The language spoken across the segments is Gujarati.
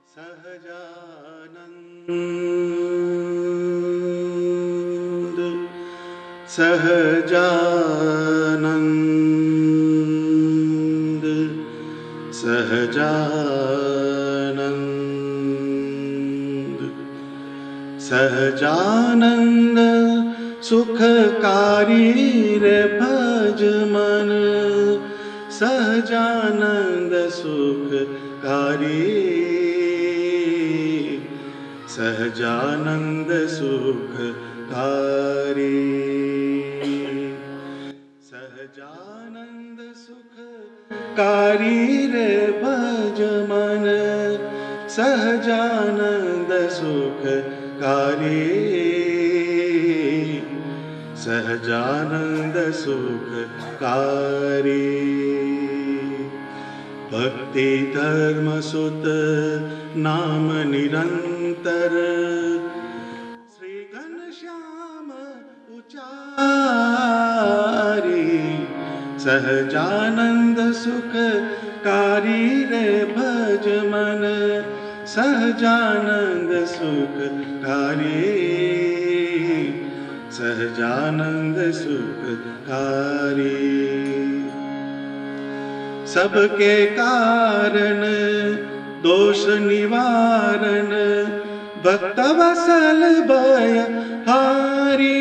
सहजानंद सहजानंद सहजानंद सहजानंद सुखकारी रे भज मन सहजानंद सुखकारी सहजानंद सुखकारी सहजानंद सुखकारी रे भज मन सहजानंद सुखकारी सहजानंद सुखकारी भक्ति धर्म सुत नाम निरंतर श्री घनश्याम उचारी सहजानंद सुखकारी रे भज मन सहजानंद सुखकारी सहजानंद सुखकारी सबके कारण दोष निवारण भक्त वसल भय हारी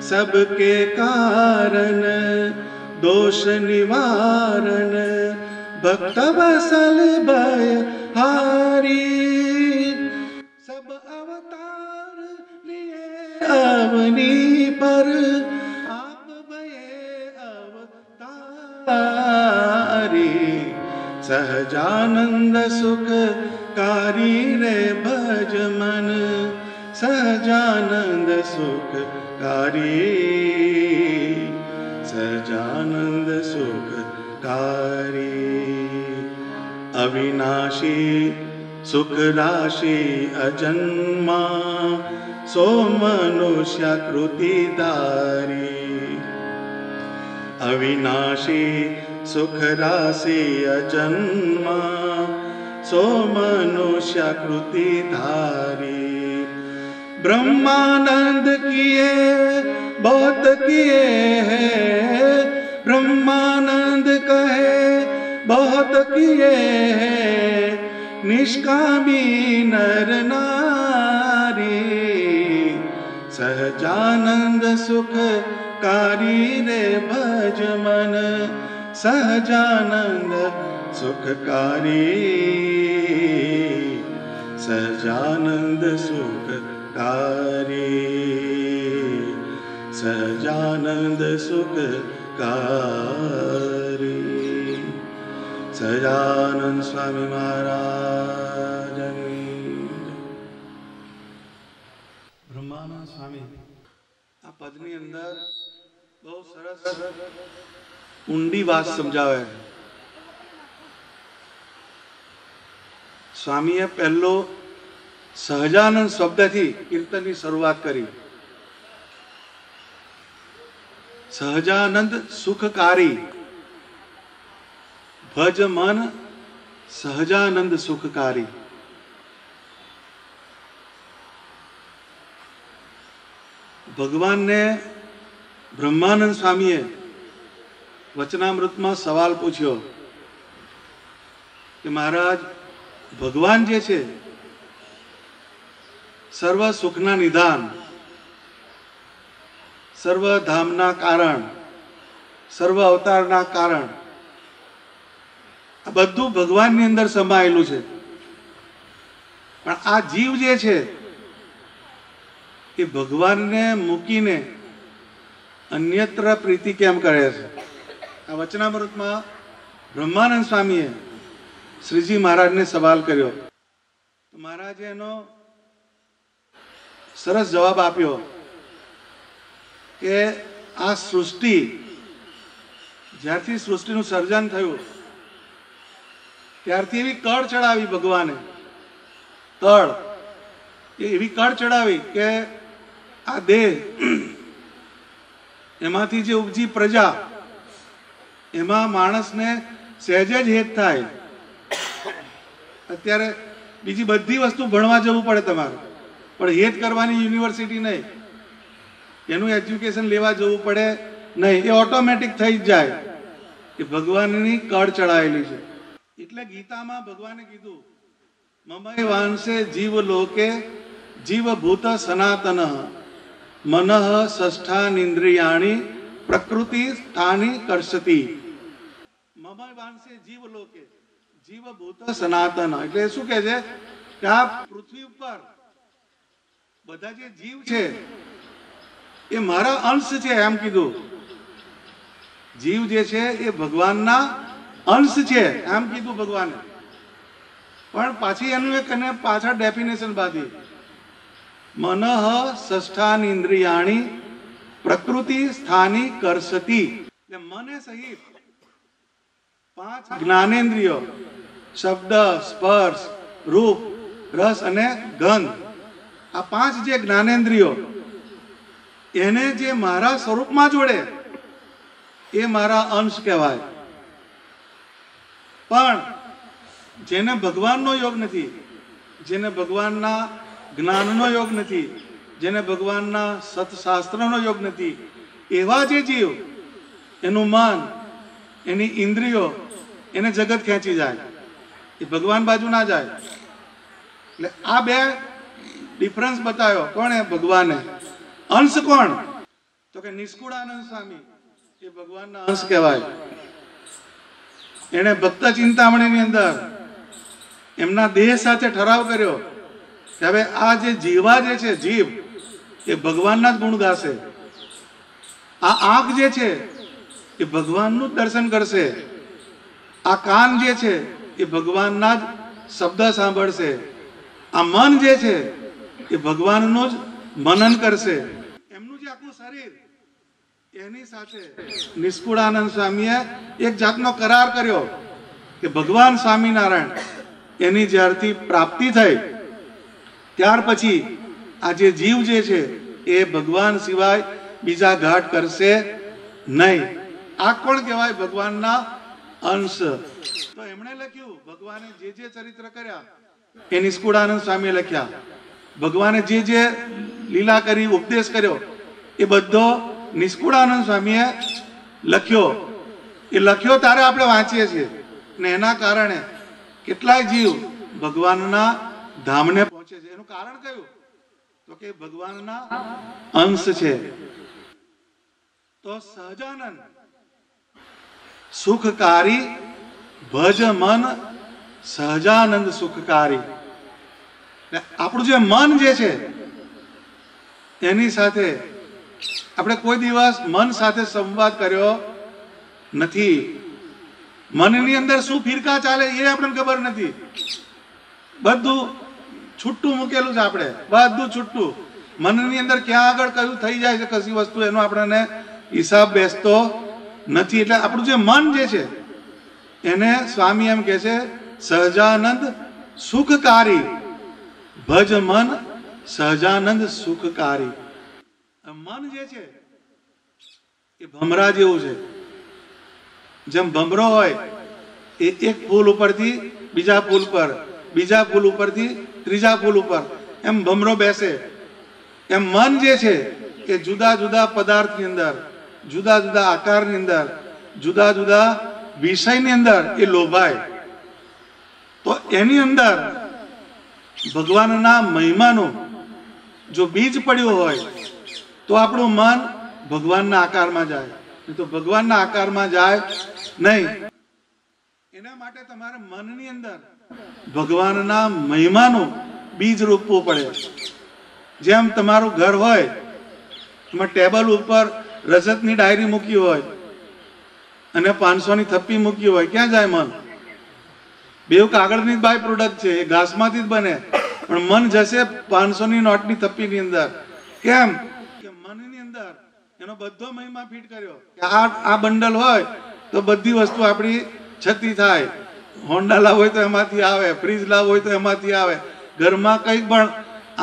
सबके कारण दोष निवारण भक्त वसल भय हारी सब अवतार लिए अवनी पर आप भये अवतारी सहजानंद सुखकारी रे भज मन सहजानंद सुखकारी सहजानंद सुखकारी अविनाशी सुख राशि अजन्मा सो मनुष्याकृति धारी अविनाशी सुख राशि अजन्मा सो मनुष्याकृति धारी ब्रह्मानंद किए बहुत किए हैं ब्रह्मानंद कहे बहुत किए हैं निष्कामी नर नारी सहजानंद सुखकारी रे भज मन सहजानंद सुखकारी सहजानंद सुखकारी सहजानंद सुखकारी સહજાનંદ સ્વામી મહારાજ બ્રહ્માનંદ સ્વામી આ પદની અંદર બહુ સરસ ઊંડી વાત સમજાવે સ્વામીએ પહેલો સહજાનંદ શબ્દથી કીર્તનની શરૂઆત કરી સહજાનંદ સુખકારી ભજ મન સહજાનંદ સુખકારી ભગવાનને બ્રહ્માનંદ સ્વામીએ વચનામૃતમાં સવાલ પૂછ્યો કે મહારાજ ભગવાન જે છે સર્વ સુખના નિદાન સર્વ ધામના કારણ સર્વ અવતારના કારણ આ બધું ભગવાનની અંદર સમાયેલું છે પણ આ જીવ જે છે એ ભગવાનને મૂકીને અન્યત્ર પ્રીતિ કેમ કરે છે આ વચનામૃતમાં બ્રહ્માનંદ સ્વામીએ શ્રીજી મહારાજને સવાલ કર્યો મહારાજે એનો સરસ જવાબ આપ્યો કે આ સૃષ્ટિ જ્યારથી સૃષ્ટિનું સર્જન થયું ત્યારથી એવી કળ ચડાવી ભગવાને કળ એવી કળ ચડાવી કે આ દેહ એમાંથી જે ઉપજી પ્રજા એમાં માણસને સહેજ જ હેત થાય અત્યારે બીજી બધી વસ્તુ ભણવા જવું પડે તમારે, પણ હેત કરવાની યુનિવર્સિટી નહીં, એનું એજ્યુકેશન લેવા જવું પડે નહીં, એ ઓટોમેટિક થઈ જ જાય કે ભગવાનની કળ ચડાયેલી છે. એટલે ગીતામાં ભગવાને કીધું મમય વાંસે જીવ લોકે જીવભૂત સનાતન મનઃ ષષ્ઠાનિન્દ્રિયાણી પ્રકૃતિ સ્થાની કર્ષતિ. મમય વાંસે જીવ લોકે જીવભૂત સનાતન એટલે શું કે છે કે આ પૃથ્વી ઉપર બધા જે જીવ છે એ મારા અંશ છે એમ કીધું. જીવ જે છે એ ભગવાનના અંશ છે એમ કીધું ભગવાને. પણ પાછી એનું એક પાછળ ડેફિનેશન બાંધી મનઃ ષષ્ઠાનિન્દ્રિયાણી પ્રકૃતિ સ્થાની કર્ષતિ. એટલે મને સહિત 5 જ્ઞાનેન્દ્રિયો શબ્દ સ્પર્શ રૂપ રસ અને ગંધ, આ 5 જે જ્ઞાનેન્દ્રિયો એને જે મારા સ્વરૂપમાં જોડે એ મારા અંશ કહેવાય. પણ જેને ભગવાનનો યોગ નથી, જેને ભગવાનના જ્ઞાનનો યોગ નથી, જેને ભગવાનના સત્શાસ્ત્રનો યોગ નથી, એવા જે જીવ એનું મન એની ઇન્દ્રિયો એને જગત ખેંચી જાય, એ ભગવાન બાજુ ના જાય. એટલે આ બે ડિફરન્સ બતાવ્યો કોણે? ભગવાને. અંશ કોણ? તો કે નિષ્કુળાનંદ સ્વામી એ ભગવાનના અંશ કહેવાય. એને ભક્ત ચિંતામણીની અંદર એમના દેહ સાથે ઠરાવ કર્યો કે હવે આ જે જીવા જે છે જીવ એ ભગવાનના જ ગુણ ગાશે, આ આંખ જે છે એ ભગવાનનું જ દર્શન કરશે, આ કાન જે છે એ ભગવાનના જ શબ્દ સાંભળશે, આ મન જે છે એ ભગવાનનું જ મનન કરશે. એમનું જે આખું શરીર એની સાથે નિષ્કુળાનંદ સ્વામીએ એક જાતનો કરાર કર્યો કે ભગવાન સ્વામિનારાયણ એની જ્યારથી પ્રાપ્તિ થઈ ત્યાર પછી આ જે જીવ જે છે એ ભગવાન સિવાય બીજા ઘાટ કરશે નહીં. આ કોણ કહેવાય? ભગવાનના અંશ. તો એમણે લખ્યું ભગવાને જે જે ચરિત્ર કર્યા એ નિષ્કુળાનંદ સ્વામીએ લખ્યા. ભગવાને જે જે લીલા કરી ઉપદેશ કર્યો એ બધો નિષ્કુળાનંદ સ્વામીએ લખ્યો. એ લખ્યો ત્યારે આપણે વાંચીએ છીએ ને એના કારણે કેટલાય જીવ ભગવાનના ધામને પહોંચે છે. એનું કારણ કયું? તો કે ભગવાનના અંશ છે. તો સહજાનંદ સુખકારી ભજ મન સહજાનંદ સુખકારી. આપણું જે મન જે છે એની સાથે આપણે કોઈ દિવસ મન સાથે સંવાદ કર્યો નથી. મનની અંદર શું ફિરકા ચાલે એ આપણને ખબર નથી. બધું છૂટું મૂકેલું છે, આપણે બધું છૂટું. મનની અંદર ક્યાં આગળ કયું થઈ જાય છે કશી વસ્તુ એનો આપણને હિસાબ બેસતો નથી. એટલે આપણું જે મન જે છે એને સ્વામી એમ કહે છે સહજાનંદ સુખકારી ભજ મન સહજાનંદ સુખકારી. મન જે છે એ ભમરા જેવું છે. જેમ ભમરો હોય એ એક ફૂલ ઉપરથી બીજા ફૂલ પર, બીજા ફૂલ ઉપરથી ત્રીજા ફૂલ ઉપર એમ ભમરો બેસે, એમ મન જે છે એ જુદા જુદા પદાર્થની અંદર, જુદા જુદા આકારની અંદર, જુદા જુદા વિષયની અંદર એ લોભાય. તો એની અંદર ભગવાનના મહિમાનું જો બીજ પડ્યું હોય તો આપણું મન ભગવાનના આકારમાં જાય, નહીં તો ભગવાનના આકારમાં જાય નહીં. એના માટે તમારે મનની અંદર ભગવાનના મહિમાનું બીજ રોપવું પડે. જેમ તમારું ઘર હોય એમાં ટેબલ ઉપર રજતની ડાયરી મૂકી હોય અને 500 ની થપ્પી મૂકી હોય, ક્યાં જાય મન? બેવ કાગળની બાય પ્રોડક્ટ છે, એ ઘાસમાંથી જ બને, પણ મન જશે 500 ની નોટની થપ્પીની અંદર. કેમ? કે મનની અંદર એનો બધો મહિમા ફિટ કર્યો કે આ બંડલ હોય તો બધી વસ્તુ આપણી છતી થાય. હોન્ડા લાવ હોય તો એમાંથી આવે, ફ્રીજ લાવ હોય તો એમાંથી આવે. ઘરમાં કંઈક પણ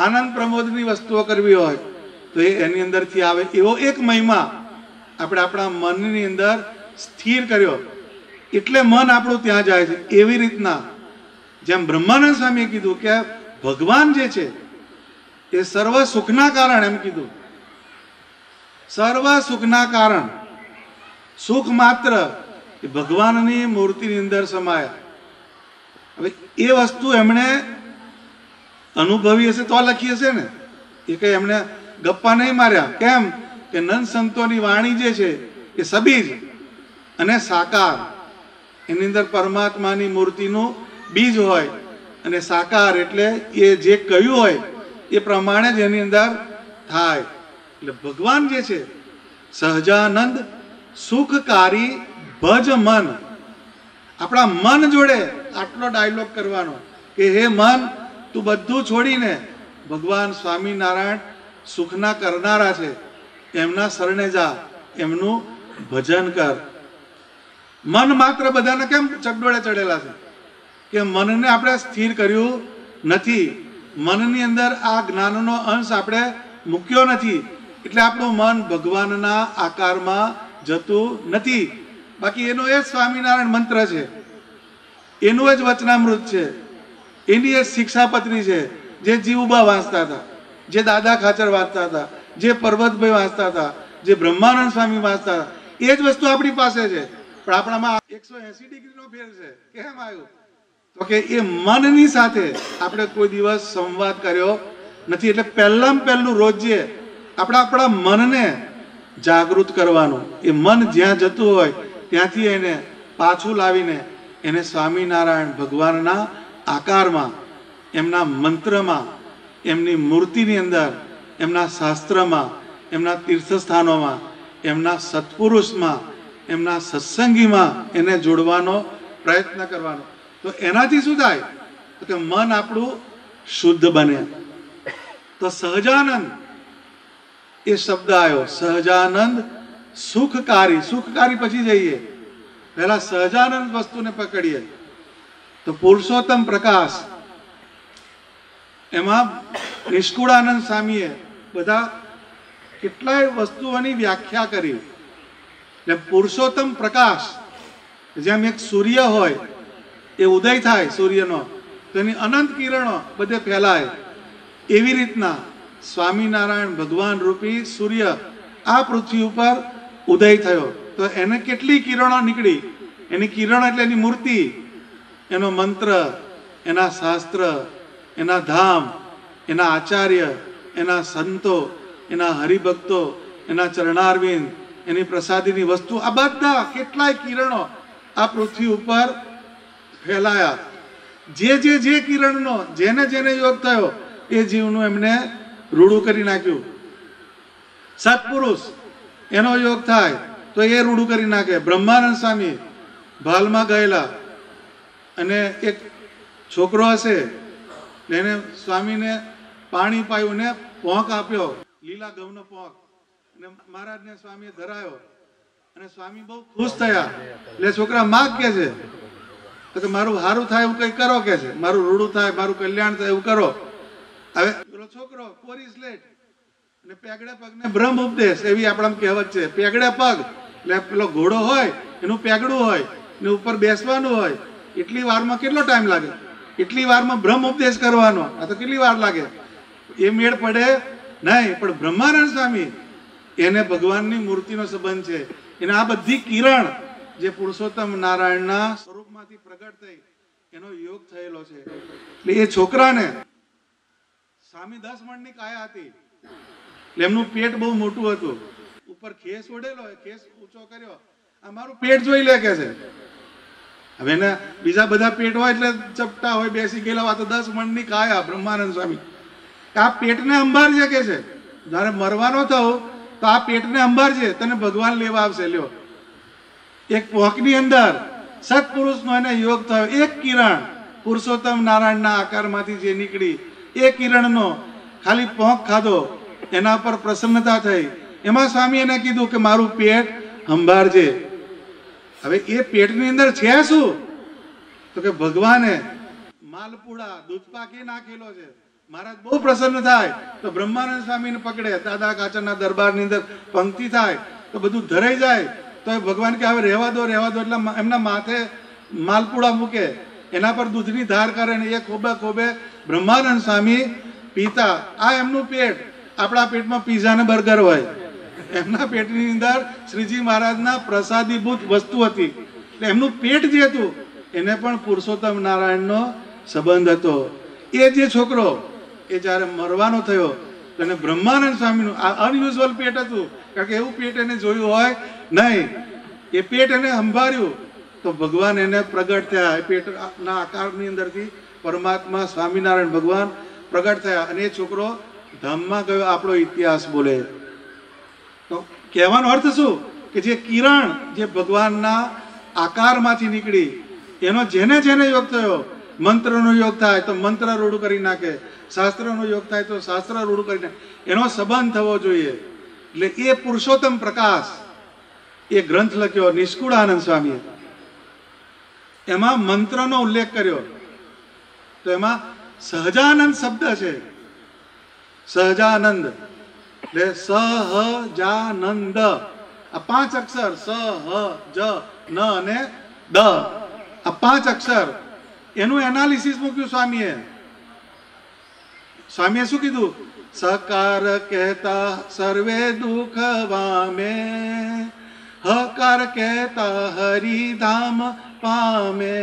આનંદ પ્રમોદની વસ્તુઓ કરવી હોય તો એ એની અંદરથી આવે. એવો એક મહિમા આપણે આપણા મનની અંદર સ્થિર કર્યો એટલે મન આપણું ત્યાં જાય છે. એવી રીતના જેમ બ્રહ્માનંદ સ્વામીએ કીધું કે ભગવાન જે છે એ સર્વ સુખના કારણ, એમ કીધું સર્વ સુખના કારણ, સુખ માત્ર એ ભગવાનની મૂર્તિની અંદર સમાયા. હવે એ વસ્તુ એમણે અનુભવી હશે તો લખી હશે ને, એ કઈ એમને ગપ્પા નહીં માર્યા. કેમ કે નંદ સંતોની વાણી જે છે એ સબીજ અને સાકાર, એની અંદર પરમાત્માની મૂર્તિનું બીજ હોય, અને સાકાર એટલે એ જે કહ્યું હોય એ પ્રમાણે જ એની અંદર થાય. એટલે ભગવાન જે છે સહજાનંદ સુખકારી ભજ મન. આપણા મન જોડે આટલો ડાયલોગ કરવાનો કે હે મન, તું બધું છોડીને ભગવાન સ્વામિનારાયણ સુખના કરનારા છે એમના શરણે જા, એમનું ભજન કર. મન માત્ર બધાને કેમ ચકડોળે ચડેલા છે કે મનને આપણે સ્થિર કર્યું નથી, મનની અંદર આ જ્ઞાનનો અંશ આપણે મૂક્યો નથી, એટલે આપણું મન ભગવાનના આકારમાં જતું નથી. બાકી એનો એ સ્વામિનારાયણ મંત્ર છે, એનું જ વચનામૃત છે, એની એ શિક્ષાપત્રી છે, જે જીવુબા વાંચતા હતા, જે દાદા ખાચર વાંચતા હતા, જે પર્વતભાઈ વાંચતા હતા, જે બ્રહ્માનંદ સ્વામી વાંચતા હતા, એ જ વસ્તુ આપણી પાસે છે. પણ આપણામાં 180 ડિગ્રીનો ફેર છે. કેમ આવ્યું? તો કે એ મનની સાથે આપણે કોઈ દિવસ સંવાદ કર્યો નથી. એટલે પહેલામાં પહેલું રોજે આપણા મનને જાગૃત કરવાનું. એ મન જ્યાં જતું હોય ત્યાંથી એને પાછું લાવીને એને સ્વામિનારાયણ ભગવાનના આકારમાં, એમના મંત્રમાં, એમની મૂર્તિની અંદર, એમના શાસ્ત્રમાં, એમના તીર્થસ્થાનોમાં, એમના સત્પુરુષમાં, એમના સત્સંગીમાં એને જોડવાનો પ્રયત્ન કરવાનો. તો એનાથી શું થાય? તો કે મન આપણું શુદ્ધ બને. તો સહજાનંદ એ શબ્દ આવ્યો. સહજાનંદ સુખકારી. સુખકારી પછી જઈએ, પહેલા સહજાનંદ વસ્તુને પકડીએ. તો પુરુષોત્તમ પ્રકાશ, એમાં નિષ્કુળાનંદ સ્વામીએ બધા કેટલાય વસ્તુઓની વ્યાખ્યા કરી. એટલે પુરુષોત્તમ પ્રકાશ, જેમ એક સૂર્ય હોય એ ઉદય થાય સૂર્યનો, તો એની અનંત કિરણો બધે ફેલાય, એવી રીતના સ્વામિનારાયણ ભગવાન રૂપી સૂર્ય આ પૃથ્વી ઉપર ઉદય થયો. તો એને કેટલી કિરણો નીકળી? એની કિરણ એટલે એની મૂર્તિ, એનો મંત્ર, એના શાસ્ત્ર, એના ધામ, એના આચાર્ય, એના સંતો, એના હરિભક્તો, એના ચરણારવિંદ, એની પ્રસાદીની વસ્તુ, આ બધા કેટલાય કિરણો આ પૃથ્વી ઉપર ફેલાયા. જે કિરણનો જેને જેને યોગ થયો એ જીવનું એમને રૂડું કરી નાખ્યું. સત્પુરુષ એનો યોગ થાય તો એ રૂડું કરી નાખે. બ્રહ્માનંદ સ્વામી ભાલમાં ગયેલા, અને એક છોકરો હશે, એને સ્વામીને પાણી પાયું ને પોંક આપ્યો, લીલા ઘઉંનો પોંક, અને મહારાજને સ્વામીએ ધરાયો, અને સ્વામી બહુ ખુશ થયા. એટલે છોકરા માગ કે છે તો કે મારું સારું થાય એવું કઈ કરો કે છે, મારું રૂડું થાય, મારું કલ્યાણ થાય એવું કરો. હવે પેલો છોકરો કોરી સ્લેટ અને પેગડે પગ ને બ્રહ્મ ઉપદેશ, એવી આપણા કહેવત છે. પેગડે પગ એટલે પેલો ઘોડો હોય એનું પેગડું હોય ને ઉપર બેસવાનું હોય. એટલી વારમાં કેટલો ટાઈમ લાગે? એટલી વારમાં બ્રહ્મ ઉપદેશ કરવાનો, આ તો કેટલી વાર લાગે? એ મેળ પડે નહીં. પણ બ્રહ્માનંદ સ્વામી, એને ભગવાનની મૂર્તિનો સંબંધ છે. એને આ બધી કિરણ જે પુરુષોત્તમ નારાયણના સ્વરૂપમાંથી પ્રગટ થઈ એનો યોગ થયેલો છે. એટલે એ છોકરાને સ્વામી 10 મણની કાયા હતી, એટલે એમનું પેટ બહુ મોટું હતું, ઉપર ખેસ ઓઢેલો, ખેસ ઊંચો કર્યો, આ મારું પેટ જોઈ લે કે છે. હવે એને બીજા બધા પેટ હોય એટલે ચપટા હોય, બેસી ગયેલા હોય, તો 10 મણની કાયા બ્રહ્માનંદ સ્વામી. આ પેટને અંબારજે કે છે, જયારે મરવાનો થયો તો આ પેટને અંબારજે, તને ભગવાન લેવા આવશે. લ્યો, એક પોંકની અંદર સત્પુરુષનો એને યોગ થયો. એક કિરણ પુરુષોત્તમ નારાયણના આકારમાંથી જે નીકળી, એ કિરણનો ખાલી પોંક ખાધો, એના પર પ્રસન્નતા થઈ. એમાં સ્વામી એને કીધું કે મારું પેટ સંભાળજે. હવે એ પેટની અંદર છે શું? તો કે ભગવાને માલપુડા દૂધપાકી નાખેલો છે. મહારાજ બહુ પ્રસન્ન થાય તો બ્રહ્માનંદ સ્વામીને પકડે, દાદા કાચરના દરબારની અંદર પંક્તિ થાય તો બધું ધરાઈ જાય. તો ભગવાન કે હવે રહેવા દો, રહેવા દો, એટલે એમના માથે માલપુડા મૂકે. એના પર દૂધની ધાર કરે ને એ ખોબે ખોબે બ્રહ્માનંદ સ્વામી પીતા. આ એમનું પેટ. આપણા પેટમાં પીઝા ને બર્ગર હોય, એમના પેટની અંદર શ્રીજી મહારાજના પ્રસાદીભૂત વસ્તુ હતી. એટલે એમનું પેટ જે હતું એને પણ પુરુષોત્તમ નારાયણનો સંબંધ હતો. એ જે છોકરો એ જ્યારે મરવાનો થયો તો એને બ્રહ્માનંદ સ્વામીનું આ અનયુઝ્યુઅલ પેટ હતું, કારણ કે એવું પેટ એને જોયું હોય નહીં. એ પેટ એને સંભાળ્યું તો ભગવાન એને પ્રગટ થયા. એ પેટના આકારની અંદરથી પરમાત્મા સ્વામિનારાયણ ભગવાન પ્રગટ થયા અને એ છોકરો ધામમાં ગયો. આપણો ઇતિહાસ બોલે તો કહેવાનો અર્થ શું કે જે કિરણ જે ભગવાનના આકારમાંથી નીકળી એનો જેને જેને યોગ થયો, મંત્રનો યોગ થાય તો મંત્ર રૂઢ કરી નાખે, શાસ્ત્રનો યોગ થાય તો શાસ્ત્ર રૂઢ કરી નાખે, એનો સંબંધ થવો જોઈએ. એટલે એ પુરુષોત્તમ પ્રકાશ એ ગ્રંથ લખ્યો નિષ્કુળાનંદ સ્વામીએ. એમાં મંત્રનો ઉલ્લેખ કર્યો તો એમાં સહજાનંદ શબ્દ છે. સહજાનંદ એટલે સહજાનંદ, આ 5 અક્ષર સ હ જ ન અને દ, આ 5 અક્ષર એનું એનાલિસિસ મૂક્યું સ્વામીએ. સ્વામીએ શું કીધું? સકાર કહેતા સર્વે દુઃખ વામે, હકાર કહેતા હરિધામ પામે,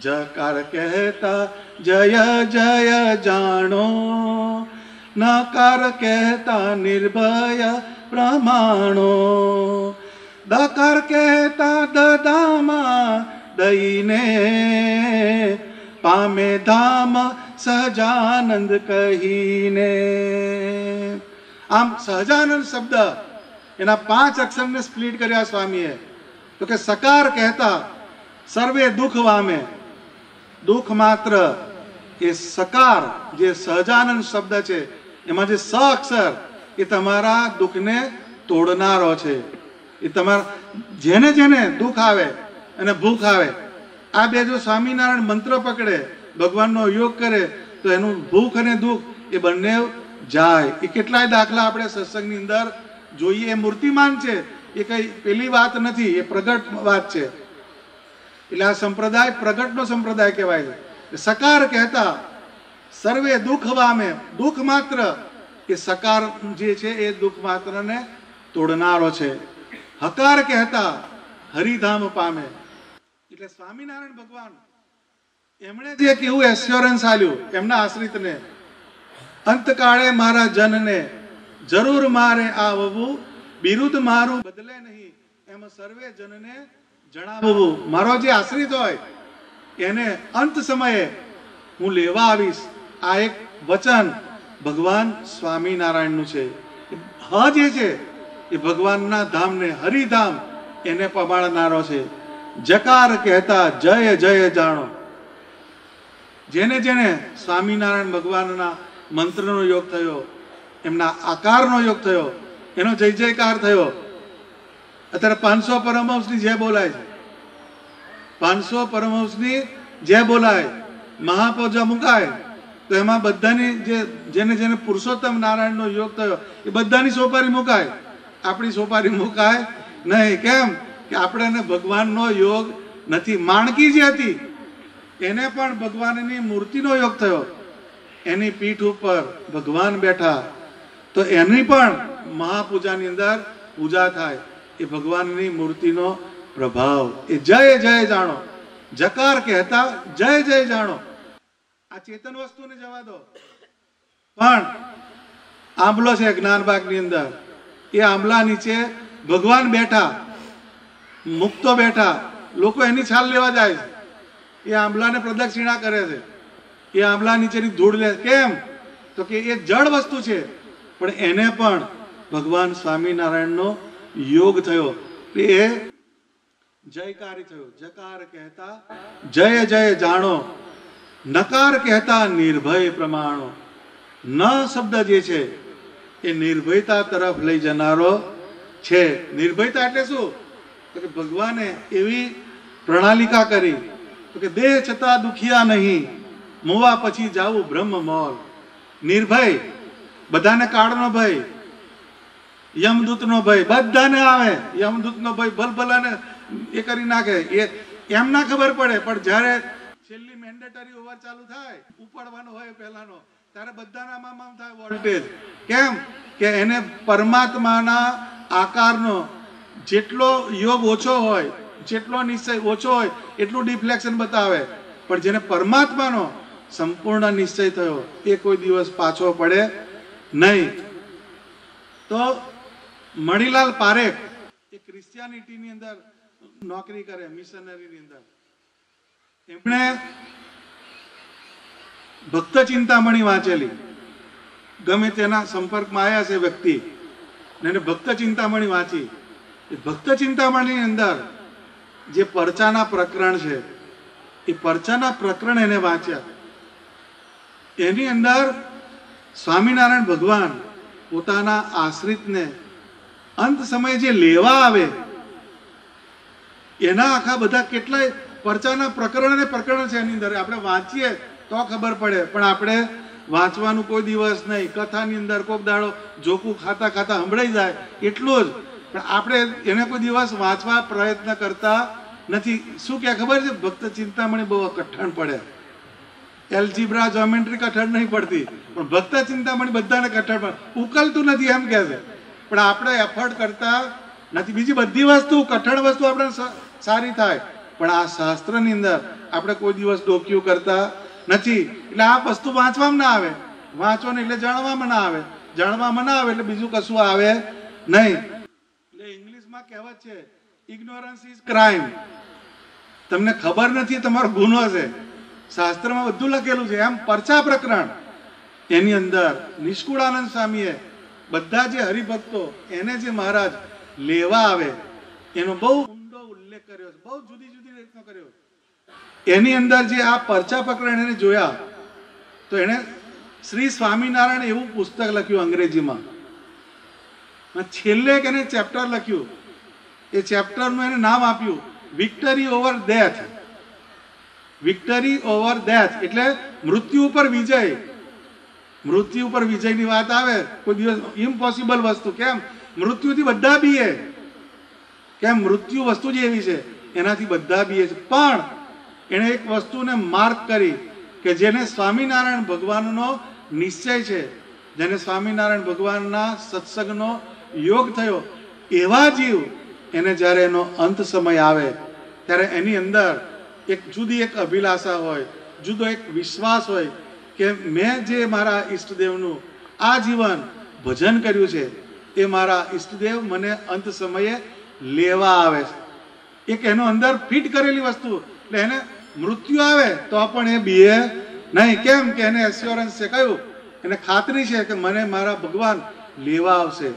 જકાર કહેતા જય જય જાણો, નકાર કહેતા નિર્ભય પ્રમાણો, દકાર કહેતા દદામાં દઈને, પામે ધામ સહજાનંદ કહીને. આમ સહજાનંદ શબ્દ એના 5 અક્ષરને સ્પ્લિટ કર્યા સ્વામીએ. તો કે સકાર કહેતા સર્વે દુઃખ વામે, દુઃખ માત્ર એ સકાર જે સહજાનંદ શબ્દ છે એમાં જે સ અક્ષર એ તમારા દુઃખને તોડનારો છે. એ તમારા જેને જેને દુઃખ આવે અને ભૂખ આવે, આ બે જો સ્વામિનારાયણ મંત્ર પકડે, ભગવાનનો યોગ કરે તો એનું ભૂખ અને દુઃખ એ બંને જાય. એ કેટલાય દાખલા આપણે સત્સંગની અંદર જોઈએ. એ મૂર્તિમાન છે, એ કઈ પેલી વાત નથી, એ પ્રગટ વાત છે. એટલે આ સંપ્રદાય પ્રગટનો સંપ્રદાય કહેવાય છે. સકાર કહેતા સર્વે દુઃખ વામે, દુઃખ માત્ર એ સકાર જે છે એ દુઃખ માત્રને તોડનારો છે. હકાર કહેતા હરિધામ પામે. એટલે સ્વામિનારાયણ ભગવાન એમણે જે કેવું એશ્યોરન્સ આલ્યું એમના આશ્રિતને, અંતકાળે મારા જનને જરૂર મારે આવવું, બિરુદ મારું બદલે નહીં, એમ સર્વે જનને જણાવવું. મારો જે આશ્રિત હોય એને અંત સમયે હું લેવા આવીશ. આ એક વચન ભગવાન સ્વામિનારાયણનું છે. હ જે છે એ ભગવાનના ધામને, હરિધામ એને પમાડનારો છે. જકાર કહેતા જય જય જાણો. જેને જેને સ્વામિનારાયણ ભગવાનના મંત્રનો યોગ થયો, એમના આકારનો યોગ થયો, એનો જય જયકાર થયો. અત્યારે 500 પરમહંસની જય બોલાય છે. 500 પરમહંસની જય બોલાય, મહાપૂજા મુકાય તો એમાં બધાની જેને જેને પુરુષોત્તમ નારાયણનો યોગ થયો એ બધાની સોપારી મુકાય. આપણી સોપારી મુકાય નહીં. કેમ કે આપણે ભગવાનનો યોગ નથી. માણકી જે હતી એને પણ ભગવાનની મૂર્તિનો યોગ થયો, એની પીઠ ઉપર ભગવાન બેઠા તો એની પણ મહાપૂજાની અંદર પૂજા થાય. એ ભગવાનની મૂર્તિનો પ્રભાવ. એ જય જય જાણો. જકાર કહેતા જય જય જાણો. આ ચેતન વસ્તુને જવા દો, પણ આંબલો છે જ્ઞાનબાગની અંદર, એ આંબલા નીચે ભગવાન બેઠા, મુક્તો બેઠા, લોકો એની છાલ લેવા જાય છે. એ આંબલાને પ્રદક્ષિણા કરે છે, એ આંબલા નીચેની ધૂળ લે. કેમ? તો કે એ જળ વસ્તુ છે, પણ એને પણ ભગવાન સ્વામિનારાયણનો યોગ થયો, એ જયકારી થયો. જકાર કહેતા જય જય જાણો, નકાર કહેતા નિર્ભય પ્રમાણો. ન શબ્દ જે છે એ નિર્ભયતા તરફ લઈ જનારો છે. નિર્ભયતા એટલે શું? તો કે ભગવાને એવી પ્રણાલિકા કરી તો કે દેહ છતાં દુખિયા નહીં, મોવા પછી જાવું બ્રહ્મ મોલ. નિર્ભય, બધાને કાળનો ભય, યમદૂતનો ભય બધાને આવે. યમદૂતનો ભય ભલભલાને એ કરી નાખે. એમ ના ખબર પડે, પણ જ્યારે છેલ્લી મેન્ડેટરી ઓવર ચાલુ થાય, ઉપાડવાનો હોય પહેલાનો, ત્યારે બધાના આમ થાય વોલ્ટેજ. કેમ કે એને પરમાત્માના આકારનો જેટલો યોગ ઓછો હોય, જેટલો નિશ્ચય ઓછો હોય એટલું ડિફ્લેક્શન બતાવે. પણ જેને પરમાત્માનો સંપૂર્ણ નિશ્ચય થયો એ કોઈ દિવસ પાછો પડે નહીં. તો મણિલાલ પારેખ એ ક્રિશ્ચિયાનિટીની અંદર નોકરી કરે, મિશનરીની અંદર. એમણે ભક્ત ચિંતામણી વાંચેલી. ગમે તેના સંપર્કમાં આવ્યા છે વ્યક્તિ એને ભક્ત ચિંતામણી વાંચી. ભક્ત ચિંતામણીની અંદર જે પરચાના પ્રકરણ છે એ પરચાના પ્રકરણ એને વાંચ્યા. એની અંદર સ્વામિનારાયણ ભગવાન પોતાના આશ્રિતને અંત સમયે જે લેવા આવે એના આખા બધા કેટલાય પરચાના પ્રકરણ છે એની અંદર. આપણે વાંચીએ તો ખબર પડે, પણ આપણે વાંચવાનું કોઈ દિવસ નહીં. કથાની અંદર કોઈક દાડો જોકું ખાતા ખાતા સંભળાઈ જાય એટલું જ, પણ આપણે એને કોઈ દિવસ વાંચવા પ્રયત્ન કરતા નથી. શું કે ખબર છે, ભક્ત ચિંતામણી બહુ કઠણ પડે. એલ્જીબ્રા જ્યોમેટ્રી કઠણ નહીં પડતી, પણ ભક્ત ચિંતામણી બધાને કઠણ પડે. ઉકલતું નથી એમ કહે છે, પણ આપણે એફર્ટ કરતા નથી. બીજી બધી વસ્તુ કઠણ વસ્તુ આપણે સારી થાય, પણ આ શાસ્ત્રની અંદર આપણે કોઈ દિવસ ડોક્યું કરતા નથી. એટલે આ વસ્તુ વાંચવામાં ના આવે, વાંચો ને એટલે જાણવામાં ના આવે, જાણવામાં ના આવે એટલે બીજું કશું આવે નહીં. એટલે ઇંગ્લિશમાં કહેવત છે, ઇગ્નોરન્સ ઇઝ ક્રાઇમ. તમને ખબર નથી તમારો ગુનો છે. શાસ્ત્રમાં બધું લખેલું છે. એમ પરચા પ્રકરણ એની અંદર નિષ્કુળાનંદ સ્વામીએ બધા જે હરિભક્તો એને જે મહારાજ લેવા આવે એનો બહુ ઊંડો ઉલ્લેખ કર્યો છે, બહુ જુદી જુદી રીતનો કર્યો. એની અંદર જે આ પરચા પ્રકરણ એને જોયા તો એને શ્રી સ્વામિનારાયણ એવું પુસ્તક લખ્યું અંગ્રેજીમાં. છેલ્લે એને ચેપ્ટર લખ્યું. એ ચેપ્ટરનું એને નામ આપ્યું victory over death. Victory over death એટલે મૃત્યુ ઉપર વિજય. મૃત્યુ ઉપર વિજયની વાત આવે કોઈ દિવસ ઇમ્પોસિબલ વસ્તુ. કેમ? મૃત્યુથી બધા બીએ. કેમ? મૃત્યુ વસ્તુ જ એવી છે એનાથી બધા બીએ છે. પણ એણે એક વસ્તુને માર્ક કરી કે જેને સ્વામિનારાયણ ભગવાનનો નિશ્ચય છે, જેને સ્વામિનારાયણ ભગવાનના સત્સંગનો યોગ થયો, એવા જીવ એને જ્યારે એનો અંત સમય આવે ત્યારે એની અંદર એક જુદી એક અભિલાષા હોય, જુદો એક વિશ્વાસ હોય કે મેં જે મારા ઈષ્ટદેવનું આ જીવન ભજન કર્યું છે એ મારા ઈષ્ટદેવ મને અંત સમયે લેવા આવે છે. એક એનો અંદર ફિટ કરેલી વસ્તુ. એટલે એને મૃત્યુ આવે તો પણ એ બીએ નહીં. કેમ કે એને એશ્યોરન્સ છે, કયું? એને ખાતરી છે કે મને મારા ભગવાન લેવા આવશે.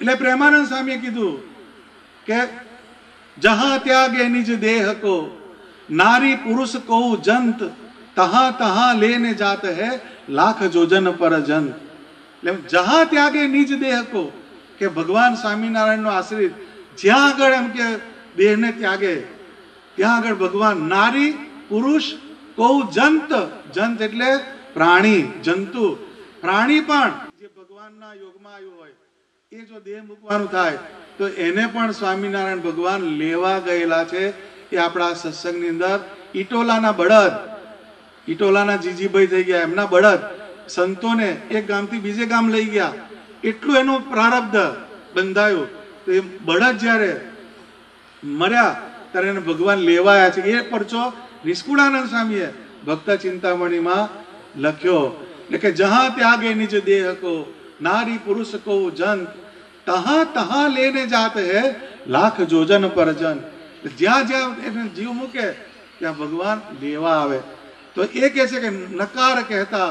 એટલે પ્રેમાનંદ સ્વામીએ કીધું કે જહાં ત્યાગે નિજ દેહ કો નારી પુરુષ કો જંત તહાં તહાં લેને જાત હૈ લાખ જોજન પર જંત. એટલે જહાં ત્યાગે નિજ દેહ કો કે ભગવાન સ્વામિનારાયણનો આશ્રિત જ્યાં આગળ એમ કે દેહને ત્યાગે ત્યાં આગળ ભગવાન નારી પુરુષ કો જંત. જંત એટલે પ્રાણી, જંતુ. પ્રાણી પણ જે ભગવાનના યોગમાં આવ્યું હોય એ જો દેહ મૂકવાનું થાય તો એને પણ સ્વામિનારાયણ ભગવાન લેવા ગયેલા છે. એ આપણા સત્સંગની અંદર ઈટોલાના બળદ, ઈટોલાના જીજીભાઈ થઈ ગયા, એમના બળદ સંતોને એક ગામથી બીજે ગામ લઈ ગયા. એટલું એનું પ્રારબ્ધ બંધાયું. તો એ બળદ જ્યારે મર્યા ત્યારે એને ભગવાન લેવાયા છે. એ પરચો નિષ્કુળાનંદ સ્વામીએ ભક્ત ચિંતામણીમાં લખ્યો. એટલે કે જહાં ત્યાગે નિજ દેહ કો નારી પુરુષ કો જંત તહાં તહાં લેને જાત હૈ લાખ જોજન પર જન. જ્યાં જ્યાં એને જીવ મૂકે ત્યાં ભગવાન લેવા આવે. તો એ કહે છે કે નકાર કહેતા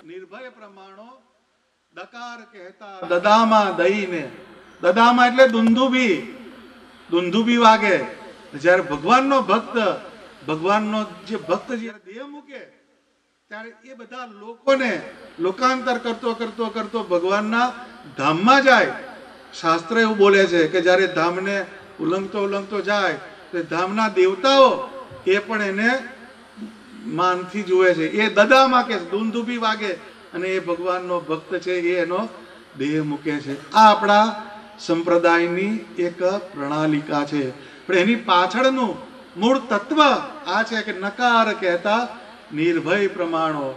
નિર્ભય પ્રમાણો, દકાર કહેતા દદામા દઈને. દદામા એટલે દુંદુભી, દુંદુભી વાગે. જ્યારે ભગવાનનો ભક્ત, ભગવાનનો જે ભક્ત જ્યારે દેહ મૂકે ત્યારે એ બધા લોકોને લોકાંતર કરતો કરતો કરતો ભગવાનના ધામમાં જાય. શાસ્ત્ર એવું બોલે છે કે જ્યારે ધામને ઉલ્લંઘતો ઉલ્લંઘતો જાય તો ધામના દેવતાઓ એ પણ એને માનથી જુએ છે. એ દદામાં કે દુંદુભી વાગે અને એ ભગવાનનો ભક્ત છે એ એનો દેહ મૂકે છે. આ આપણા સંપ્રદાયની એક પ્રણાલિકા છે. પણ એની પાછળનું મૂળ તત્વ આ છે કે નકાર કહેતા નિર્ભય પ્રમાણો,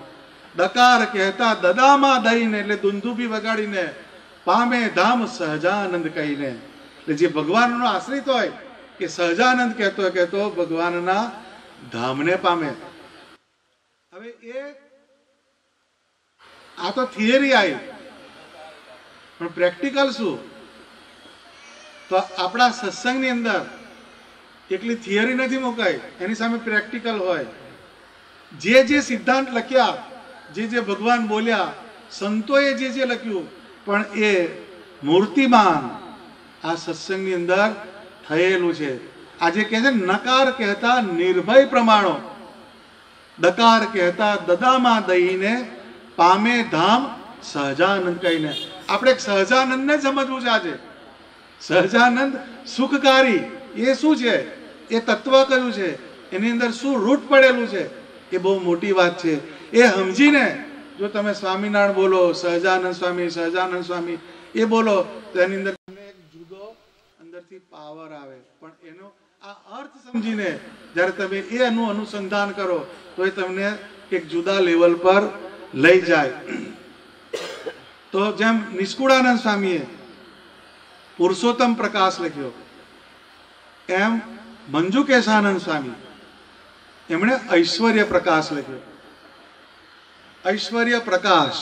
દકાર કહેતા દદામાં દઈને એટલે દુંદુભી વગાડીને, પામે ધામ સહજાનંદ કહીને. એટલે જે ભગવાનનો આશ્રિત હોય એ સહજાનંદ કહેતો ભગવાનના ધામને પામે. હવે આ તો થિયરી આવી, પણ પ્રેક્ટિકલ શું? તો આપણા સત્સંગની અંદર એકલી થિયરી નથી મુકાઈ, એની સામે પ્રેક્ટિકલ હોય. જે સિદ્ધાંત લખ્યા, જે ભગવાન બોલ્યા, સંતોએ જે લખ્યું, પણ એ મૂર્તિમાન આ સત્સંગની અંદર થયેલું છે. આજે કહે છે નકાર કહેતા નિર્ભય પ્રમાણો, દકાર કહેતા દદામાં દઈને, પામે ધામ સહજાનંદ કહીને. આપણે સહજાનંદને સમજવું છે. આજે સહજાનંદ સુખકારી એ શું છે, એ તત્વ કયું છે, એની અંદર શું રૂટ પડેલું છે, એ બહુ મોટી વાત છે. એ સમજીને જો તમે સ્વામિનારાયણ બોલો, સહજાનંદ સ્વામી એ બોલો, તો એની અંદર તમને એક જુદો અંદરથી પાવર આવે. પણ એનો આ અર્થ સમજીને જ્યારે તમે એનું અનુસંધાન કરો તો એ તમને એક જુદા લેવલ પર લઈ જાય. તો જેમ નિષ્કુળાનંદ સ્વામીએ પુરુષોત્તમ પ્રકાશ લખ્યો, એમ મંજુકેશાનંદ સ્વામી એમણે ઐશ્વર્ય પ્રકાશ લખ્યો. ઐશ્વર્ય પ્રકાશ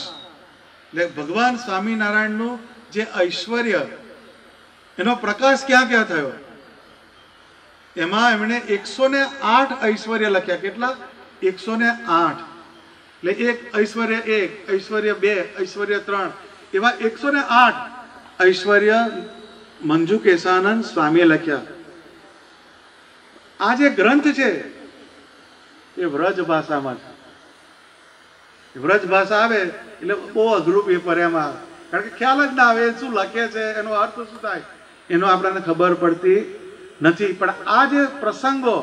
એટલે ભગવાન સ્વામિનારાયણનું જે ઐશ્વર્ય, એનો પ્રકાશ ક્યાં ક્યાં થયો? એમાં એમણે 108 ઐશ્વર્ય લખ્યા. કેટલા? 108. એટલે એક ઐશ્વર્ય 1, ઐશ્વર્ય 2, ઐશ્વર્ય 3, એવા 108 ઐશ્વર્ય મંજુકેશાનંદ સ્વામીએ લખ્યા. આ જે ગ્રંથ છે એ વ્રજ ભાષામાં છે. વ્રજ ભાષા આવે એટલે બહુ અઘરું પેપર એમાં, કારણ કે ખ્યાલ જ ના આવે શું લખે છે, એનો અર્થ શું થાય એનો આપણને ખબર પડતી નથી. પણ આ જે પ્રસંગો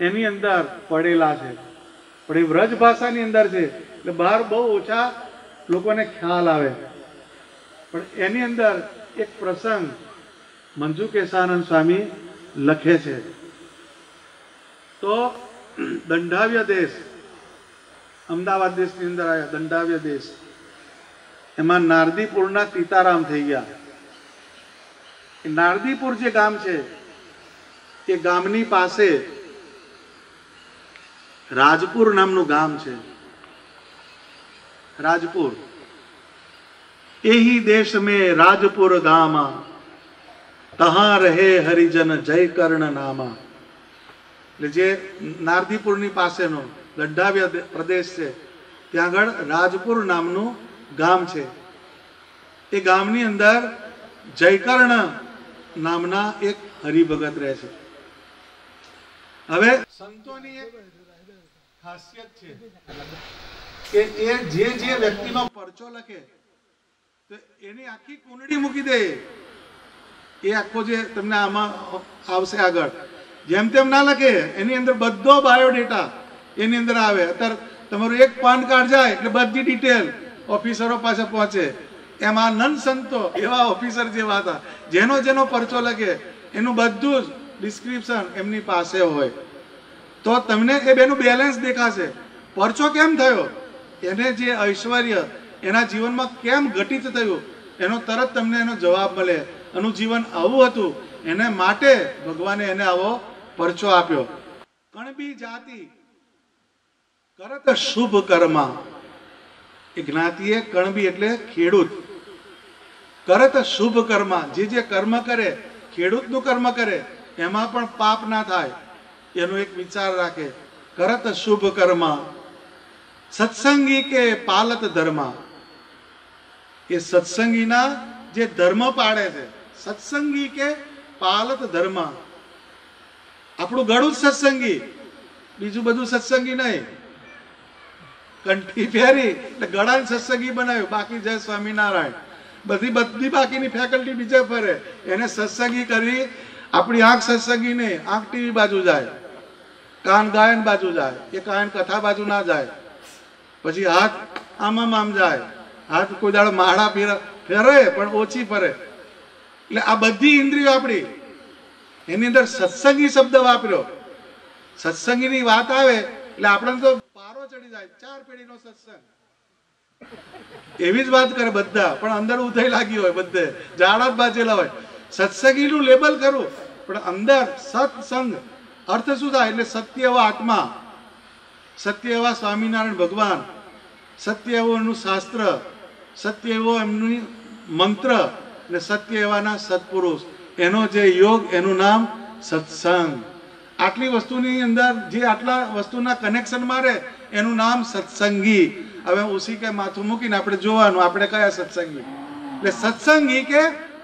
એની અંદર પડેલા છે, પણ એ વ્રજ ભાષાની અંદર છે એટલે બહાર બહુ ઓછા લોકોને ખ્યાલ આવે. પણ એની અંદર એક પ્રસંગ મંજુકેશાનંદ સ્વામી લખે છે. તો દંડાવ્ય દેશ, અમદાવાદ દેશની અંદર આવ્યા, દંડાવ્ય દેશ, એમાં નારદીપુરના સીતારામ થઈ ગયા. એ નારદીપુર જે ગામ છે એ ગામની પાસે રાજપુર નામનું ગામ છે. રાજપુર, એહી દેશ में राजपुर गामा, तहां रहे हरिजन जय कर्ण नामा. એટલે જે નારદીપુરની પાસેનો દંડાવ્ય પ્રદેશ છે, ત્યાં આગળ રાજપુર નામનું ગામ છે. એ ગામની અંદર જયકર્ણ નામના એક હરિભગત રહે છે. હવે સંતોની એક ખાસિયત છે કે એ જે વ્યક્તિનો પરચો લખે તો એની આખી કુંડળી મૂકી દે. એ આખો જે તમને આમાં આવશે આગળ, જેમ તેમ ના લખે, એની અંદર બધો બાયોડેટા એની અંદર આવે. અત્યારે તમારું એક પાન કાર્ડ જાય એટલે બધી ડિટેલ ઓફિસરો પાસે પહોંચે. એમાં નંદ સંતો એવા ઓફિસર જેવા હતા, જેનો પરચો લખે એનું બધું જ ડિસ્ક્રિપ્શન એમની પાસે હોય. તો તમને એ બેનું બેલેન્સ દેખાશે. પરચો કેમ થયો, એને જે ઐશ્વર્ય એના જીવનમાં કેમ ઘટિત થયું, એનો તરત તમને એનો જવાબ મળે. એનું જીવન આવું હતું, એને માટે ભગવાને એને આવો પરચો આપ્યો. કણબી જાતિ કરત શુભ કર્મા. એ જ્ઞાતિએ કણબી એટલે ખેડૂત, કરત શુભ કર્મા, જે કર્મ કરે, ખેડૂતનું કર્મ કરે એમાં પણ પાપ ના થાય એનો એક વિચાર રાખે. કરત શુભ કર્મા, સત્સંગી કે પાલત ધર્મા. એ સત્સંગીના જે ધર્મ પાડે છે, સત્સંગી કે પાલત ધર્મ. આપણું ગળું જ સત્સંગી, બીજું બધું સત્સંગી નહીં. કંઠી ફેરી એટલે ગળાને સત્સંગી બનાવ્યું, બાકી જય સ્વામિનારાયણ. બધી બાકીની ફેકલ્ટી બીજે ફરે, એને સત્સંગી કરવી. આપણી આંખ સત્સંગી નહીં, આંખ ટીવી બાજુ જાય, કાન ગાયન બાજુ જાય, એ ગાયન કથા બાજુ ના જાય. પછી હાથ આમ જાય, હાથ કોઈ દાડો માળા ફેરે પણ ઓછી ફરે. એટલે આ બધી ઇન્દ્રિયો આપણી એની અંદર સત્સંગી શબ્દ વાપર્યો. સત્સંગીની વાત આવે એટલે આપણે તો પારો ચડી જાય, 4 પેઢીનો સત્સંગ એવી જ વાત કરે બધા, પણ અંદર ઉધઈ લાગી હોય, બધે ઝાડા જ બાજેલા હોય. સત્સંગીનું લેબલ કરું, પણ અંદર સત્સંગ અર્થ શું થાય? એટલે સત્ય એવો આત્મા, સત્ય એવા સ્વામિનારાયણ ભગવાન, સત્ય એવું એમનું શાસ્ત્ર, સત્ય એવો એમનું મંત્ર, અને સત્ય એવાના સત્પુરુષ, એનો જે યોગ, એનું નામ સત્સંગ. આટલી વસ્તુની અંદર જે આટલા વસ્તુના કનેક્શન મારે એનું નામ સત્સંગી. હવે ઉસી કે માથું મૂકીને આપણે જોવાનું આપણે કયા સત્સંગી. એટલે સત્સંગી કે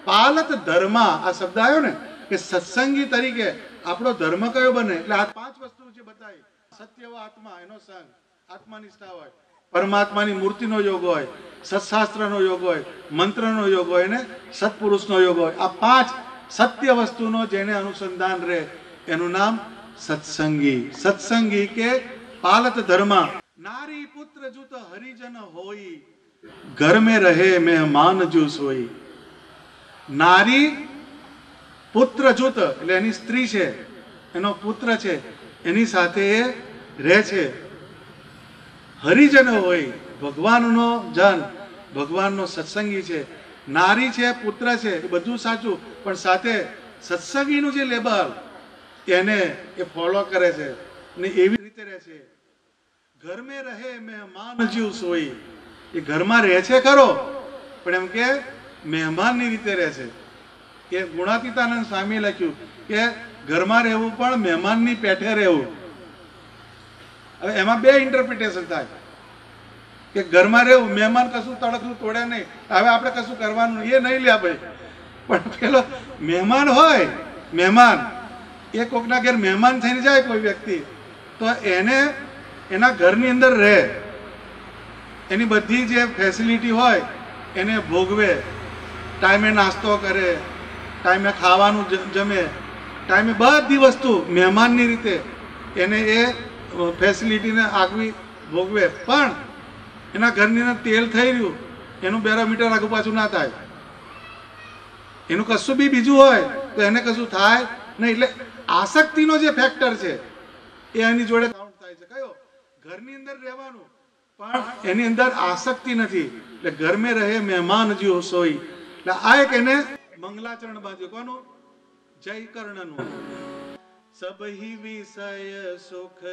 પાલત ધર્મ, આ શબ્દ આવ્યો ને કે સત્સંગી તરીકે આપણો ધર્મ કયો બને? એટલે આ 5 વસ્તુ જે બતાવી, સત્ય એવો આત્મા, એનો સંગ, આત્મનિષ્ઠા હોય, પરમાત્માની મૂર્તિનો યોગ હોય, સત્શાસ્ત્રનો યોગ હોય, મંત્રનો યોગ હોય, ને સત્પુરુષનો યોગ હોય. આ 5 સત્ય વસ્તુનો જેને અનુસંધાન રહે એનું નામ સત્સંગી. સત્સંગી કે પાલત ધર્મ. નારી પુત્ર જુત હરિજન હોઈ, ઘર में રહે મહેમાન જો સોઈ. નારી પુત્ર જુત એટલે એની સ્ત્રી છે, એનો પુત્ર છે, એની સાથે એ રહે છે. હરિજન હોય, ભગવાનનો જન, ભગવાનનો સત્સંગી છે. નારી છે, પુત્ર છે, એ બધું સાચું, પણ સાથે સત્સંગીનું જે લેબલ એને એ ફોલો કરે છે ને એવી રીતે રહે છે. ઘર में રહે મહેમાન જીવ સોઈ. એ ઘરમાં રહે છે ખરો, પણ એમ કે મહેમાનની રીતે રહે છે. કે ગુણાતીતાનંદ સ્વામીએ લખ્યું કે ઘરમાં રહેવું પણ મહેમાનની પેઠે રહેવું. હવે એમાં 2 ઇન્ટરપ્રિટેશન થાય કે ઘરમાં રહેવું, મહેમાન કશું તડકલું તોડે નહીં, હવે આપણે કશું કરવાનું એ નહીં લ્યા ભાઈ. પણ પેલો મહેમાન હોય, મહેમાન એ કોકના ઘેર મહેમાન થઈને જાય કોઈ વ્યક્તિ, તો એને એના ઘરની અંદર રહે, એની બધી જે ફેસિલિટી હોય એને ભોગવે, ટાઈમે નાસ્તો કરે, ટાઈમે ખાવાનું જમે, ટાઈમે બધી વસ્તુ મહેમાનની રીતે એને એ ફેસિલિટીને આગવી ભોગવે. પણ એના ઘરની અંદર તેલ થઈ રહ્યું, એનું બેરોમીટર આગુ પાછું ના થાય, એનું કશું બી બીજું હોય તો એને કશું થાય નહીં. એટલે આસક્તિનો જે ફેક્ટર છે એ એની જોડે કાઉન્ટ થાય છે. કયો? ઘરની અંદર રહેવાનું, પણ એની અંદર આસક્તિ નથી. એટલે ઘર में રહે મહેમાન જીવ સોઈ. એટલે આ એક એને મંગલાચરણ બાજુ કોનું? જય કર્ણનું. સબહી વિષય સુખ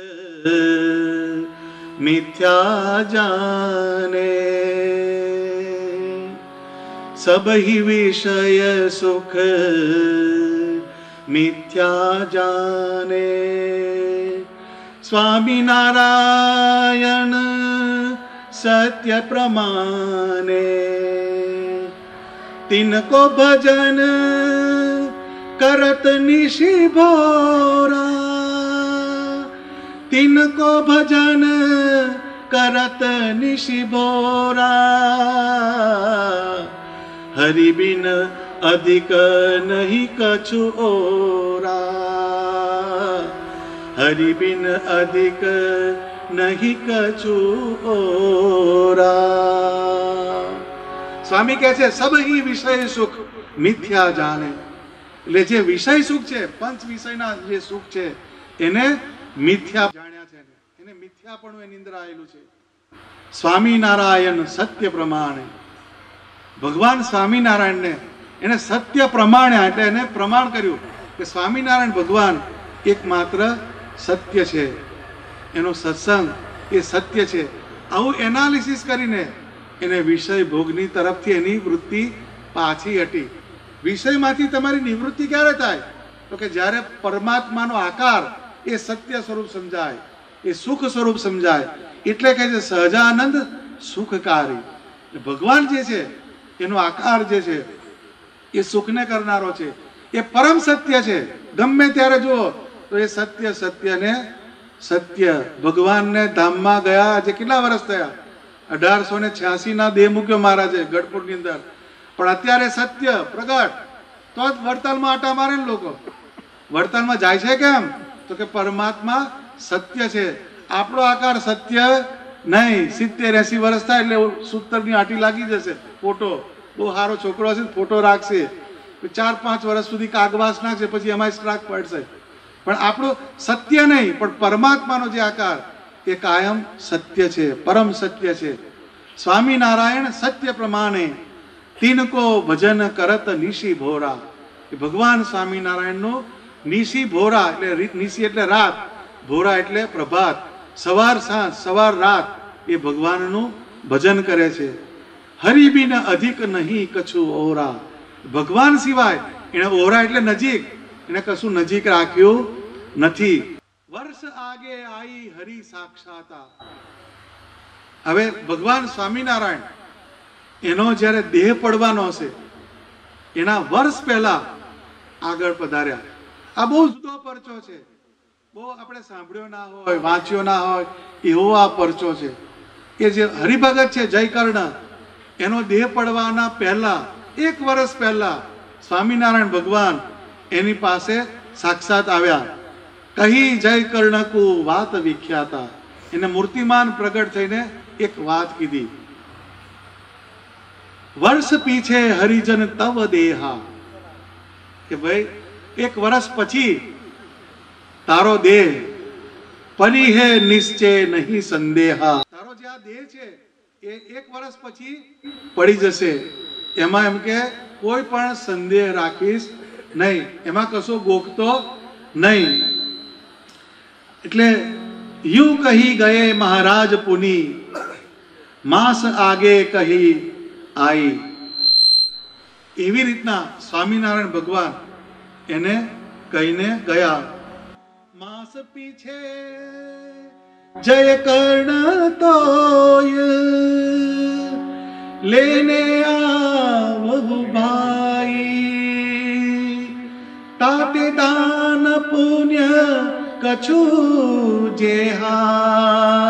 મિથ્યા જાને, સબહી વિષય સુખ મિથ્યા જાને. સ્વામિનારાયણ સત્ય પ્રમાણે, तिनको भजन करत निशि भोरा, तिनको भजन करत निशि भोरा. हरि बिन अधिक नहीं कछु ओरा, हरि बिन अधिक नहीं कछु ओरा. સ્વામી કહે છે સબહી વિષય સુખ મિથ્યા જાણે. એટલે જે વિષય સુખ છે, પંચ વિષયના જે સુખ છે એને મિથ્યા જાણ્યા છે, એને મિથ્યાપણું એની અંદર આવેલું છે. સ્વામિનારાયણ સત્ય પ્રમાણે, ભગવાન સ્વામિનારાયણને એને સત્ય પ્રમાણે, એટલે એને પ્રમાણ કર્યું કે સ્વામિનારાયણ ભગવાન એકમાત્ર સત્ય છે, એનો સત્સંગ એ સત્ય છે. આવું એનાલિસિસ કરીને એને વિષય ભોગની તરફથી એની વૃત્તિ પાછી હટી. વિષયમાંથી તમારી નિવૃત્તિ ક્યારે થાય? તો કે જ્યારે પરમાત્માનો આકાર એ સત્ય સ્વરૂપ સમજાય, એ સુખ સ્વરૂપ સમજાય. એટલે કહે છે સહજાનંદ સુખકારી. ભગવાન જે છે એનો આકાર જે છે એ સુખને કરનારો છે, એ પરમ સત્ય છે. ગમે ત્યારે જુઓ તો એ સત્ય સત્યને સત્ય. ભગવાનને ધામમાં ગયા આજે કેટલા વર્ષ થયા? 1886 દેહ મૂક્યો મહારાજે ગઢપુરની અંદર. પણ અત્યારે સત્ય પ્રગટ, તો જ વડતાલમાં આટા મારે ને લોકો. વડતાલમાં જાય છે કેમ? તો કે પરમાત્મા સત્ય છે, આપણો આકાર સત્ય નહીં. 70-80 વર્ષ થાય એટલે સૂતરની આટી લાગી જશે. ફોટો બહુ સારો છોકરો હશે, ફોટો રાખશે. 4-5 વર્ષ સુધી કાગવાસ નાખશે, પછી એમાં સ્ટ્રાક પડશે. પણ આપણું સત્ય નહીં, પણ પરમાત્માનો જે આકાર એ કાયમ સત્ય છે, પરમ સત્ય છે. સ્વામિનારાયણ સત્ય પ્રમાણે તિનકો ભજન કરત નિશી ભોરા. એ ભગવાન સ્વામિનારાયણનું નિશી ભોરા એટલે નિશી એટલે રાત, ભોરા એટલે પ્રભાત, સવાર સાંજ સવાર રાત એ ભગવાનનું ભજન કરે છે. હરિબિન અધિક નહીં કછું ઓરા. ભગવાન સિવાય એને ઓરા એટલે નજીક, એને કશું નજીક રાખ્યું નથી. વર્ષ આગે આઈ હરિ સાક્ષાતા. હવે ભગવાન સ્વામિનારાયણ એનો જ્યારે દેહ પડવાનો હશે એના વર્ષ પહેલા આગળ પધાર્યા. આ બહુ જુદો પરચો છે, બહુ આપણે સાંભળ્યો ના હોય, વાંચ્યો ના હોય એવો આ પરચો છે. કે જે હરિભગત છે જયકર્ણ, એનો દેહ પડવાના પહેલા 1 વર્ષ પહેલા સ્વામિનારાયણ ભગવાન એની પાસે સાક્ષાત આવ્યા. કહી જયકર્ણ કો વાત વિખ્યાતા. એને મૂર્તિમાન પ્રગટ થઈને એક વાત કીધી. વર્ષ પીછે હરિજન તવ દેહા. કે ભાઈ 1 વર્ષ પછી તારો દેહ પરી હે નિશ્ચય નહીં સંદેહા. તારો જે આ દેહ છે એ 1 વર્ષ પછી પડી જશે. એમાં એમ કે કોઈ પણ સંદેહ રાખીશ નહીં, એમાં કશો ગોખતો નહીં. એટલે યુ કહી ગયે મહારાજ પુની, માસ આગે કહી આઈ. એવી રીતના સ્વામિનારાયણ ભગવાન એને કહીને ગયા. માસ પીછે જય કર્ણ તોય લેને આવહુ ભાઈ. તાતે દાન પુણ્ય કછુ જેહા.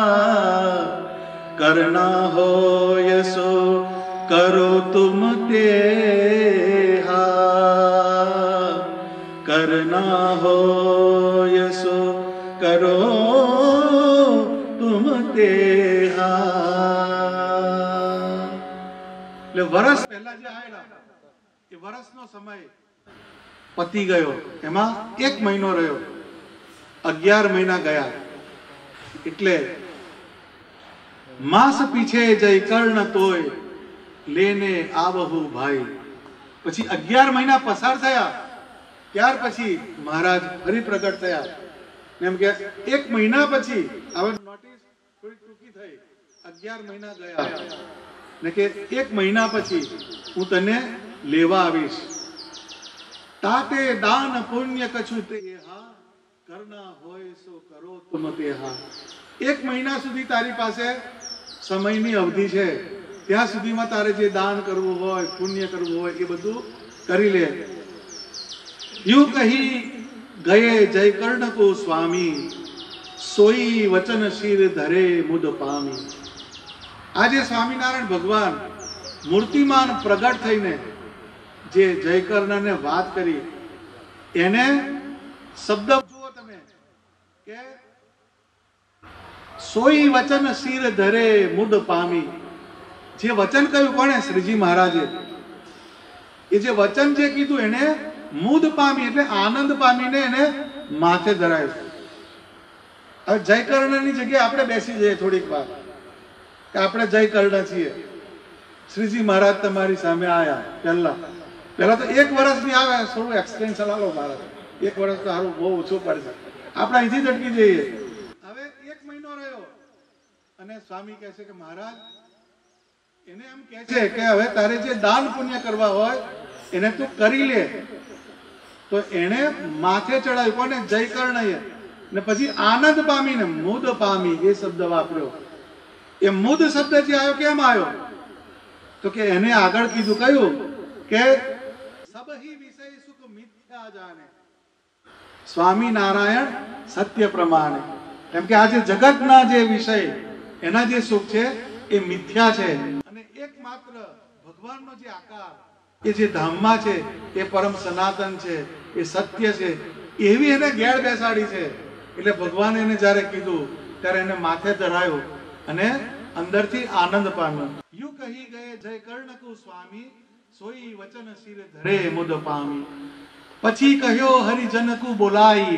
કરના હોય સો કરો તુમ તેહા. કરના હોય સો કરો તુમ તેહા. એટલે વર્ષ પહેલા જે આયેલા એ વર્ષનો સમય પતી ગયો, એમાં 1 મહિનો રહ્યો, 11 મહિના ગયા. એટલે માસ પીછે જય કર્ણ તોય લેને આવહુ ભાઈ. પછી 11 મહિના પસાર થયા, ત્યાર પછી મહારાજ ફરી પ્રગટ થયા. એમ કે 1 મહિના પછી, હવે નોટિસ થોડી ટૂંકી થઈ, 11 મહિના ગયા ને કે 1 મહિના પછી હું તને લેવા આવીશ. તાતે દાન પુણ્ય કછુ તેહા. કરના હોય સો કરો તુમ તેહા. 1 મહિના સુધી તારી પાસે સમયની અવધિ છે, ત્યાં સુધીમાં તારે જે દાન કરવું હોય, પુણ્ય કરવું હોય એ બધું કરી લે. યુ કહી ગયે જય કર્ણ કો સ્વામી, સોઈ વચન શિર ધરે મુદ પામી. આજે સ્વામિનારાયણ ભગવાન મૂર્તિમાન પ્રગટ થઈને જે જયકર્ણને વાત કરી, એને શબ્દ જુઓ તમે કે સોઈ વચન શિર ધરે મુદ પામી. જે વચન કહ્યું કોણે? શ્રીજી મહારાજે. એ જે વચન જે કીધું એને મુદ પામી એટલે આનંદ પામીને એને માથે ધરાયું. હવે જયકર્ણની જગ્યાએ આપણે બેસી જઈએ થોડીક વાર કે આપણે જયકર્ણ છીએ. શ્રીજી મહારાજ તમારી સામે આયા, પહેલા તો 1 વર્ષની આવે, થોડું એક્સટેન્શન આલો મહારાજ. 1 વર્ષ તો સારું બહુ ઓછું પડશે, આપણે અહીંથી જ અટકી જઈએ. હવે 1 મહિનો રહ્યો અને સ્વામી કહે છે કે મહારાજ, એને એમ કહે છે કે હવે તારે જે દાન પુણ્ય કરવા હોય એને તું કરી લે. તો એને માથે ચડાવ્યું કોને? જયકર્ણએ. ને પછી આનંદ પામીને મુદ પામી એ શબ્દ વાપર્યો. એ મુદ શબ્દ જે આવ્યો કેમ આવ્યો? તો કે એને આગળ કીધું કયું કે સબહી વિષય સુખ મિથ્યા જાને. સ્વામિનારાયણ સત્ય પ્રમાણે. કેમ કે આ જે જગતના જે વિષય એના જે સુખ છે એ મિથ્યા છે, અને એકમાત્ર ભગવાનનો જે આકાર એ જે ધામમાં છે એ પરમ સનાતન છે, એ સત્ય છે. એવી એને ગેળ બેસાડી છે. એટલે ભગવાને એને જ્યારે કીધું ત્યારે એને માથે ધરાયો અને અંદરથી આનંદ પામ્યો. યુ કહી ગયે જય કર્ણ કો સ્વામી, સોઈ વચન શિર ધરે મુદ પામી. પછી કહ્યો હરિજન કુ બોલાઈ,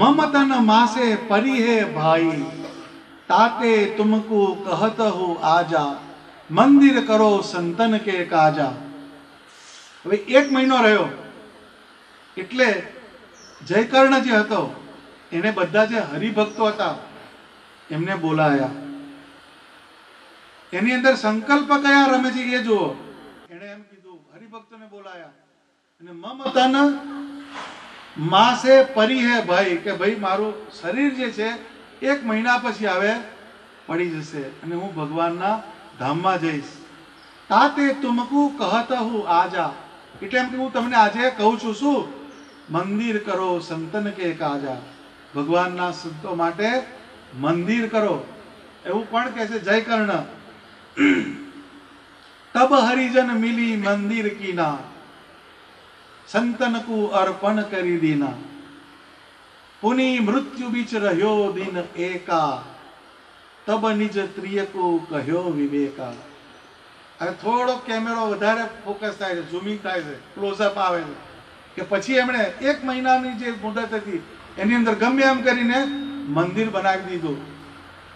મમતન માસે પરી હે ભાઈ. તાતે તુમકુ કહત હું આજા, મંદિર કરો સંતન કે કાજા. હવે 1 મહિનો રહ્યો એટલે જયકર્ણ જે હતો એને બધા જે હરિભક્તો હતા એમને બોલાયા. એની અંદર સંકલ્પ કયા રમે છે એ જુઓ. એને એમ કીધું, હરિભક્તોને બોલાયા અને મમતન માસે પરી હે ભાઈ, કે ભાઈ મારું શરીર જે છે 1 મહિના પછી આવે પડી જશે અને હું ભગવાનના ધામમાં જઈશ. તાતે તુમકુ કહત હું આજા, એટલે એમ કે હું તમને આજે કહું છું શું, મંદિર કરો સંતન કે કાજા, ભગવાનના સંતો માટે મંદિર કરો. એવું પણ કહે છે જયકર્ણ. તબ હરિજન મિલી મંદિર કીના, સંતન કુ અર્પણ કરી દીના. પુની મૃત્યુ બીચ રહ્યો દિન એકા, તબ નિજ ત્રિયકો કહ્યો વિવેકા. હવે થોડો કેમેરો વધારે ફોકસ થાય છે, ઝૂમિંગ થાય છે, ક્લોઝઅપ આવે છે કે પછી એમણે 1 મહિનાની જે મુદત હતી એની અંદર ગમે એમ કરીને મંદિર બનાવી દીધું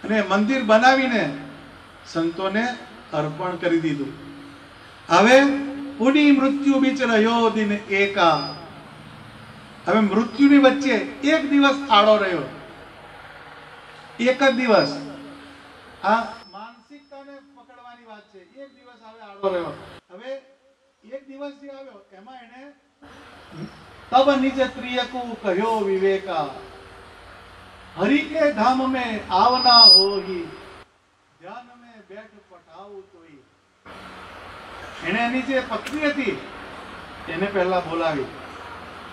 અને મંદિર બનાવીને સંતોને અર્પણ કરી દીધું. હવે પુની મૃત્યુ બીચ રહ્યો દિન એકા. હવે મૃત્યુની વચ્ચે 1 દિવસ આડો રહ્યો, 1 જ દિવસ. આ માનસિકતાને પકડવાની વાત છે. 1 દિવસ હવે આડો રહ્યો. હવે 1 દિવસ જે આવ્યો એમાં એને તબ નિજ ત્રિયકુ કહ્યો વિવેકા, હરિ કે ધામ में आवना होही, ધ્યાન में बैठ पठाऊं तोई. એને એની જે પત્ની હતી એને પહેલા બોલાવી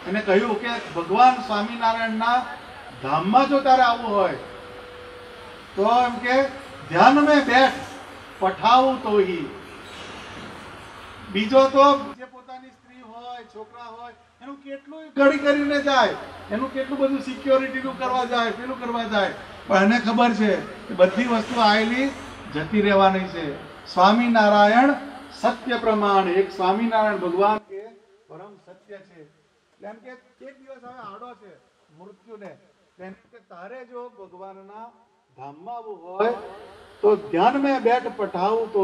અને કહ્યું કે ભગવાન સ્વામિનારાયણના ધામમાં જો તારે આવવું હોય તો એમ કે ધ્યાન में बैठ पठाऊं तोही. બીજો તો જે પોતાની સ્ત્રી હોય, છોકરા હોય, એનું કેટલું ઘડી કરીને જાય, એનું કેટલું બધું સિક્યોરિટીનું કરવા જાય, પેલું કરવા જાય, પણ એને ખબર છે કે બધી વસ્તુ આવેલી જતી રહેવાની છે. સ્વામિનારાયણ સત્ય પ્રમાણ, એક સ્વામિનારાયણ ભગવાન કે પરમ સત્ય છે. એટલે એમ કે 1 દિવસ હવે આડો છે મૃત્યુને, એમ કે તારે જો ભગવાનના ધામમાં આવવું હોય તો ધ્યાન મેં બેઠ પઠાવું તો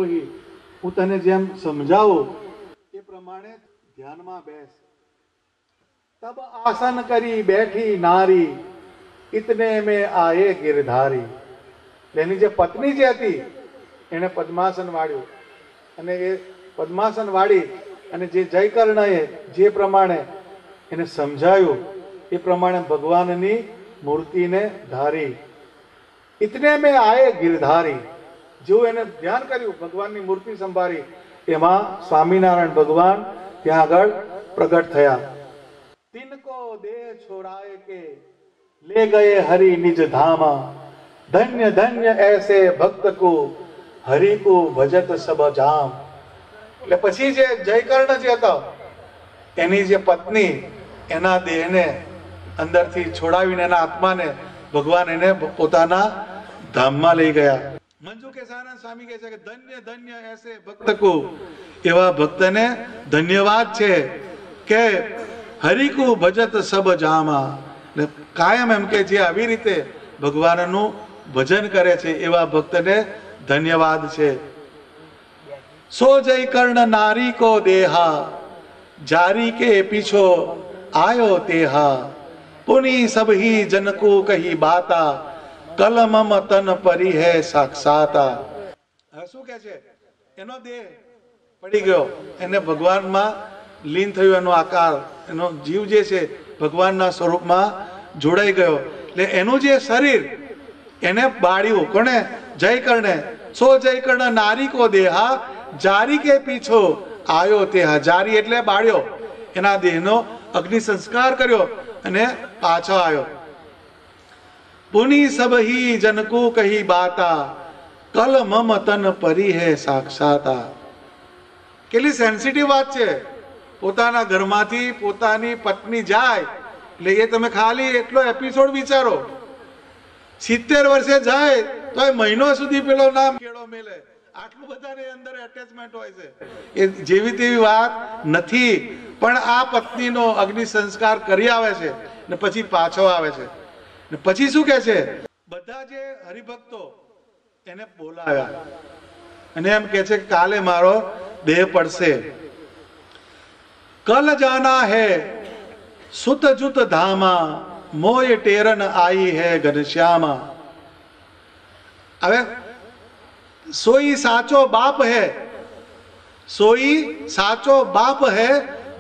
હું તને જેમ સમજાવું એ પ્રમાણે ધ્યાનમાં બેસ. તબ આસન કરી બેઠી નારી, ઇતને મેં આયે ગિરધારી. એની જે પત્ની જે હતી એને પદ્માસન વાળ્યું અને એ પદ્માસન વાળી અને જે જયકર્ણએ જે પ્રમાણે એને સમજાયું એ પ્રમાણે ભગવાનની મૂર્તિને ધારી. ઇતને મેં આયે ગિરધારી. જેવું એને ધ્યાન કર્યું, ભગવાનની મૂર્તિ સંભાળી, એમાં સ્વામિનારાયણ ભગવાન ત્યાં આગળ પ્રગટ થયા. तिनको दे छोड़ाए के ले गए हरि निज धामा, धन्य धन्य ऐसे भक्त को हरि को भजत सब जाम. એટલે પછી જે જયકર્ણ જે હતો એની જે પત્ની એના દેહને અંદરથી છોડાવીને એના આત્માને ભગવાન એને પોતાના ધામમાં લઈ ગયા. મંજુ કેસાનંદ સ્વામી કહે છે કે ધન્ય ધન્ય એસે ભક્ત કો, એવા ભક્તને ધન્યવાદ છે કે હરિકુ ભજત સબ જામા. કાયમ એમ કે જે આવી રીતે ભગવાનનું ભજન કરે છે એવા ભક્તને ધન્યવાદ છે. સો જયકર્ણ નારી કો દેહા, જારી કે પીછો આયો તેહા. પુની સબહી જનકો કહી બાતા, કલમમ તન પરી હે સાક્ષાતા. હવે શું કે છે, એનો દેહ પડી ગયો, એને ભગવાનમાં લીન થયું, એનો આકાર, એનો જીવ જે છે ભગવાનના સ્વરૂપમાં જોડાઈ ગયો. એટલે એનું જે શરીર એને બાળ્યું કોને, જયકર્ણે. સો જયકર્ણ નારી કો દેહા, જારી કે પીછો આયો તેહા. જારી એટલે બાળ્યો, એના દેહનો અગ્નિ સંસ્કાર કર્યો અને પાછો આવ્યો. પુની સબહી જનકો કહી બાતા, કલ મમ તન પરી હે સાક્ષાતા. કેટલી સેન્સિટિવ વાત છે. પોતાના ઘરમાંથી પોતાની પત્ની જાય એટલે એ તમે ખાલી એટલો એપિસોડ વિચારો, 70 વર્ષે જાય તો એ મહિનો સુધી પેલો નામ કેળો મેલે આટલું બધાને અંદર એટેચમેન્ટ હોય છે. એ જેવી તેવી વાત નથી. પણ આ પત્નીનો અગ્નિ સંસ્કાર કરી આવે છે ને પછી પાછો આવે છે ને પછી શું કહે છે, બધા જે હરિભક્તો એને બોલાવ્યા અને એમ કે છે કે કાલે મારો દેહ પડશે. કલ જાના હે સુત જુત ધામા મોય ટેરન આઈ હે ઘનશ્યામા. હવે સોઈ સાચો બાપ હે, સોઈ સાચો બાપ હે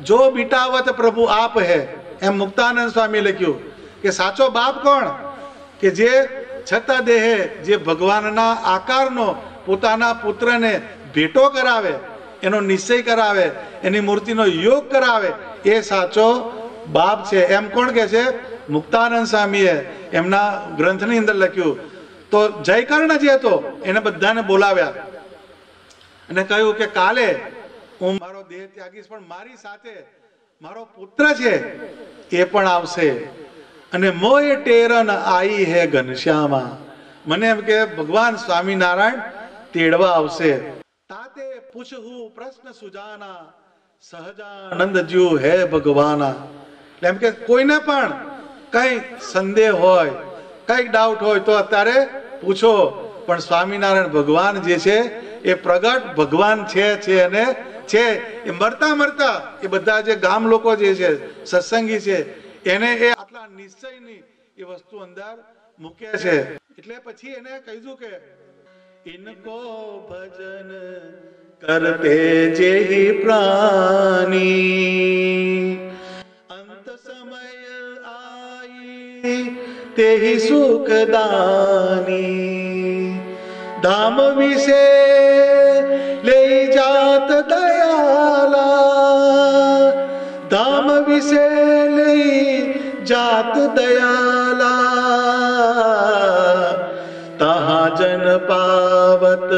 જો બિટાવત પ્રભુ આપ હે. એમ મુક્તાનંદ સ્વામી લખ્યું કે સાચો બાપ કોણ? કે જે છતાં દેહે જે ભગવાનના આકારનો પોતાના પુત્રને ભેટો કરાવે, એનો નિશ્ચય કરાવે, એની મૂર્તિનો યોગ કરાવે, એ સાચો બાપ છે. એમ કોણ કે છે? મુક્તાનંદ સ્વામીએ એમના ગ્રંથની અંદર લખ્યું. તો જયકર્ણ જે હતો એને બધાને બોલાવ્યા અને કહ્યું કે કાલે હું મારો દેહ ત્યાગીશ, પણ મારી સાથે મારો પુત્ર છે એ પણ આવશે. અને મોય ટેરન આઈ હે ઘનશ્યામા. મને એમ કે ભગવાન સ્વામિનારાયણ તેડવા આવશે. તાતે પૂછું પ્રશ્ન સુજાના સહજાનંદ જ્યુ હે ભગવાના. એટલે એમ કે કોઈને પણ કઈ સંદેહ હોય, કઈક ડાઉટ હોય તો અત્યારે પૂછો. પણ સ્વામિનારાયણ ભગવાન જે છે એ પ્રગટ ભગવાન છે અને છે. એ મરતા મરતા એ બધા જે ગામ લોકો જે છે, સત્સંગી છે, એને એ આટલા નિશ્ચયની એ વસ્તુ અંદર મૂકે છે. એટલે પછી એને કહીશું કે ઇનકો ભજન કરતે જેહી પ્રાણી અંત સમય આઈ તેહી સુખદાની. ધામ વિશે લઈ જાત દયાલા, ધામ વિશે લઈ જાત દયાલા. તહા જન પાવત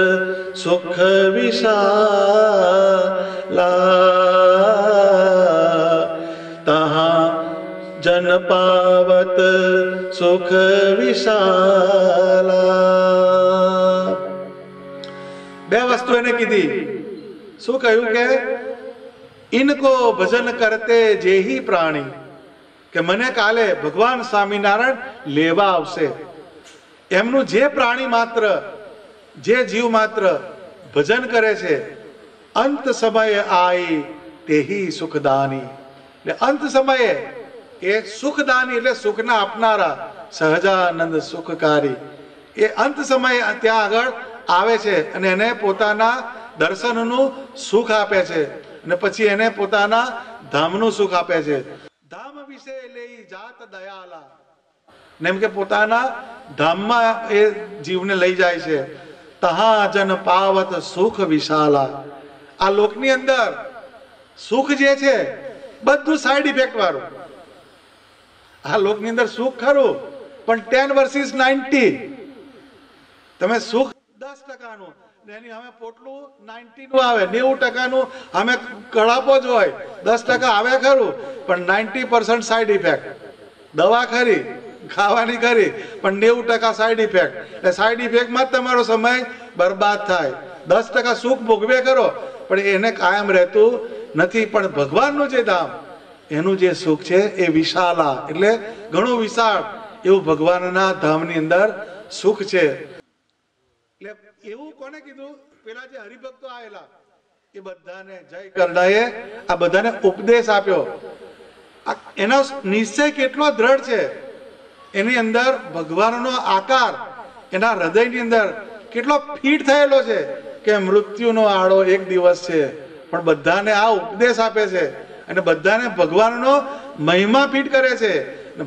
સુખ વિશાલા, તહા જન પાવત સુખ વિશાલા. બે વસ્તુ એને કીધી. શું કહ્યું કે ઇનકો ભજન કરતે જેહી પ્રાણી, કે મને કાલે ભગવાન સ્વામિનારાયણ લેવા આવશે. એમનું જે પ્રાણી માત્ર, જે જીવ માત્ર ભજન કરે છે, અંત સમયે આઈ તેહી સુખદાની. એટલે અંત સમયે એ સુખદાની એટલે સુખના આપનારા, સહજાનંદ સુખકારી. એ અંત સમયે ત્યાં આગળ આવે છે અને એને પોતાના દર્શનનું સુખ આપે છે અને પછી એને પોતાના ધામનું સુખ આપે છે. ધામ વિશે લઈ જાત દયાલા. એમ કે પોતાના ધામમાં એ જીવને લઈ જાય છે. તહા જન પાવત સુખ વિશાલા. આ લોકની અંદર સુખ જે છે બધું સાઈડ ઇફેક્ટ વાળું. આ લોકની અંદર સુખ ખરું, પણ 10 versus 90. તમે સુખ 10%નું એની અમે પોટલું 90 નું આવે, 90%નું અમે કડાપો જ હોય, 10% આવે ખરું, પણ 90% સાઈડ ઇફેક્ટ. દવા ખરી, ખાવાની ખરી, પણ 90% સાઈડ ઇફેક્ટ. એટલે સાઈડ ઇફેક્ટમાં જ તમારો સમય બરબાદ થાય. 10% સુખ ભોગવે કરો, પણ એને કાયમ રહેતું નથી. પણ ભગવાનનું જે ધામ, એનું જે સુખ છે એ વિશાલા એટલે ઘણું વિશાળ એવું ભગવાનના ધામની અંદર સુખ છે. એટલે એવું કોને કીધું? પેલા જે હરિભક્તો આવેલા એ બધાને જય કરડાએ આ બધાને ઉપદેશ આપ્યો. એનો નિશ્ચય કેટલો દ્રઢ છે, એની અંદર ભગવાનનો આકાર એના હૃદયની અંદર કેટલો ફિટ થયેલો છે કે મૃત્યુનો આડો એક દિવસ છે, પણ બધાને આ ઉપદેશ આપે છે અને બધાને ભગવાનનો મહિમા ફિટ કરે છે.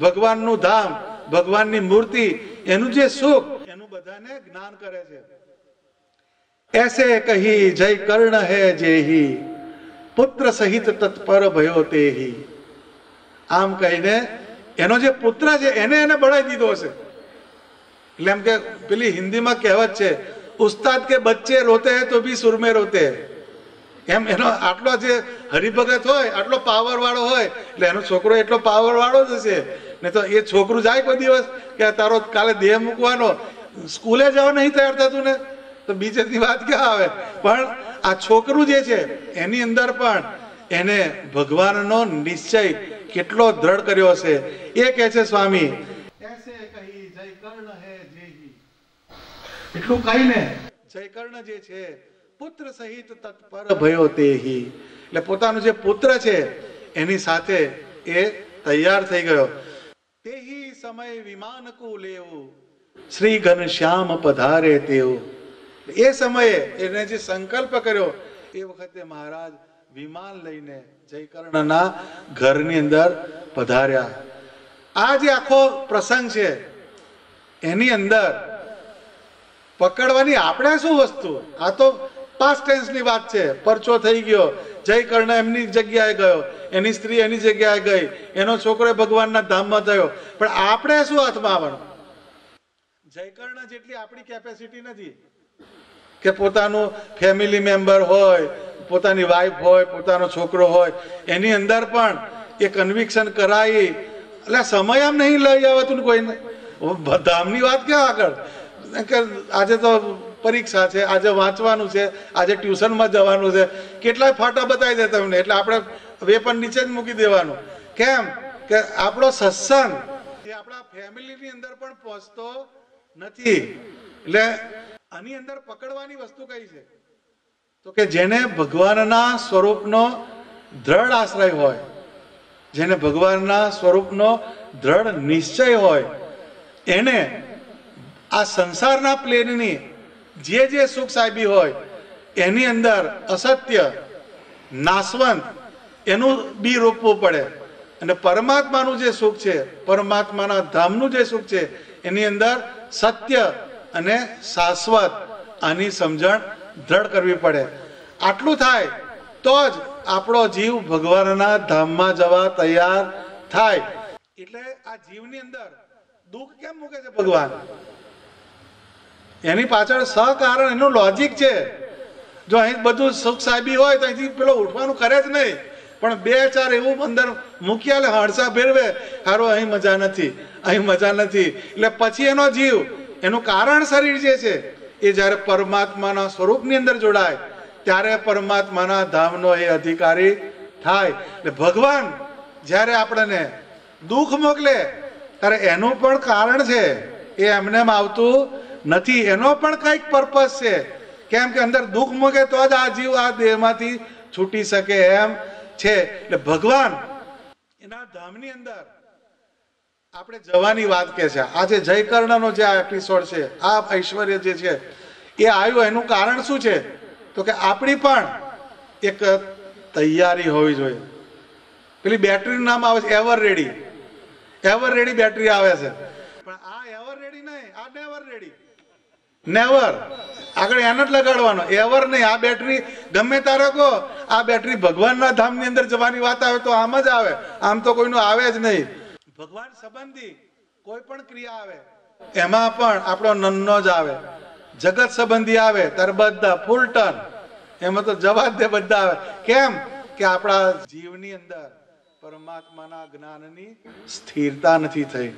ભગવાનનું ધામ, ભગવાનની મૂર્તિ, એનું જે સુખ, એનું બધાને જ્ઞાન કરે છે. ऐसे कही जय कर्ण है जेही पुत्र सहित तत्पर भयो तेही. આમ કહીને એનો જે પુત્ર છે એને બળાઈ દીધો છે. એટલે એમ કે પેલી હિન્દીમાં કહેવત છે, ઉસ્તાદ કે બચ્ચે રોતે હૈ તો ભી સુર મેં રોતે હૈ. એમ એનો આટલો જે હરિભગત હોય, આટલો પાવર વાળો હોય, એટલે એનો છોકરો એટલો પાવર વાળો જ હશે. ને તો એ છોકરું જાય કોઈ દિવસ કે તારો કાલે દેહ મૂકવાનો, સ્કૂલે જવા નહીં તૈયાર થતું ને, તો બીજેની વાત ક્યાં આવે? પણ આ છોકરું જે છે એની અંદર પણ એને ભગવાનનો નિશ્ચય કેટલો દ્રઢ કર્યો છે. એ કહે છે સ્વામી એસે કહી જય કર્ણ હે જેહી, એટલું કહીને જય કર્ણ જે છે પુત્ર સહિત તત્પર ભયો તેહી, એટલે પોતાનો જે પુત્ર છે એની સાથે એ તૈયાર થઈ ગયો. તેહી સમય વિમાન કો લેવું શ્રી ઘનશ્યામ પધારે તેવું, એ સમયે એને જે સંકલ્પ કર્યો એ વખતે મહારાજ વિમાન લઈને જયકર્ણના ઘરની અંદર પધાર્યા. આ જે આખો પ્રસંગ છે એની અંદર પકડવાની આપણે શું વસ્તુ? આ તો પાસ્ટ ટેન્સની વાત છે. પરચો થઈ ગયો, જયકર્ણ એમની જગ્યાએ ગયો, એની સ્ત્રી એની જગ્યાએ ગઈ, એનો છોકરો ભગવાનના ધામમાં થયો. પણ આપણે શું હાથમાં આવવાનું? જયકર્ણ જેટલી આપણી કેપેસિટી નથી કે પોતાનું ફેમિલી મેમ્બર હોય, પોતાની વાઈફ હોય, પોતાનો છોકરો હોય, એની અંદર પણ એ કન્વિક્શન કરાવી. એટલે સમય આમ નહીં લઈ આવતું કોઈને. ધામની વાત ક્યાં આગળ? કે આજે તો પરીક્ષા છે, આજે વાંચવાનું છે, આજે ટ્યુશનમાં જવાનું છે, કેટલાય ફાટા બતાવી દે તમને. એટલે આપણે વેપન નીચે જ મૂકી દેવાનું. કેમ કે આપણો સત્સંગ એ આપણા ફેમિલીની અંદર પણ પહોંચતો નથી. એટલે આની અંદર પકડવાની વસ્તુ કઈ છે? તો કે જેને ભગવાનના સ્વરૂપનો દ્રઢ આશ્રય હોય, જેને ભગવાનના સ્વરૂપનો દ્રઢ નિશ્ચય હોય, એને આ સંસારના પ્લેનની જે સુખ સાહેબી હોય એની અંદર અસત્ય નાશવંત એનું બી રોપવું પડે. અને પરમાત્માનું જે સુખ છે, પરમાત્માના ધામનું જે સુખ છે એની અંદર સત્ય અને શાશ્વત આની સમજણ દ્રઢ કરવી પડે. આટલું થાય તો જ આપણો જીવ ભગવાનના ધામમાં જવા તૈયાર થાય. એટલે આ જીવની અંદર દુઃખ કેમ મૂકે છે ભગવાન? એની પાછળ સહકારણ એનું લોજિક છે. જો અહીં બધું સુખ સાહેબી હોય તો અહીંથી પેલો ઉઠવાનું કરે જ નહીં, પણ બે ચાર એવું અંદર મૂક્યા લે હળસા ફેરવે, સારું અહીં મજા નથી, અહીં મજા નથી. એટલે પછી એનો જીવ, એનું કારણ શરીર જે છે એ જ્યારે પરમાત્માના સ્વરૂપની અંદર જોડાય ત્યારે પરમાત્માના ધામનો એ અધિકારી થાય. એટલે ભગવાન જ્યારે આપણને દુઃખ મોકલે ત્યારે એનું પણ કારણ છે, એ એમને આવતું નથી. એનો પણ કંઈક પર્પસ છે. કેમ કે અંદર દુઃખ મૂકે તો જ આ જીવ આ દેહમાંથી છૂટી શકે એમ છે. એટલે ભગવાન એના ધામની અંદર આપણે જવાની વાત કે છે. આજે જયકર્ણનો જે આ એપિસોડ છે, આ ઐશ્વર્ય જે છે એ આવ્યું, એનું કારણ શું છે? તો કે આપણી પણ એક તૈયારી હોવી જોઈએ. પેલી બેટરીનું નામ આવે છે ever ready. Ever ready battery આવે છે, પણ આ એવર રેડી નહીં, આ નેવર રેડી. નેવર આગળ એને જ લગાડવાનો, એવર નહીં. આ બેટરી ગમે તારે કહો, આ બેટરી ભગવાનના ધામની અંદર જવાની વાત આવે તો આમ જ આવે, આમ તો કોઈનું આવે જ નહીં. ભગવાન સંબંધી કોઈ પણ ક્રિયા આવે એમાં પણ આપણો નન્નો જ આવે. જગત સંબંધી આવે ત્યારે બધા ફૂલ ટર્ન, એમાં તો જવા દે બધા આવે. કેમ કે આપણા જીવની અંદર પરમાત્માના જ્ઞાનની સ્થિરતા નથી થઈ.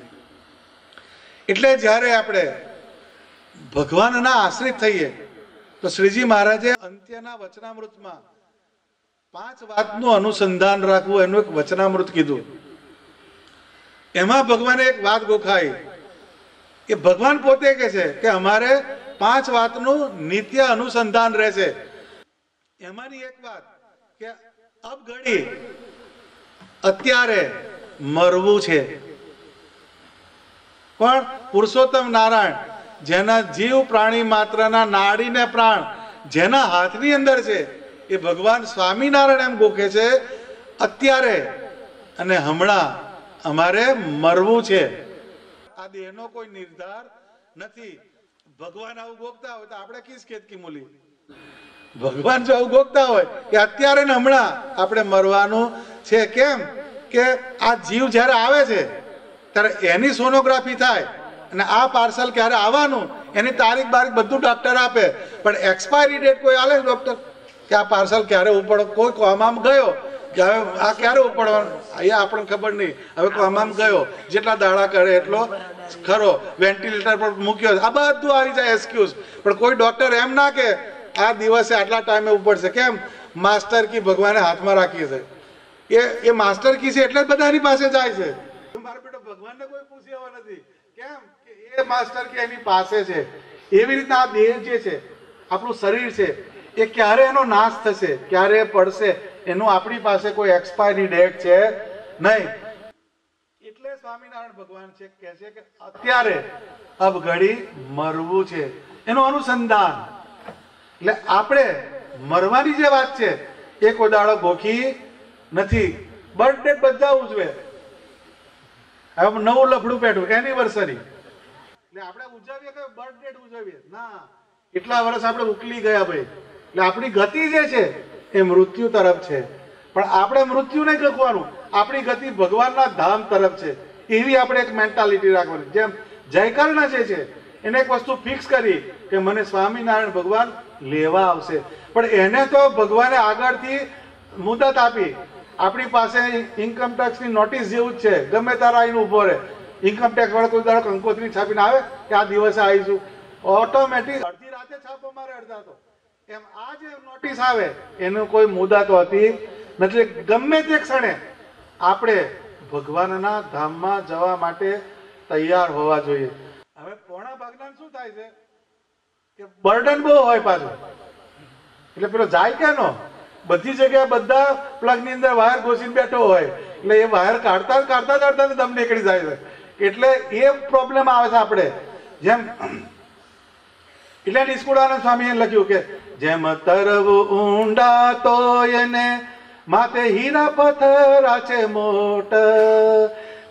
એટલે જ્યારે આપણે ભગવાનના આશ્રિત થઈએ તો શ્રીજી મહારાજે અંત્યના વચનામૃતમાં 5 વાતનું અનુસંધાન રાખવું એનું એક વચનામૃત કીધું. એમાં ભગવાને એક વાત ગોખાઈ કે ભગવાન પોતે કહે છે કે અમારે 5 વાતનું નિત્ય અનુસંધાન રહેશે. એમાંની એક વાત કે અબ ઘડી અત્યારે મરવું છે. પણ પુરુષોત્તમ નારાયણ જેના જીવ પ્રાણી માત્રના નાડી ને પ્રાણ જેના હાથની અંદર છે એ ભગવાન સ્વામિનારાયણ એમ ગોખે છે અત્યારે અને હમણાં અમારે મરવું છે. આ દેહનો કોઈ નિર્ધાર નથી. ભગવાન આવું ગોખતા હોય તો આપણે કિસ ખેત કી મૂલી. ભગવાન જો આવું ગોખતા હોય કે અત્યારે ને હમણાં આપણે મરવાનું છે. કેમ કે આ જીવ જ્યારે આવે છે ત્યારે એની સોનોગ્રાફી થાય અને આ પાર્સલ ક્યારે આવવાનું એની તારીખ બારીખ બધું ડોક્ટર આપે, પણ એક્સપાયરી ડેટ કોઈ આલે ડોક્ટર કે આ પાર્સલ ક્યારે ઉપર કોઈ કોમામાં ગયો કે હવે આ ક્યારે ઉપડવાનું અહીંયા આપણને ખબર નહીં. હવે આમ ગયો જેટલા દાડા કરે એટલો ખરો, વેન્ટિલેટર પર મૂક્યો, આ બધું આવી જાય એક્સક્યુઝ. પણ કોઈ ડોક્ટર એમ ના કે આ દિવસે આટલા ટાઈમે ઉપડશે. કેમ? માસ્ટર કી ભગવાને હાથમાં રાખી છે. એ માસ્ટર કી છે એટલે જ બધાની પાસે જાય છે. મારો બેટો ભગવાનને કોઈ પૂછી એવા નથી. કેમ કે એ માસ્ટર કી એની પાસે છે. એવી રીતના આ દેહ જે છે, આપણું શરીર છે, એ ક્યારે એનો નાશ થશે, ક્યારે પડશે, એનું આપણી પાસે કોઈ એક્સપાયરી ડેટ છે નહીં. એટલે સ્વામિનારાયણ ભગવાન છે કહે છે કે અત્યારે અબ ઘડી મરવું છે, એનું અનુસંધાન. એટલે આપણે મરવાની જે વાત છે એ કોઈ દાડો ગોખી નથી. બર્થડે બધા ઉજવે, હવે નવું લફડું પેઠું એનિવર્સરી, એટલે આપણે ઉજવીએ કે બર્થડે ઉજવીએ ના, એટલા વર્ષ આપણે ઉકલી ગયા ભાઈ. એટલે આપણી ગતિ જે છે એ મૃત્યુ તરફ છે. પણ આપણે મૃત્યુ નહીં લખવાનું, આપણી ગતિ ભગવાનના ધામ તરફ છે. એવી આપણે એક મેન્ટાલિટી રાખવાની. જેમ જયકર્ણ જે છે એને એક વસ્તુ ફિક્સ કરી કે મને સ્વામિનારાયણ ભગવાન લેવા આવશે, પણ એને તો ભગવાને આગળથી મુદત આપી. આપણી પાસે ઇન્કમ ટેક્સની નોટિસ જેવું જ છે, ગમે તારા આવીને ઉભો રહે. ઇન્કમ ટેક્સ વાળો કોઈ દાડો કંકોત્રી છાપીને આવે કે આ દિવસે આવીશું, ઓટોમેટિક અડધી રાતે છાપો મારે, અડધા તો એમ. આ જે નોટિસ આવે એનું કોઈ મુદત હોતી નથી. ગમે તે ક્ષણે આપણે ભગવાનના ધામમાં જવા માટે તૈયાર હોવા જોઈએ. હવે પોણા ભાગના શું થાય છે કે બર્ડન બહુ હોય પાછું, એટલે પેલો જાય કેનો બધી જગ્યાએ બધા પ્લગ ની અંદર વાયર ઘોસીને બેઠો હોય, એટલે એ વાયર કાઢતા કાઢતા કાઢતા દમ નીકળી જાય છે. એટલે એ પ્રોબ્લેમ આવે છે આપણે. જેમ એટલે નિષ્કુળાનંદ સ્વામીએ લખ્યું કે જેમ તરવું ઊંડા તો એને માથે હીરા પથરા છે મોટ,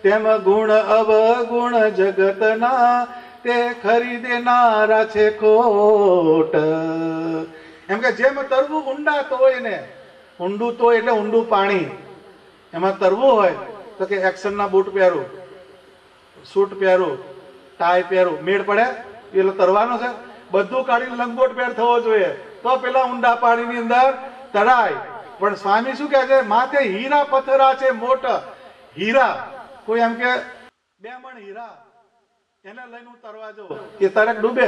તેમ ગુણ અવગુણ જગતના તે ખરીદેનારા છે ખોટ. એમ કે જેમ તરવું ઊંડા તો એને, ઊંડું તો એટલે ઊંડું પાણી, એમાં તરવું હોય તો કે એક્શનના બૂટ પહેરું, સૂટ પહેરું, ટાઈ પહેરું, મેળ પડે પેલો તરવાનો છે. બધું કાઢીને લંગોટ પહેર થવો જોઈએ તો પેલા ઊંડા પાણીની અંદર તરાય. પણ સ્વામી શું કહે છે? માથે હીરા પથરા છે મોટા. હીરા કોઈ એમ કે 2 મણ હીરા એને લઈને હું તરવા જાઉં, એ તરક ડૂબે.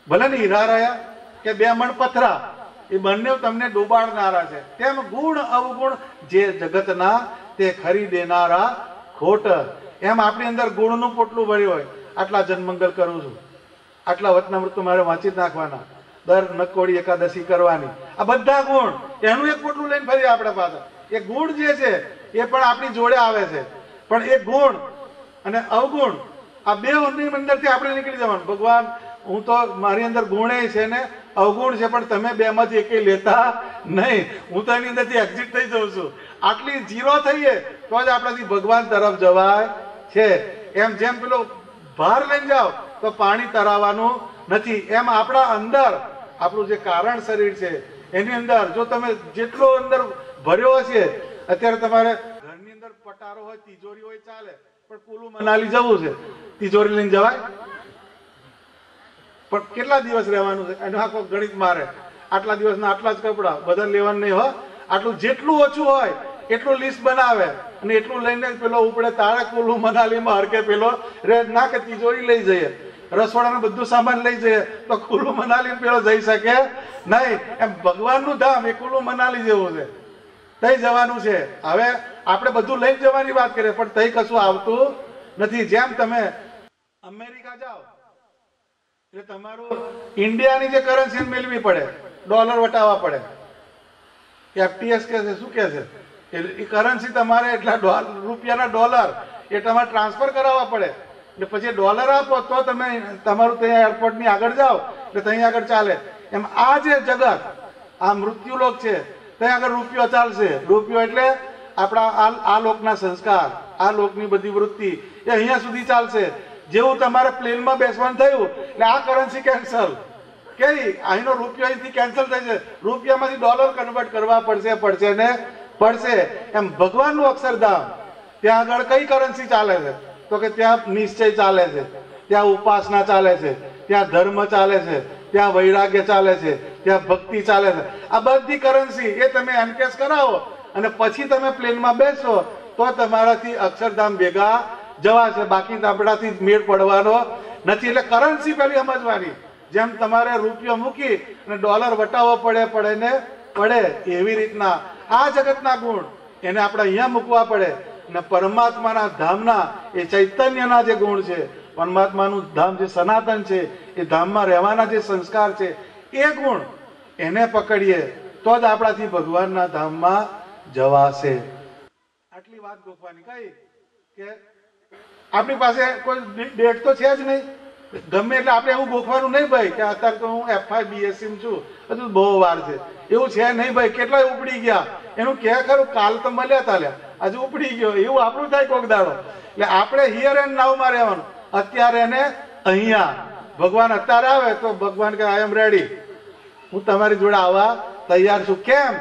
ભલે ને હીરા રહ્યા કે 2 મણ પથરા, એ બંને તમને ડૂબાડનારા છે. તેમ ગુણ અવગુણ જે જગતના તે ખરીદેનારા ખોટ. એમ આપણી અંદર ગુણનું પોટલું ભર્યું હોય, આટલા જન્મંગલ કરું છું, આટલા વચનામૃત મારે વાંચી જ નાખવાના, દર નકોડી એકાદશી કરવાની, આ બધા ગુણ એનું એક પોટલું લઈને ફરી આપણે પાછળ. એ ગુણ જે છે એ પણ આપણી જોડે આવે છે, પણ એ ગુણ અને અવગુણ આ બે અંદરથી આપણે નીકળી જવાનું. ભગવાન હું તો મારી અંદર ગુણે છે ને અવગુણ છે, પણ તમે બે માંથી એકે લેતા નહીં, હું તો એની અંદરથી એક્ઝિટ થઈ જાઉં છું. આટલી જીરો થઈએ તો જ આપણાથી ભગવાન તરફ જવાય છે. એમ જેમ પેલો ભાર લઈને જાઓ તો પાણી તરાવવાનું નથી, એમ આપણા અંદર આપણું જે કારણ શરીર છે એની અંદર જો તમે જેટલો અંદર ભર્યો હશે, અત્યારે તમારે ઘરની અંદર પટારો હોય, તિજોરી હોય ચાલે, પણ કુલુ મનાલી જવું છે, તિજોરી લઈને જવાય? પણ કેટલા દિવસ રહેવાનું છે એનો આખો ગણિત મારે. આટલા દિવસના આટલા જ કપડા, બધા લેવાનું નહીં હો. આટલું જેટલું ઓછું હોય એટલું લિસ્ટ બનાવે અને એટલું લઈને પેલો ઉપડે તારે કુલુ મનાલીમાં હરકે પેલો રે ના કે તિજોરી લઈ જઈએ, રસોડાનું બધું સામાન લઈ જઈએ તો કુલુ મનાલી પેલો જઈ શકે નહીં. એમ ભગવાનનું ધામ એ કુલુ મનાલી જેવું છે, તઈ જવાનું છે. હવે આપણે બધું લઈ જવાની વાત કરીએ પણ તઈ કશું આવતું નથી. જેમ તમે અમેરિકા જાઓ એટલે તમારું ઇન્ડિયાની જે કરન્સી મેળવી પડે, ડોલર વટાવવા પડે. એફટીએસ કે છે, શું કે છે, એ કરન્સી તમારે એટલા રૂપિયાના ડોલર એ તમારે ટ્રાન્સફર કરાવવા પડે. એટલે પછી ડોલર આપો તો તમે તમારું ત્યાં એરપોર્ટની આગળ જાઓ એટલે ત્યાં આગળ ચાલે. એમ આ જે જગત, આ મૃત્યુલોક છે, ત્યાં આગળ રૂપિયો ચાલશે. રૂપિયો એટલે આપણા આ લોકના સંસ્કાર, આ લોકની બધી વૃત્તિ એ અહીંયા સુધી ચાલશે. જેવું તમારે પ્લેનમાં બેસવાનું થયું એટલે આ કરન્સી કેન્સલ, કે અહીંનો રૂપિયો અહીંથી કેન્સલ થઈ છે, રૂપિયામાંથી ડોલર કન્વર્ટ કરવા પડશે ને પડશે. એમ ભગવાનનું અક્ષરધામ, ત્યાં આગળ કઈ કરન્સી ચાલે છે તો કે ત્યાં નિશ્ચય ચાલે છે, ત્યાં ઉપાસના ચાલે છે, ત્યાં ધર્મ ચાલે છે, ત્યાં વૈરાગ્ય ચાલે છે, ત્યાં ભક્તિ ચાલે છે. આ બધી કરન્સી એ તમે એનકેશ કરાવો અને પછી તમે પ્લેનમાં બેસો તો તમારાથી અક્ષરધામ ભેગા જવાશે, બાકી આપણાથી મેળ પડવાનો નથી. એટલે કરન્સી પેલી સમજવાની, જેમ તમારે રૂપિયો મૂકી અને ડોલર વટાવવો પડે એવી રીતના આ જગતના ગુણ એને આપણે અહીંયા મૂકવા પડે. અને પરમાત્માના ધામના એ ચૈતન્યના જે ગુણ છે, પરમાત્માનું ધામ જે સનાતન છે, એ ધામમાં રહેવાના જે સંસ્કાર છે, એ ગુણ એને પકડીએ તો જ આપણાથી ભગવાનના ધામમાં જવાશે. આટલી વાત ગોખવાની કઈ કે આપણી પાસે કોઈ ડેટ તો છે જ નહીં. ગમે એટલે આપણે એવું ગોખવાનું નહીં ભાઈ કે અત્યારે તો હું FY BSc છું, હજુ બહુ વાર છે, એવું છે નહીં ભાઈ. કેટલાય ઉપડી ગયા, એનું કે ખરું કાલ તો મળ્યા તાલ્યા, હજુ ઉપડી ગયો, એવું આપણું થાય કોક દાડો. એટલે આપણે હિયર એન્ડ નાવમાં રહેવાનું. અત્યારે એને અહીંયા ભગવાન અત્યારે આવે તો ભગવાન કે આઈ એમ રેડી, હું તમારી જોડે આવવા તૈયાર છું. કેમ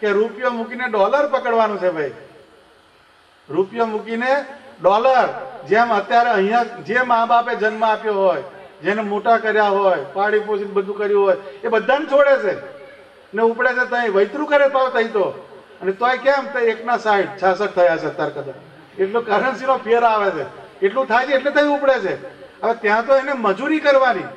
કે રૂપિયો મૂકીને ડોલર પકડવાનું છે ભાઈ. રૂપિયો મૂકીને ડોલર, જેમ અત્યારે અહીંયા જે મા બાપે જન્મ આપ્યો હોય, જેને મોટા કર્યા હોય, પાડી પોષીને બધું કર્યું હોય, એ બધાને છોડે છે ને ઉપડે છે ત્યાં વૈતરું કરે પાવ તઈ તો. અને તોય કેમ તો 1/60 થયા છે અત્યારે કદાચ, એટલો કરન્સીનો ફેર આવે છે, એટલું થાય છે એટલે તઈ ઉપડે છે. હવે ત્યાં તો એને મજૂરી કરવાની,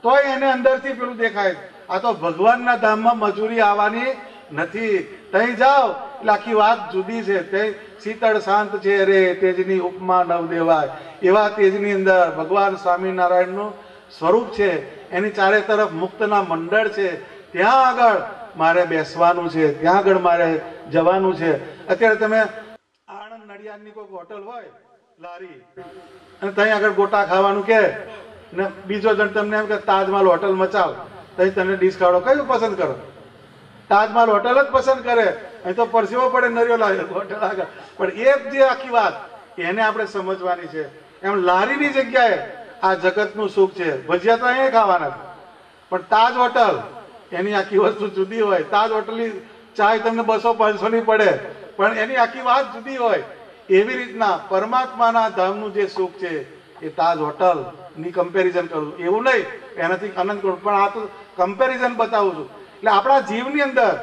તોય એને અંદરથી પેલું દેખાય. આ તો ભગવાનના ધામમાં મજૂરી આવવાની નથી. તઈ જાઓ એટલે આખી વાત જુદી છે. તે શીતળ શાંત છે રે તેજની ઉપમા નવ દેવાય, એવા તેજની અંદર ભગવાન સ્વામિનારાયણનું સ્વરૂપ છે. એની ચારે તરફ મુક્તના મંડળ છે. ત્યાં આગળ મારે બેસવાનું છે, ત્યાં આગળ મારે જવાનું છે. અત્યારે તમે આણંદ નડિયાદની કોઈ હોટલ હોય લારી, અને ત્યાં આગળ ગોટા ખાવાનું કે ને બીજો જણ તમને એમ કે તાજમહાલ હોટલમાં ચાલ, તઈ તને ડીશ ખાડો, કયું પસંદ કરો? તાજમહાલ હોટલ જ પસંદ કરે. અહીં તો પરસેવો પડે નરિયો લાગે હોટલ આગળ. પણ એ જે આખી વાત એને આપણે સમજવાની છે. એમ લારીની જગ્યાએ આ જગતનું સુખ છે. ભજીયા તો અહીંયા ખાવાના છે, પણ તાજ હોટલ એની આખી વસ્તુ જુદી હોય. તાજ હોટલની ચાય તમને 200-500 ની પડે, પણ એની આખી વાત જુદી હોય. એવી રીતના પરમાત્માના ધામનું જે સુખ છે એ તાજ હોટલ ની કમ્પેરિઝન કરું, એવું નહીં એનાથી આનંદ કરું, પણ આ તો કમ્પેરિઝન બતાવું છું. એટલે આપણા જીવની અંદર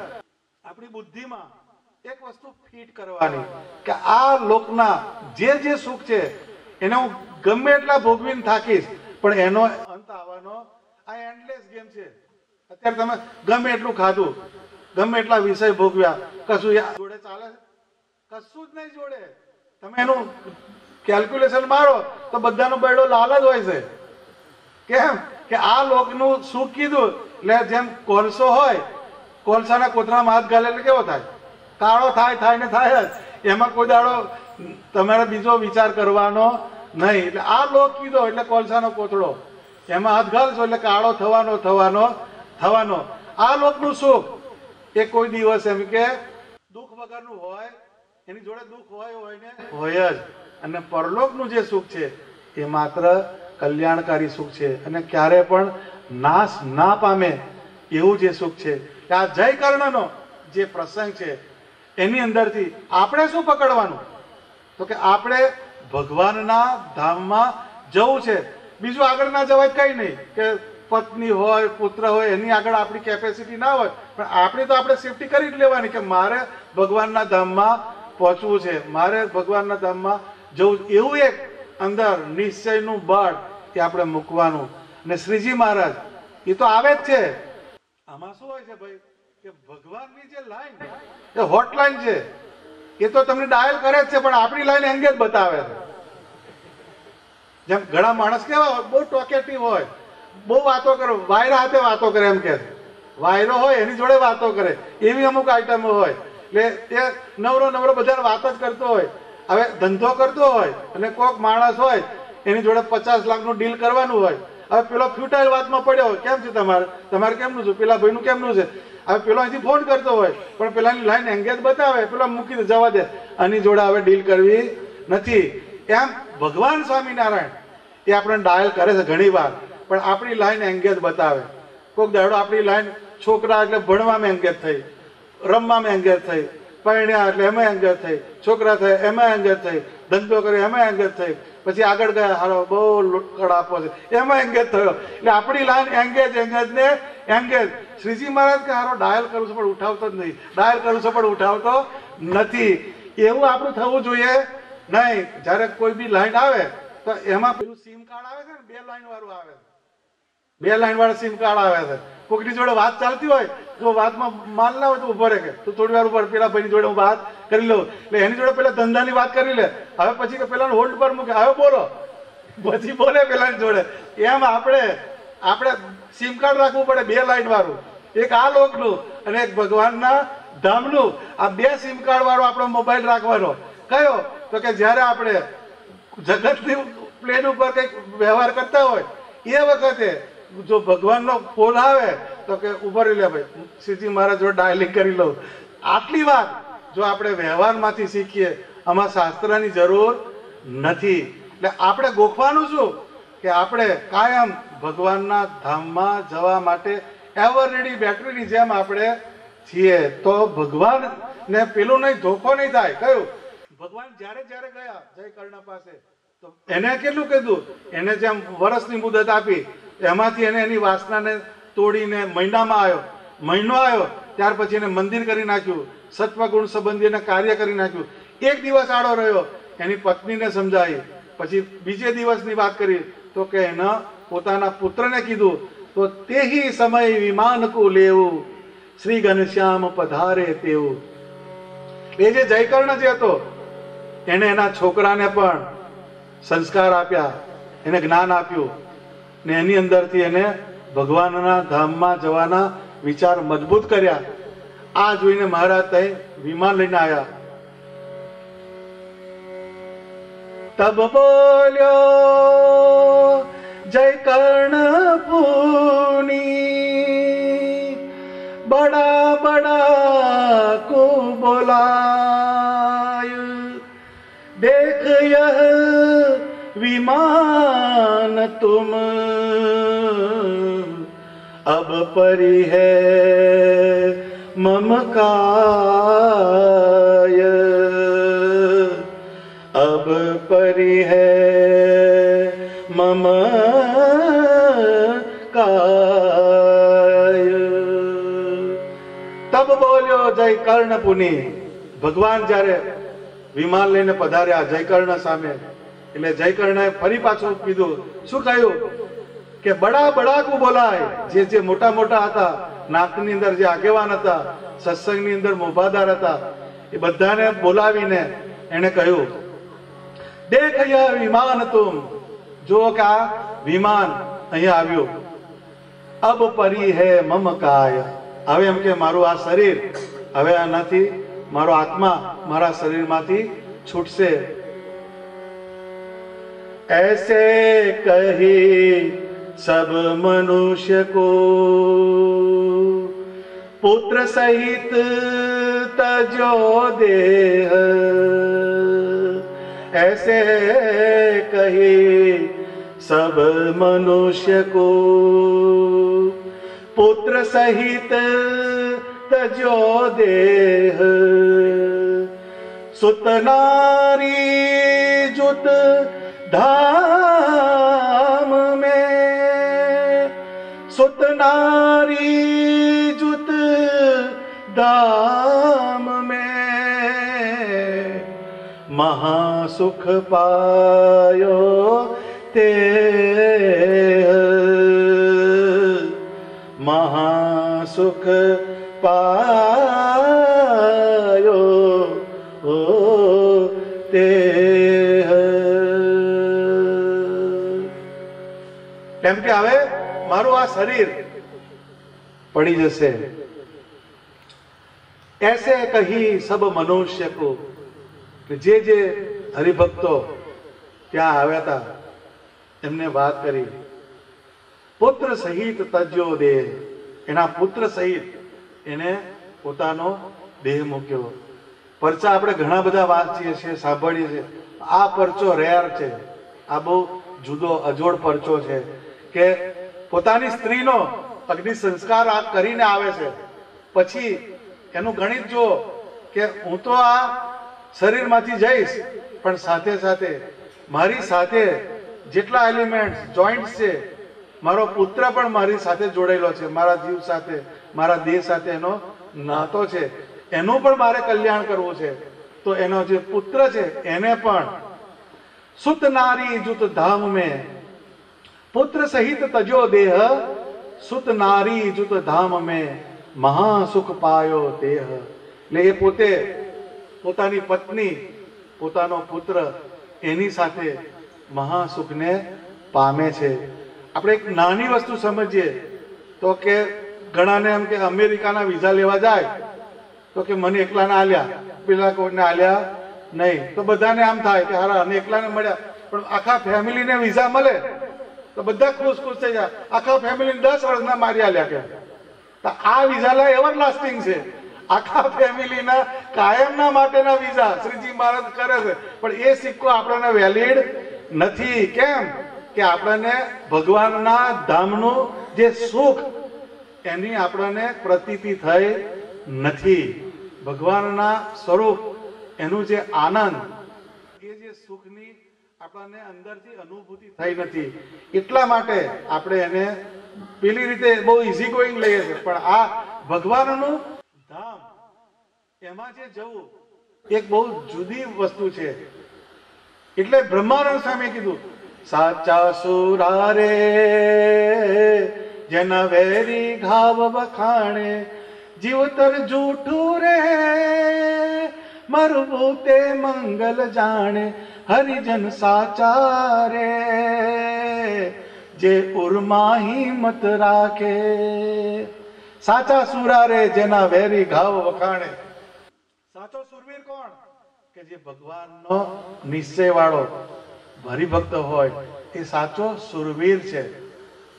આપણી બુદ્ધિમાં એક વસ્તુ ફિટ કરવાની કે આ લોકના જે સુખ છે એને હું ગમે એટલા ભોગવીને થાકીશ, પણ એનો અંત આવવાનો આ એન્ડલેસ ગેમ છે. અત્યારે તમે ગમે એટલું ખાધું, ગમે એટલા વિષય ભોગવ્યા, કશું જોડે ચાલે? કશું જ નહીં જોડે. તમે એનું કેલ્ક્યુલેશન મારો તો બધાનો બૈડો લાલ જ હોય છે. કેમ કે આ લોકનું સુખ કીધું એટલે જેમ કોલસો હોય, કોલસાના કોથળામાં હાથ ગાલે એટલે કેવો થાય? કાળો થાય ને થાય જ. એમાં કોઈ દાડો તમારે બીજો વિચાર કરવાનો નહીં. એટલે આ લોક કીધો એટલે કોલસાનો કોથળો, એમાં હાથ ગાલશો એટલે કાળો થવાનો. આ લોકનું સુખ એ કોઈ દિવસ એમ કે દુઃખ વગરનું હોય, એની જોડે દુઃખ હોય જ. અને પરલોકનું જે સુખ છે એ માત્ર કલ્યાણકારી સુખ છે અને ક્યારે પણ નાશ ના પામે એવું જે સુખ છે. આ જય કર્ણનો જે પ્રસંગ છે એની અંદરથી આપણે શું પકડવાનું? તો કે આપણે ભગવાનના ધામમાં જવું છે. બીજું આગળ ના જવાય કઈ નહીં, કે પત્ની હોય, પુત્ર હોય, એની આગળ આપણી કેપેસિટી ના હોય, પણ આપણી તો આપણે સેફટી કરી જ લેવાની કે મારે ભગવાનના ધામમાં પહોંચવું છે, મારે ભગવાનના ધામમાં જવું. એવું એક અંદર નિશ્ચયનું બળ એ આપણે મૂકવાનું. ને શ્રીજી મહારાજ એ તો આવે જ છે. આમાં શું હોય છે ભાઈ કે ભગવાનની જે લાઈન એ હોટલાઈન છે એ તો તમને ડાયલ કરે જ છે, પણ આપણી લાઈન એંગેજ બતાવે છે. જેમ ઘણા માણસ કેવા હોય, બહુ ટોકેટિવ હોય, બહુ વાતો કરે, વાયરા હાથે વાતો કરે, એમ કે વાયરો હોય એની જોડે વાતો કરે, એવી અમુક આઈટમો હોય. એટલે એ નવરો બધાને વાત જ કરતો હોય. હવે ધંધો કરતો હોય અને કોઈક માણસ હોય એની જોડે 50 લાખનું ડીલ કરવાનું હોય. હવે પેલો ફ્યુટાઇલ વાતમાં પડ્યો હોય, કેમ છે તમારે કેમનું છે, પેલા ભાઈનું કેમનું છે. હવે પેલો અહીંથી ફોન કરતો હોય પણ પેલાની લાઈન એંગેજ બતાવે, પેલા મૂકી દે, જવા દે, આની જોડે હવે ડીલ કરવી નથી. એમ ભગવાન સ્વામિનારાયણ એ આપણને ડાયલ કરે છે ઘણી વાર, પણ આપણી લાઈન એંગેજ બતાવે. કોઈક દાડો આપણી લાઈન છોકરા એટલે ભણવામાં એંગેજ થઈ, રમવામાં એંગેજ થઈ, પરણ્યા એટલે એમાં એંગેજ થઈ, છોકરા થાય એમાં એંગેજ થઈ, ધંધો કર્યો એમાં એંગેજ થઈ, પછી આગળ ગયા હારો બહુ કડ આપો છે એમાં એંગેજ થયો. એટલે આપણી લાઈન એંગેજ. શ્રીજી મહારાજ કે હારો ડાયલ કરું છું પણ ઉઠાવતો જ નહીં, ડાયલ કરું છું પણ ઉઠાવતો નથી. એવું આપણું થવું જોઈએ નહીં. જ્યારે કોઈ બી લાઈન આવે તો એમાં પેલું સિમ કાર્ડ આવે છે ને, 2 લાઈન વાળું આવે છે, 2 લાઈન વાળા સિમ કાર્ડ આવે છે. કોઈકની જોડે વાત ચાલતી હોય તો વાતમાં માલ ના હોય તો ઉભો રહે કે તું થોડી વાર ઉપર પેલા ભાઈની જોડે હું વાત કરી લઉં. એટલે એની જોડે પેલા ધંધાની વાત કરી લે, હવે પછી કે પેલા હોલ્ડ પર મૂકે, હવે બોલો, પછી બોલે પેલાની જોડે. એમ આપણે સિમ કાર્ડ રાખવું પડે 2 લાઈન વાળું, એક આ લોકનું અને એક ભગવાનના ધામનું. આ 2 સિમ કાર્ડ વાળો આપણો મોબાઈલ રાખવાનો. કયો? તો કે જ્યારે આપણે જગતની પ્લેન ઉપર કંઈક વ્યવહાર કરતા હોય એ વખતે જો ભગવાનનો ફોન આવે તો કે ઉભા રહી લે ભાઈ, સીધી મારા જોડે ડાયલિંગ કરી લઉં. આટલી વાત જો આપણે વ્યવહારમાંથી શીખીએ, આમાં શાસ્ત્રની જરૂર નથી. એટલે આપણે ગોખવાનું શું કે આપણે કાયમ ભગવાનના ધામમાં જવા માટે એવર રેડી બેટરીની જેમ આપણે છીએ. તો ભગવાનને પેલું નહીં, ધોખો નહીં થાય. કયું? ભગવાન જ્યારે ગયા જય કર્ણ પાસે તો એને કેટલું કીધું, એને જેમ વર્ષની મુદત આપી એમાંથી એને એની વાસનાને તોડીને મહિનો આવ્યો ત્યાર પછી એને મંદિર કરી નાખ્યું, સત્વગુણ સંબંધી એને કાર્ય કરી નાખ્યું. 1 દિવસ આડો રહ્યો, એની પત્નીને સમજાવી, પછી બીજે દિવસની વાત કરી તો કે એના પોતાના પુત્રને કીધું તો તેહી સમય વિમાન કો લેવું શ્રી ઘનશ્યામ પધારે તેવું. એ જે જયકર્ણ જે હતો એને એના છોકરાને પણ સંસ્કાર આપ્યા, એને જ્ઞાન આપ્યું ને એની અંદરથી એને ભગવાનના ધામમાં જવાના વિચાર મજબૂત કર્યા. આ જોઈને મહારાજ તઈ વિમાન લઈને આવ્યા. તબ બોલ્યો જય કર્ણ પુની બડા બડા કો બોલાય देख यह विमान तुम अब परी है मम काय, अब परी है मम काय. तब बोल्यो जय કર્ણ પુની. ભગવાન જ્યારે વિમાન લઈને પધાર્યા જયકર્ણ સામે, એટલે જયકર્ણએ ફરી પાછું કીધું. શું કહ્યું કે બડા બડા કો બોલાય. જે મોટા મોટા હતા, નાતની અંદર જે આગેવાન હતા, સત્સંગની અંદર મોભાદાર હતા, એ બધાને બોલાવીને એને કહ્યું દેખ યહ વિમાન તુમ, જો કે આ વિમાન અહીંયા આવ્યું. અબ પરી હે મમ કાય. હવે એમ કે મારું આ શરીર હવે આનાથી મારો આત્મા મારા શરીરમાંથી છૂટશે. ऐसे कही सब मनुष्य को पुत्र सहित तजो देह. ऐसे कही सब मनुष्य को पुत्र सहित तजो देह. सुत नारी जुत धाम में, सुत नारी जुत धाम में महासुख पायो ते, महासुख पायो તે. કેમ કે હવે મારું આ શરીર પડી જશે. એસે કહી સબ મનુષ્ય કો, જે હરિભક્તો ત્યાં આવ્યા હતા એમને વાત કરી. પુત્ર સહિત તજ્યો દેહ, એના પુત્ર સહિત એને પોતાનો દેહ મૂક્યો. પરચા આપણે ઘણા બધા વાંચીએ છીએ, સાંભળીએ છીએ. આ પરચો રેર છે, આ બહુ જુદો અજોડ પરચો છે કે પોતાની સ્ત્રીનો અગ્નિ સંસ્કાર આ કરીને આવે છે, પછી એનું ગણિત જુઓ કે હું તો આ શરીરમાંથી જઈશ પણ સાથે સાથે મારી સાથે જેટલા એલિમેન્ટ્સ જોઈન્ટ્સ છે, મારો પુત્ર પણ મારી સાથે જોડાયેલો છે, મારા જીવ સાથે, મારા દેહ સાથે એનો નાતો છે. એનું પણ મારે કલ્યાણ કરવું છે. તો એનો જે પુત્ર છે એને પણ સુત નારી જુત ધામ મેં પુત્ર સહિત તજો દેહ સુત નારી જુત ધામ મેં મહાસુખ પાયો દેહ. એટલે એ પોતે પોતાની પત્ની પોતાનો પુત્ર એની સાથે મહાસુખને પામે છે. આપણે એક નાની વસ્તુ સમજીએ તો કે ઘણાને એમ કે અમેરિકાના વિઝા લેવા જાય તો કે મને એકલાને આલ્યા પેલા કોઈને આલ્યા નહીં. તો બધાને આમ થાય કે હારા અને એકલાને મળ્યા, પણ આખા ફેમિલીને વિઝા મળે તો બધા ખુશ ખુશ થઈ જાય. આખા ફેમિલીને 10 વર્ષના મારી આલ્યા કે તો આ વિઝા એવર લાસ્ટિંગ છે. આખા ફેમિલીના કાયમના માટેના વિઝા શ્રીજી મહારાજ કરે છે, પણ એ સિક્કો આપણને વેલિડ નથી. કેમ કે આપણને ભગવાનના ધામનું જે સુખ એની આપણને પ્રતીતિ થઈ નથી. ભગવાનના સ્વરૂપ એનું જે આનંદ એ જે સુખની આપણને અંદરથી અનુભૂતિ થઈ નથી. એટલા માટે આપણે એને પેલી રીતે બહુ ઇઝી ગોઈંગ લઈએ છીએ, પણ આ ભગવાનનું ધામ એમાં જે જવું એક બહુ જુદી વસ્તુ છે. એટલે બ્રહ્માનંદ સ્વામી કીધું સાચા સુરા રે જેના વેરી ઘાવ વખાણે જીવતર જૂઠું રે મરવું તે મંગલ જાણે હરિજન સાચા રે જે ઉર્મા હિંમત રાખે. સાચા સુરા રે જેના વેરી ઘાવ વખાણે. સાચો સુરવીર કોણ? કે જે ભગવાનનો નિશ્ચય વાળો હરિભક્ત હોય એ સાચો સુરવીર છે.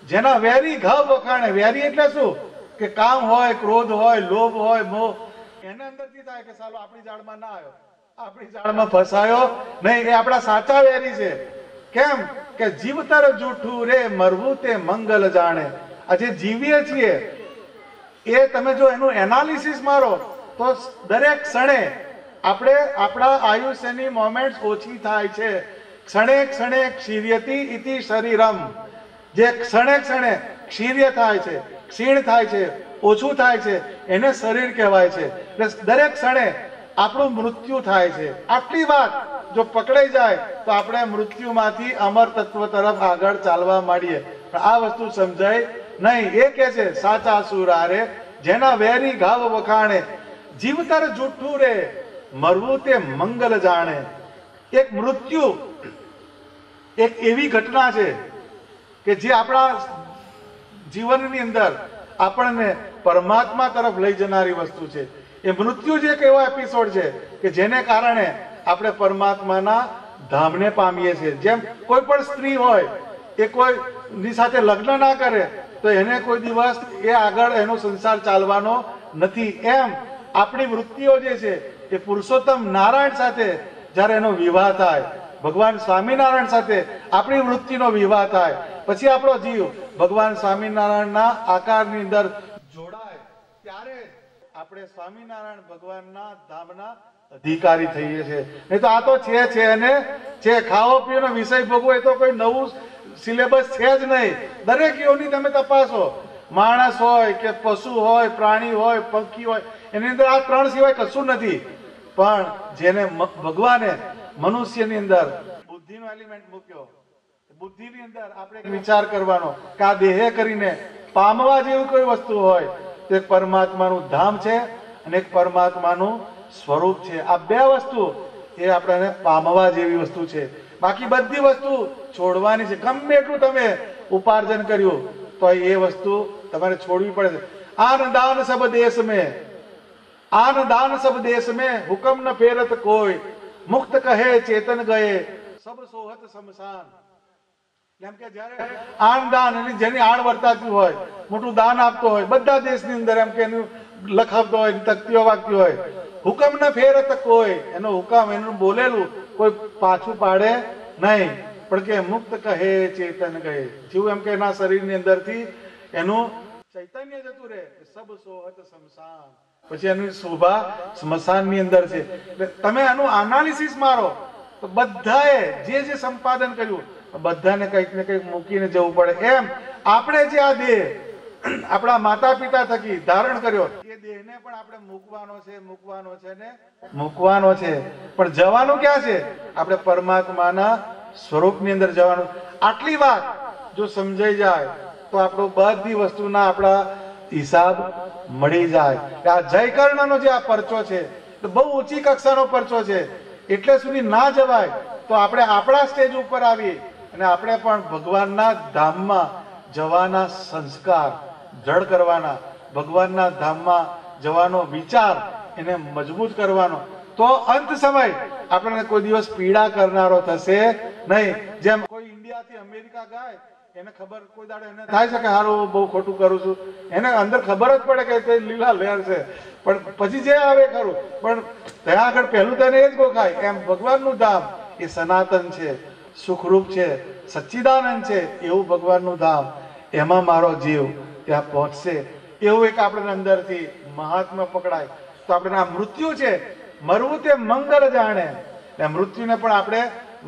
જેના વેરી ઘાવ વખાણે. વેરી એટલે શું? કે કામ હોય, ક્રોધ હોય, લોભ હોય, મોહ એના અંદરથી થાય કે સાલો આપણી જાળમાં ના આવ્યો, આપણી જાળમાં ફસાયો નહીં. એ આપણા સાચા વેરી છે. કેમ કે જીવતર જૂઠું રે મરવું તે મંગલ જાણે. આ જે જીવીએ છીએ એ તમે જો એનું એનાલિસિસ મારો તો દરેક ક્ષણે આપણે આપણા આયુષ્યની મોમેન્ટ્સ ઓછી થાય છે. ક્ષણે ક્ષણે ક્ષીર્યતિ ઇતિ શરીરમ. જે ક્ષણે ક્ષણે ક્ષીર્ય થાય છે, ક્ષીણ થાય છે, ઓછું થાય છે એને શરીર કહેવાય છે. એટલે દરેક ક્ષણે આપણું મૃત્યુ થાય છે. આટલી વાત જો પકડાઈ જાય તો આપણે મૃત્યુમાંથી અમર તત્વ તરફ આગળ ચાલવા માંડીએ. પણ આ વસ્તુ સમજાય નહીં. એ કે છે સાચા સુરા રે જેના વેરી ઘાવ વખાણે જીવતર જૂઠું રે મરવું તે મંગલ જાણે. એક મૃત્યુ એક એવી ઘટના છે કે જે આપણા જીવનની અંદર આપણને પરમાત્મા તરફ લઈ જનારી વસ્તુ છે. એ મૃત્યુ જ એક એવો એપિસોડ છે કે જેને કારણે આપણે પરમાત્માના ધામને પામીએ છીએ. જેમ કોઈ પણ સ્ત્રી હોય એ કોઈની સાથે લગ્ન ના કરે તો એને કોઈ દિવસ એ આગળ એનો સંસાર ચાલવાનો નથી. એમ આપણી વૃત્તિઓ જે છે એ પુરુષોત્તમ નારાયણ સાથે જ્યારે એનો વિવાહ થાય, ભગવાન સ્વામિનારાયણ સાથે આપણી વૃત્તિનો વિવાહ થાય, પછી આપણો જીવ ભગવાન સ્વામિનારાયણના આકારની અંદર જોડાય ત્યારે આપણે સ્વામિનારાયણ ભગવાનના ધામના અધિકારી થઈએ છીએ. નહીં તો આ તો છે અને છે. ખાવો પીવાનો વિષય ભોગવો એ તો કોઈ નવું સિલેબસ છે જ નહીં. દરેક યોની તમે તપાસો, માણસ હોય કે પશુ હોય, પ્રાણી હોય, પંખી હોય, એની અંદર આ 3 સિવાય કશું નથી. પણ જેને ભગવાને મનુષ્યની અંદર બુદ્ધિનો એલિમેન્ટ મૂક્યો, બુદ્ધિની અંદર આપણે વિચાર કરવાનો કે આ દેહે કરીને પામવા જેવી કોઈ વસ્તુ હોય તો એક પરમાત્માનું ધામ છે અને એક પરમાત્માનું સ્વરૂપ છે. આ 2 વસ્તુ એ આપણને પામવા જેવી વસ્તુ છે. બાકી બધી વસ્તુ છોડવાની છે. ગમે એટલું તમે ઉપાર્જન કર્યું તો એ વસ્તુ તમારે છોડવી પડે છે. આન દાન સબ દેશ મેં, આન દાન સબ દેશ મેં હુકમ ન ફેરત કોઈ, મુક્ત કહે ચેતન ગયે સબ સોહત શમશાન. એમ કે જ્યારે આન દાન એની જેની આણ વર્તાતી હોય, મોટું દાન આપતો હોય, બધા દેશની અંદર એમ કે એનું લખાવતો હોય, તકતીઓ વાગતી હોય, હુકમ ન ફેરત કોઈ, એનો હુકમ એનું બોલેલું કોઈ પાછું પાડે નહીં. પણ કે મુક્ત કહે ચેતન ગયે. જેવું એમ કે એના શરીરની અંદરથી એનું ચૈતન્ય જતું રહે. સબ સોહત શમશાન. પછી એની શોભા સ્મશાનની અંદર છે. એટલે તમે આનું એનાલિસિસ મારો તો બધાએ જે સંપાદન કર્યું બધાને કંઈક ને કંઈક મૂકીને જવું પડે. એમ આપણે જે આ દેહ આપણા માતા પિતા થકી ધારણ કર્યો, એ દેહને પણ આપણે મૂકવાનો છે ને મૂકવાનો છે. પણ જવાનું ક્યાં છે? આપણે પરમાત્માના સ્વરૂપની અંદર જવાનું. આટલી વાત જો સમજાઈ જાય તો આપણું બધી વસ્તુના આપણા હિસાબ મળી જાય. આ જયકર્ણનો જે આ પરચો છે તો બહુ ઊંચી કક્ષાનો પરચો છે. એટલે સુધી ના જવાય તો આપણે આપણા સ્ટેજ ઉપર આવીએ અને આપણે પણ ભગવાનના ધામમાં જવાના સંસ્કાર દ્રઢ કરવાના, ભગવાનના ધામમાં જવાનો વિચાર એને મજબૂત કરવાનો. તો અંત સમય આપણને કોઈ દિવસ પીડા કરનારો થશે નહીં. જેમ કોઈ ઇન્ડિયાથી અમેરિકા ગાય એને ખબર કોઈ દાડે એને થાય છે કે હારું બહુ ખોટું કરું છું, એને અંદર ખબર જ પડે કે તે લીલા લહેર છે, પણ પછી જે આવે ખરું, પણ ત્યાં આગળ પહેલું તેને એ જ ગોખાય. એમ ભગવાનનું ધામ એ સનાતન છે, સુખરૂપ છે, સચ્ચિદાનંદ છે. એવું ભગવાનનું ધામ, એમાં મારો જીવ ત્યાં પહોંચશે એવું એક આપણે અંદરથી મહાત્મા પકડાય. તો આપણે આ મૃત્યુ છે, મરવું તે મંગળ જાણે, મૃત્યુને પણ આપણે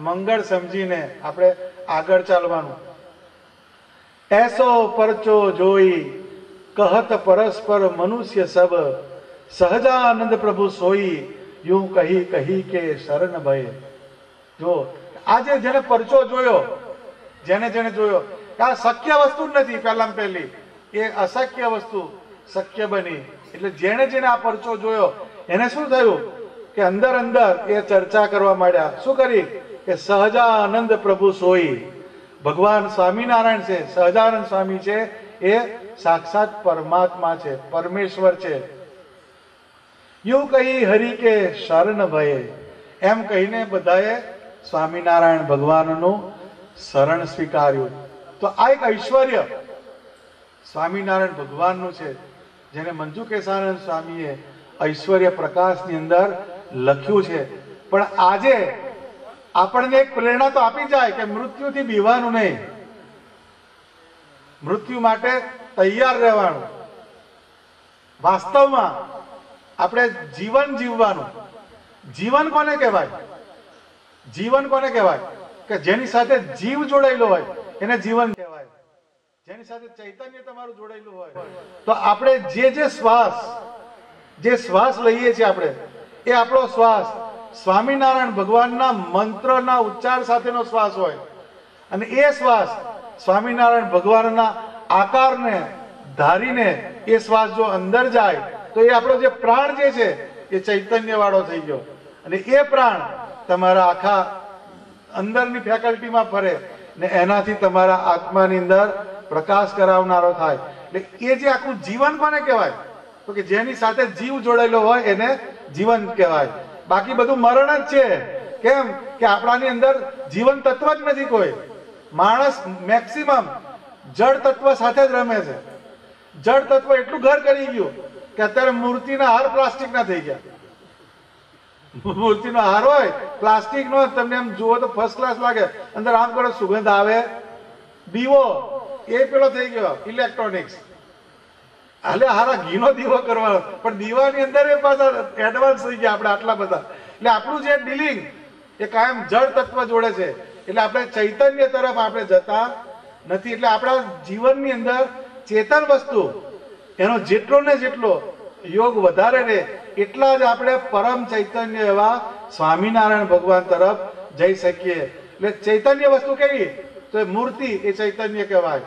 મંગળ સમજીને આપણે આગળ ચાલવાનું. એસો પરચો જોઈ કહત પરસ્પર મનુષ્ય સબ, સહજાનંદ પ્રભુ સોઈ યું કહી કહી કે શરણ ભય. જો આજે જેને પરચો જોયો, જેને જોયો કે આ શક્ય વસ્તુ જ નથી, પહેલામાં પહેલી એ અશક્ય વસ્તુ શક્ય બની. એટલે જેને આ પરચો જોયો એને શું થયું કે અંદર એ ચર્ચા કરવા માંડ્યા. શું કરી કે સહજાનંદ પ્રભુ સોઈ, ભગવાન સ્વામિનારાયણ છે, સહજાનંદ સ્વામી છે, એ સાક્ષાત પરમાત્મા છે, પરમેશ્વર છે. યુ કહી હરિ કે શરણ ભયે, એમ કહીને બધાએ સ્વામિનારાયણ ભગવાનનું શરણ સ્વીકાર્યું. તો આ એક ઐશ્વર્ય સ્વામિનારાયણ ભગવાનનું છે, જેને મંજુ કેશાનંદ સ્વામીએ ઐશ્વર્ય પ્રકાશની અંદર લખ્યું છે. પણ આજે આપણને એક પ્રેરણા તો આપી જાય કે મૃત્યુથી બીવાનું નહીં, મૃત્યુ માટે તૈયાર રહેવાનું. વાસ્તવમાં આપણે જીવન જીવવાનું. જીવન કોને કહેવાય? જીવન કોને કહેવાય? કે જેની સાથે જીવ જોડાયેલો હોય એને જીવન કહેવાય. જેની સાથે ચૈતન્ય તમારું જોડાયેલું હોય. તો આપણે જે શ્વાસ લઈએ છીએ આપણે, એ આપણો શ્વાસ સ્વામિનારાયણ ભગવાનના મંત્રના ઉચ્ચાર સાથેનો શ્વાસ હોય. અને એ શ્વાસ સ્વામિનારાયણ ભગવાનના આકારને ધારીને એ શ્વાસ જો અંદર જાય તો એ આપણો જે પ્રાણ જે છે એ ચૈતન્ય વાળો થઈ ગયો. અને એ પ્રાણ તમારા આખા અંદરની ફેકલ્ટીમાં ફરે ને એનાથી તમારા આત્માની અંદર પ્રકાશ કરાવનારો થાય. એટલે એ જે આખું જીવન કોને કહેવાય? તો કે જેની સાથે જીવ જોડાયેલો હોય એને જીવન કહેવાય. બાકી બધું મરણ જ છે. કેમ કે આપણાની અંદર જીવન તત્વ જ નથી કોઈ. માણસ મેક્સિમમ જળ તત્વ સાથે જ રમે છે. જળ તત્વ એટલું ઘર કરી ગયું કે અત્યારે મૂર્તિના હાર પ્લાસ્ટિકના થઈ ગયા. મૂર્તિનો હાર હોય પ્લાસ્ટિક નો, તમને એમ જુઓ તો ફર્સ્ટ ક્લાસ લાગે, અંદર આમ કરો સુગંધ આવે. દીવો એ પેલો થઈ ગયો ઇલેક્ટ્રોનિક્સ. હાલે હારા ઘીનો દીવો કરવાનો, પણ દીવાની અંદર એ પાછા એડવાન્સ થઈ ગયા આપણે આટલા બધા. એટલે આપણું જે ડીલિંગ એ કાયમ જળ તત્વ જોડે છે. એટલે આપણે ચૈતન્ય તરફ આપણે જતા નથી. એટલે આપણા જીવનની અંદર ચેતન વસ્તુ એનો જેટલો ને જેટલો યોગ વધારે રહે એટલા જ આપણે પરમ ચૈતન્ય એવા સ્વામિનારાયણ ભગવાન તરફ જઈ શકીએ. એટલે ચૈતન્ય વસ્તુ કેવી? તો મૂર્તિ એ ચૈતન્ય કહેવાય,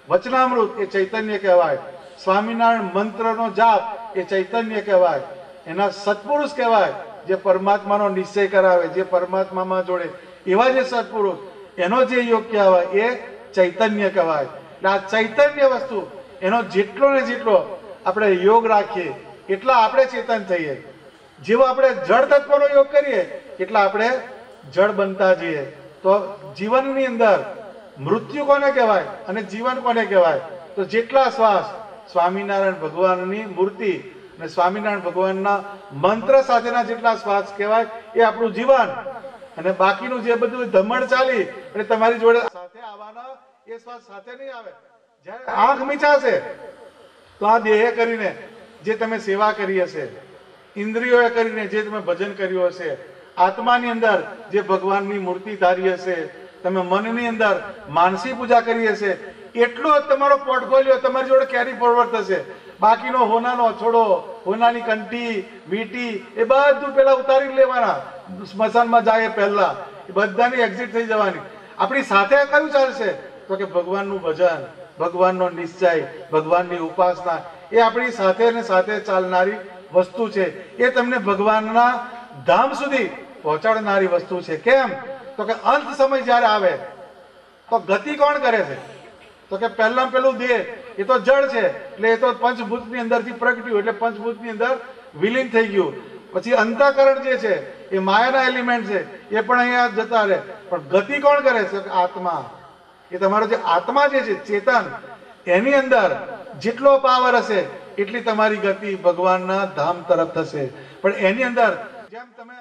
વચનામૃત એ ચૈતન્ય કહેવાય, સ્વામિનારાયણ મંત્રનો જાપ એ ચૈતન્ય કહેવાય, એના સત્પુરુષ કહેવાય જે પરમાત્માનો નિશ્ચય કરાવે, જે પરમાત્મામાં જોડે એવા જે સત્પુરુષ, એનો જે યોગ કહેવાય એ ચૈતન્ય કહેવાય. એટલે આ ચૈતન્ય વસ્તુ એનો જેટલો ને જેટલો આપણે યોગ રાખીએ એટલા આપણે ચેતન થઈએ. જેવો આપણે જળ તત્વનો યોગ કરીએ એટલા આપણે જળ બનતા જઈએ. તો જીવનની અંદર મૃત્યુ કોને કહેવાય અને જીવન કોને કહેવાય? તો જેટલા શ્વાસ સ્વામિનારાયણ ભગવાનની મૂર્તિ અને સ્વામિનારાયણ ભગવાનના મંત્ર સાથેના જેટલા શ્વાસ કહેવાય એ આપણું જીવન. અને બાકીનું જે બધું ધમણ ચાલી એટલે તમારી જોડે સાથે આવવાના એ શ્વાસ સાથે નહીં આવે. જ્યારે આંખ મીચાશે તો આ દેહે કરીને જે તમે સેવા કરી હશે, ઇન્દ્રિયોએ કરીને જે તમે ભજન કર્યું હશે, આત્માની અંદર જે ભગવાનની મૂર્તિ ધારી હશે, તમે મનની અંદર માનસી પૂજા કરી હશે, એટલો જ તમારો પોર્ટફોલિયો તમારી જોડે કેરી ફોરવર્ડ થશે. બાકીનો હોનાનો અછોડો, હોનાની કંઠી, વીંટી એ બધું પેલા ઉતારી લેવાના. સ્મશાનમાં જાય પહેલા એ બધાની એક્ઝિટ થઈ જવાની. આપણી સાથે કયું ચાલશે? તો કે ભગવાનનું ભજન, ભગવાનનો નિશ્ચય, ભગવાનની ઉપાસના. એ આપણી સાથે ને સાથે ચાલનારી વસ્તુ છે. એ તમને ભગવાનના ધામ સુધી પહોંચાડનારી વસ્તુ છે. કેમ? તો કે અંત સમય જ્યારે આવે તો ગતિ કોણ કરે છે? તો કે પહેલા પેલું દેહ એ તો જળ છે, એટલે એ તો પંચભૂતની અંદરથી પ્રગટ્યું, એટલે પંચભૂતની અંદર વિલીન થઈ ગયું. પછી અંતઃકરણ જે છે એ માયાના એલિમેન્ટ છે, એ પણ અહીંયા જતા રહે. પણ ગતિ કોણ કરે છે? આત્મા. એ તમારો જે આત્મા જે છે, ચેતન, એની અંદર જેટલો પાવર હશે એટલી તમારી ગતિ ભગવાનના ધામ તરફ થશે. પણ એની અંદર જેમ તમે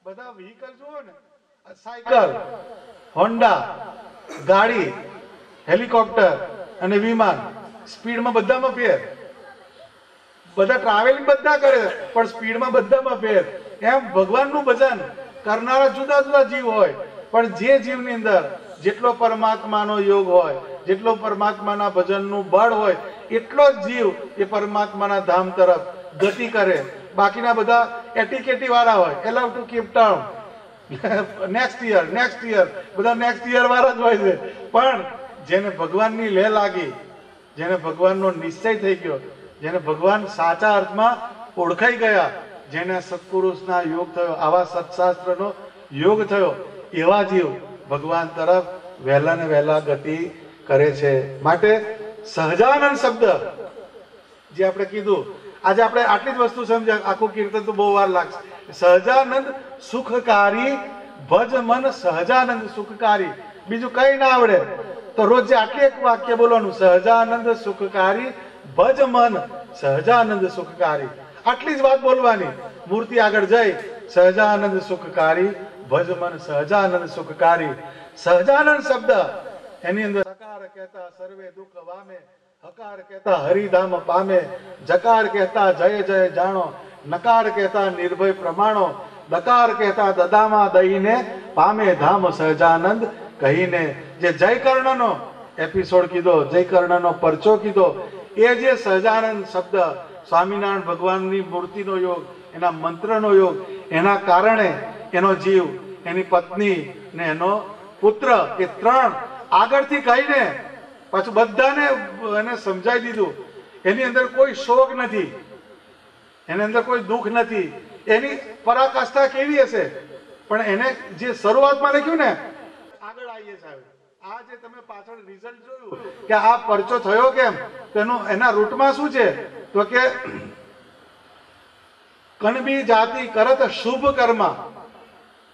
બધા વ્હીકલ જુઓ ને, સાયકલ, હોન્ડા, ગાડી, હેલિકોપ્ટર અને વિમાન, સ્પીડમાં બધામાં ફેર. બધા ટ્રાવેલિંગ બધા કરે પણ સ્પીડમાં બધામાં ફેર. એમ ભગવાનનું ભજન કરનારા જુદા જુદા જીવ હોય, પણ જે જીવની અંદર જેટલો પરમાત્માનો યોગ હોય, જેટલો પરમાત્માના ભજનનું બળ હોય, એટલો જ જીવ એ પરમાત્માના ધામ તરફ ગતિ કરે. બાકીના બધા એટીકેટી વાળા હોય, એલાવ to keep town, next year, બધા નેક્સ્ટ યર વાળા જ હોય છે. પણ જેને ભગવાનની લેહ લાગી, જેને ભગવાનનો નિશ્ચય થઈ ગયો, જેને ભગવાન સાચા અર્થમાં ઓળખાઈ ગયા, જેને સત્પુરુષના યોગ થયો, આવા સત્શાસ્ત્રનો યોગ થયો, એવા જીવ ભગવાન તરફ વહેલા ને વહેલા ગતિ કરે છે. માટે સહજાનંદ શબ્દ જે આપણે કીધું, આજે આપણે આટલી જ વસ્તુ સમજ્યા, આખું કીર્તન તો બહુ વાર લાગશે. સહજાનંદ સુખકારી ભજ મન સહજાનંદ સુખકારી. બીજું કઈ ના આવડે તો રોજ આટલી એક વાક્ય બોલવાનું, સહજાનંદ સુખકારી ભજ મન સહજાનંદ સુખકારી. આટલી જ વાત બોલવાની. મૂર્તિ આગળ જઈ સહજાનંદ સુખકારી ભજ મન સહજાનંદ સુખકારી. સહજાનંદ શબ્દ એની અંદર સકાર કહેતા સર્વે દુઃખ વામે, હકાર કહેતા હરિધામ પામે, જકાર કહેતા જય જય જાણો, નકાર કહેતા નિર્ભય પ્રમાણો, દકાર કહેતા દદામાં દઈને પામે ધામ સહજાનંદ કહીને. જે જય કર્ણનો એપિસોડ કીધો, જય કર્ણનો પરચો કીધો, એ જે સહજાનંદ શબ્દ, સ્વામિનારાયણ ભગવાનની મૂર્તિનો યોગ, એના મંત્રનો યોગ, એના કારણે એનો જીવ, એની પત્ની ને એનો પુત્ર, એ ત્રણ આગળથી કહીને પાછું બધાને એને સમજાવી દીધું. એની અંદર કોઈ શોક નથી, એની અંદર કોઈ દુઃખ નથી. એની પરાકાષ્ઠા કેવી હશે? પણ એને જે શરૂઆતમાં લખ્યું ને, આગળ આવીએ સાહેબ, આ જે તમે પાછળ રિઝલ્ટ જોયું કે આ પરચો થયો કેમ, તેનું એના રૂટમાં શું છે? તો કે કણબી જાતિ કરત શુભ કર્મ,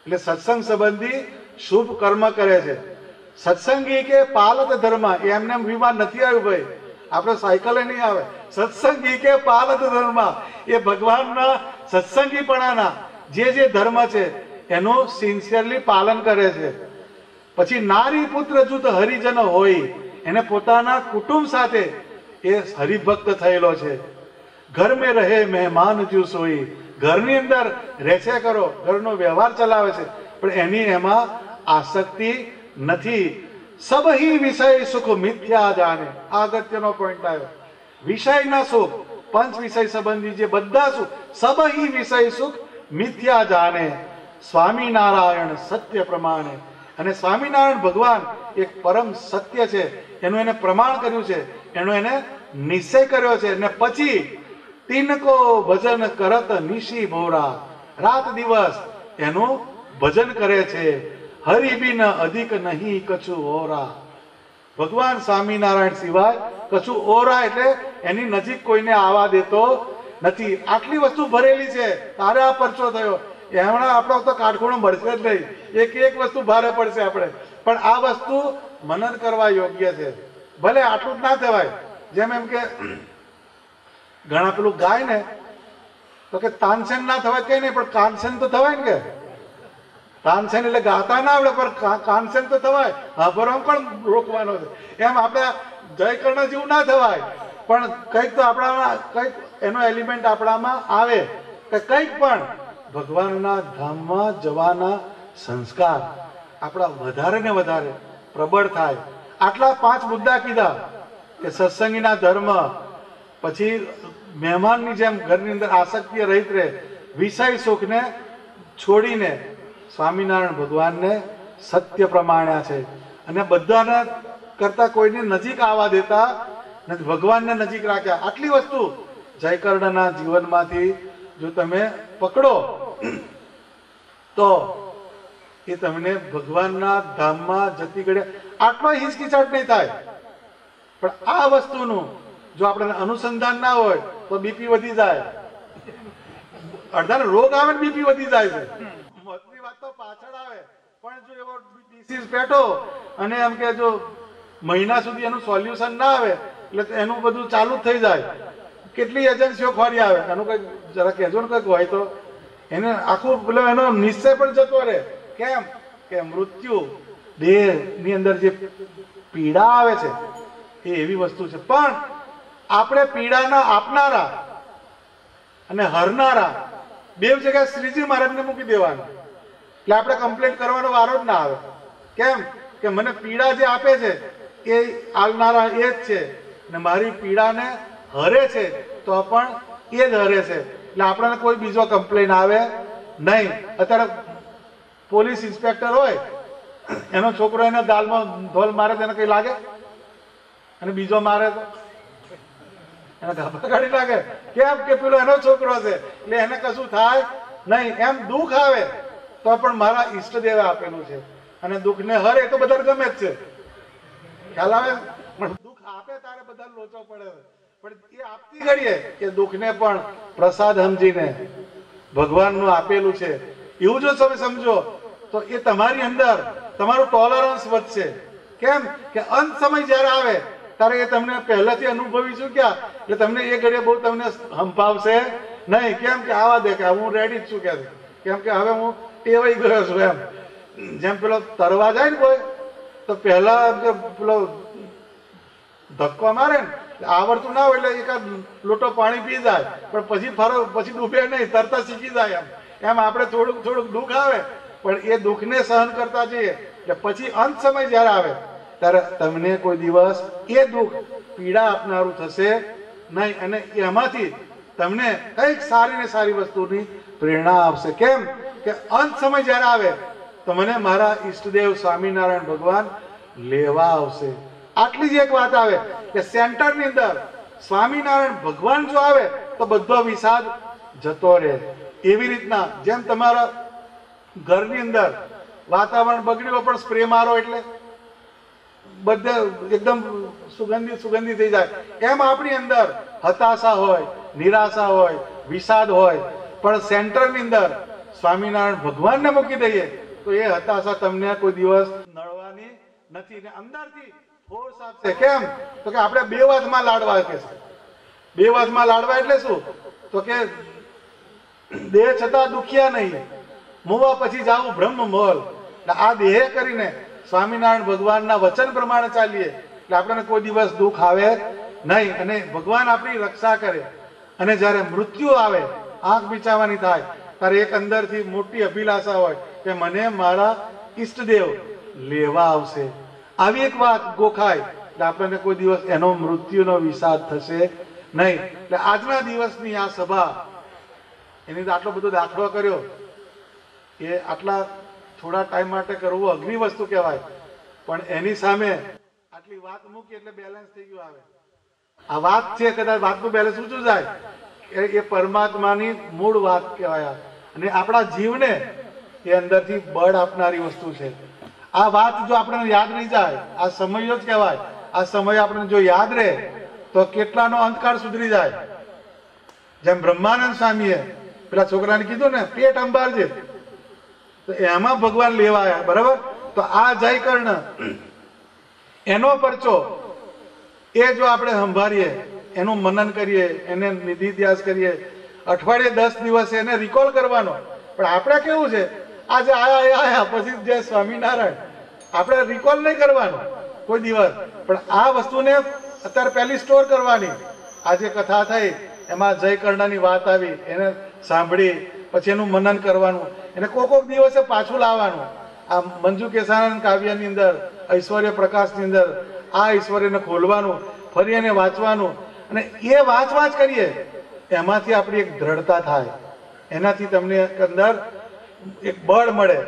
એટલે સત્સંગ સંબંધી શુભ કર્મ કરે છે. સત્સંગી કે પાલત ધર્મ, એમને વિમાન નથી આવ્યું ભાઈ, આપણે સાયકલે નહીં આવે. સત્સંગી કે પાલત ધર્મ, એ ભગવાનના સત્સંગીપણાના જે ધર્મ છે એનું સિન્સિયરલી પાલન કરે છે. પછી નારી પુત્ર જૂથ હરિજન હોય, એને પોતાના કુટુંબ સાથે એ હરિભક્ત થયેલો છે. ઘર મેં રહે મહેમાન જ્યુ સોઈ, ઘરની અંદર રહેશે કરો, ઘરનો વ્યવહાર ચલાવે છે, પણ એની એમાં આસક્તિ નથી. સબહી વિષય સુખ મિથ્યા જાણે, આ અગત્યનો પોઈન્ટ આવ્યો. વિષયના સુખ, પંચ વિષય સંબંધી જે બધા સુખ, સબહી વિષય સુખ મિથ્યા જાણે, સ્વામિનારાયણ સત્ય પ્રમાણે. અને સ્વામિનારાયણ ભગવાન એક પરમ સત્ય છે, એનું એને પ્રમાણ કર્યું છે, એનો એને નિશ્ચય કર્યો છે. અને પછી તિનકો ભજન કરત નિશી ભોરા, રાત દિવસ એનું ભજન કરે છે. હરિબિન અધિક નહીં કછુ ઓરા, ભગવાન સ્વામિનારાયણ સિવાય કછુ ઓરા એટલે એની નજીક કોઈને આવવા દેતો નથી. આટલી વસ્તુ ભરેલી છે, તારે આ પરચો થયો. એમણે આપણો તો કાટખૂણો મળશે જ નહીં, એક વસ્તુ ભારે પડશે આપણે. પણ આ વસ્તુ મનન કરવા યોગ્ય છે. ભલે આટલું જ ના થવાય, જેમ એમ કે ઘણા પેલું ગાય ને તો કે તાનસેન ના થવાય કઈ નહીં, પણ કાનસેન તો થવાય ને. કે તાનસેન એટલે ગાતા ના આવડે, પણ કાનસેન તો થવાય. હા બરોબર, પણ રોકવાનો છે. એમ આપણે જય કર્ણ જેવું ના થવાય, પણ કંઈક તો આપણામાં કંઈક એનો એલિમેન્ટ આપણામાં આવે કે કંઈક પણ ભગવાનના ધામમાં જવાના સંસ્કાર આપણા વધારે ને વધારે પ્રબળ થાય. આટલા 5 મુદ્દા કીધા કે સત્સંગીના ધર્મ, પછી મહેમાનની જેમ ઘરની અંદર આસક્તિ રહિત રહે, વિષય સુખને છોડીને સ્વામિનારાયણ ભગવાનને સત્ય પ્રમાણ્યા છે અને બધાને કરતા કોઈને નજીક આવવા દેતા નથી, ભગવાનને નજીક રાખ્યા. આટલી વસ્તુ જયકર્ણના જીવનમાંથી જો તમે પકડો તો એ તમને ભગવાનના ધામમાં જતી ઘડે આટલો હિચકિચાટ નહીં થાય. પણ આ વસ્તુનું જો આપણે અનુસંધાન ના હોય તો બીપી વધી જાય, અડધાને રોગ આવે ને બીપી વધી જાય છે. મોતની વાત તો પાછળ આવે, પણ જો એવો ડિસીઝ પેટો અને એમ કે જો મહિના સુધી એનું સોલ્યુશન ના આવે એટલે એનું બધું ચાલુ જ થઈ જાય. કેટલી એજન્સીઓ ખોરી આવે, એનું કંઈક જરા કહેજો ને કંઈક હોય તો એને આખું પેલો એનો નિશ્ચય પણ જતો રહે. કેમ કે મૃત્યુ દેહની અંદર જે પીડા આવે છે એ એવી વસ્તુ છે, પણ આપણે પીડાના આપનારા અને હરનારા બે જગ્યાએ શ્રીજી મહારાજને મૂકી દેવાનું, એટલે આપણે કમ્પ્લેન કરવાનો વારો જ ના આવે. કેમ કે મને પીડા જે આપે છે એ આલનારા એ જ છે ને મારી પીડાને હરે છે તો પણ એ જ હરે છે, એટલે આપણને કોઈ બીજો કમ્પ્લેન આવે નહીં. અત્યારે પોલીસ ઇન્સ્પેક્ટર હોય, એનો છોકરો એને દાલમાં ધોલ મારે તો એને કઈ લાગે, અને બીજો મારે તો એને ગાભા કાઢી લાગે. કેમ કે પેલો એનો છોકરો છે એટલે એને કશું થાય નહીં. એમ દુઃખ આવે તો પણ મારા ઈષ્ટદેવે આપેલું છે અને દુઃખને હરે તો બધા ગમે જ છે, ખ્યાલ આવે. પણ દુઃખ આપે તારે બધા લોચો પડે, પણ એ આપતી ઘડીએ કે દુઃખને પણ પ્રસાદ સમજીને ભગવાનનું આપેલું છે એવું જો તમે સમજો તો એ તમારી અંદર તમારું ટોલરન્સ વધશે. કેમ કે અંત સમય જયારે આવે ત્યારે એ તમને પહેલાથી અનુભવી ચૂક્યા એટલે તમને એ ઘડીએ બહુ તમને હંપાવશે નહીં. કેમ કે આવા દે કે હું રેડી જ છું, કેમ કે હવે હું ટેવાઈ ગયો છું. એમ જેમ પેલો તરવા જાય ને કોઈ તો પહેલા પેલો ધક્કો મારે ને આવડતું ના હોય એટલે એકાદ લોટો પાણી પી જાય, પણ પછી ડૂબે નહીં, તરતા શીખી જાય. એમ આપણે થોડુંક દુઃખ આવે પણ એ દુઃખને સહન કરતા જઈએ એટલે પછી અંત સમય જયારે આવે ત્યારે તમને કોઈ દિવસ એ દુઃખ પીડા આપનારું થશે નહીં, અને એમાંથી તમને કઈક સારી ને સારી વસ્તુની પ્રેરણા આવશે. કેમ કે અંત સમય જયારે આવે તો મને મારા ઈષ્ટદેવ સ્વામિનારાયણ ભગવાન લેવા આવશે. આટલી જ એક વાત આવે કે સેન્ટરની અંદર સ્વામિનારાયણ ભગવાન જો આવે તો બધો વિષાદ જતો રહે. એવી રીતના જેમ તમારા ઘરની અંદર વાતાવરણ બગડ્યું પણ સ્પ્રે મારો એટલે બધે એકદમ સુગંધી થઈ જાય, એમ આપણી અંદર હતાશા હોય, નિરાશા હોય, વિષાદ હોય, પણ સેન્ટરની અંદર સ્વામિનારાયણ ભગવાનને મૂકી દઈએ તો એ હતાશા તમને કોઈ દિવસ નડવાની નથી ને અંદરથી ફોર્સ આપશે. કેમ તો કે આપણે બે વાતમાં લાડવા કે છે. બે વાતમાં લાડવા એટલે શું તો કે દેહ છતાં દુખિયા નહીં, મોવા પછી જાવું બ્રહ્મ મોલ. આ દેહ કરીને સ્વામિનારાયણ ભગવાનના વચન પ્રમાણે ચાલીએ એટલે આપણને કોઈ દિવસ દુઃખ આવે નહીં અને ભગવાન આપણી રક્ષા કરે. અને જ્યારે મૃત્યુ આવે, આંખ બિચાવાની થાય, ત્યારે એક અંદરથી મોટી અભિલાષા હોય કે મને મારા ઈષ્ટદેવ લેવા આવશે. આવી એક વાત ગોખાય એટલે આપણને કોઈ દિવસ એનો મૃત્યુનો વિષાદ થશે નહીં. એટલે આજના દિવસની આ સભા એની આટલો બધો દાખલો કર્યો એ આટલા થોડા ટાઈમ માટે કરવું અઘરી વસ્તુ કહેવાય, પણ એની સામે આટલી વાત મૂકી એટલે બેલેન્સ થઈ ગયું. આવે આ વાત છે, કદાચ વાતનું બેલેન્સ ઊંચું જાય એ પરમાત્માની મૂળ વાત કહેવાય અને આપણા જીવને એ અંદરથી બળ આપનારી વસ્તુ છે. આ વાત જો આપણને યાદ રહી જાય, આ સમયો જ કહેવાય, આ સમય આપણને જો યાદ રહે તો કેટલાનો અંતકાળ સુધરી જાય. જેમ બ્રહ્માનંદ સ્વામીએ પેલા છોકરાને કીધું ને પેટ અંબારજે, તો એમાં ભગવાન લેવા આવ્યા, બરાબર. તો આ જયકર્ણ એનો પરચો એ જો આપણે સંભાળીએ, એનું મનન કરીએ, એને નિધિ ઇતિહાસ કરીએ, અઠવાડિયે 10 દિવસે એને રિકોલ કરવાનો. પણ આપણે કેવું છે, આજે આયા પછી જય સ્વામિનારાયણ, આપણે રિકોલ નહીં કરવાનું કોઈ દિવસ, પણ આ વસ્તુને અત્યારે પહેલી સ્ટોર કરવાની. આજે કથા થઈ એમાં જયકર્ણની વાત આવી, એને સાંભળી પછી એનું મનન કરવાનું, એને કોક દિવસે પાછું લાવવાનું. આ મંજુ કેસાનંદ કાવ્યની અંદર, ઐશ્વર્ય પ્રકાશની અંદર આ ઐશ્વર્યને ખોલવાનું, ફરી એને વાંચવાનું, અને એ વાંચ કરીએ એમાંથી આપણી એક દ્રઢતા થાય, એનાથી તમને અંદર એક બળ મળે,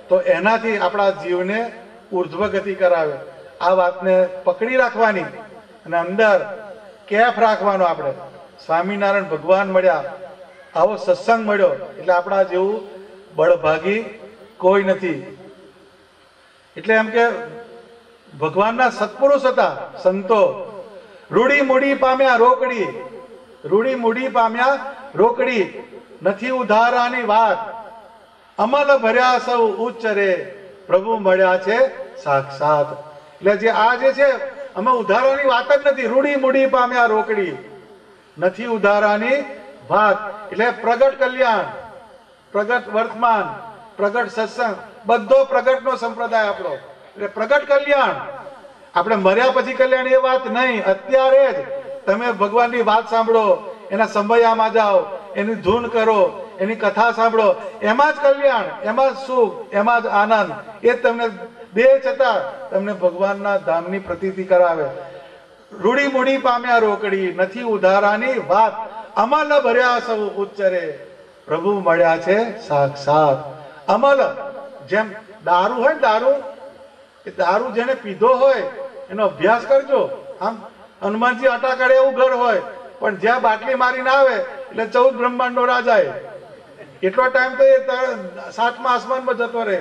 તો એનાથી આપણા જીવને ઉર્ધ્વ ગતિ કરાવે. આ વાતને પકડી રાખવાની અને અંદર કેફ રાખવાનો. આપણે સ્વામિનારાયણ ભગવાન મળ્યા, આવો સત્સંગ મળ્યો એટલે આપણા જેવું બળભાગી કોઈ નથી. એટલે એમ કે ભગવાનના સત્પુરુષ હતા સંતો. રૂડી મૂડી પામ્યા રોકડી, રૂડી મૂડી પામ્યા રોકડી, નથી ઉધારાની વાત, અમલ ભર્યા સૌ ઉચ્ચ રે, પ્રભુ મળ્યા છે સાક્ષાત. એટલે જે આ જે છે અમે ઉધારાની વાત જ નથી. રૂડી મૂડી પામ્યા રોકડી, નથી ઉધારાની વાત. એટલે પ્રગટ કલ્યાણ, પ્રગટ વર્તમાન, પ્રગટ સત્સંગ, બધો પ્રગટનો સંપ્રદાય આપણો. એટલે પ્રગટ કલ્યાણ. આપણે મર્યા પછી કલ્યાણ એ વાત નહીં. અત્યારે જ તમે ભગવાનની વાત સાંભળો, એના સંભયામાં જાઓ, એની ધૂન કરો, એની કથા સાંભળો, એમાં જ કલ્યાણ, એમાં જ સુખ, એમાં જ આનંદ. એ તમને દેહ છતાં તમને ભગવાનના ધામની પ્રતીતિ કરાવે. રૂડી મૂડી પામ્યા રોકડી, નથી ઉધારાની વાત, અમલ ભર્યા સૌ ઉચ્ચરે, પ્રભુ મળ્યા છે સાક્ષાત. અમલ, જેમ દારૂ હોય, દારૂ, એ દારૂ જેને પીધો હોય એનો અભ્યાસ કરજો. આમ હનુમાનજી આટા કાઢે એવું ઘર હોય, પણ જ્યાં બાટલી મારીને આવે એટલે 14 બ્રહ્માંડનો રાજા. એટલો ટાઈમ તો એ 7મા આસમાનમાં જતો રહે.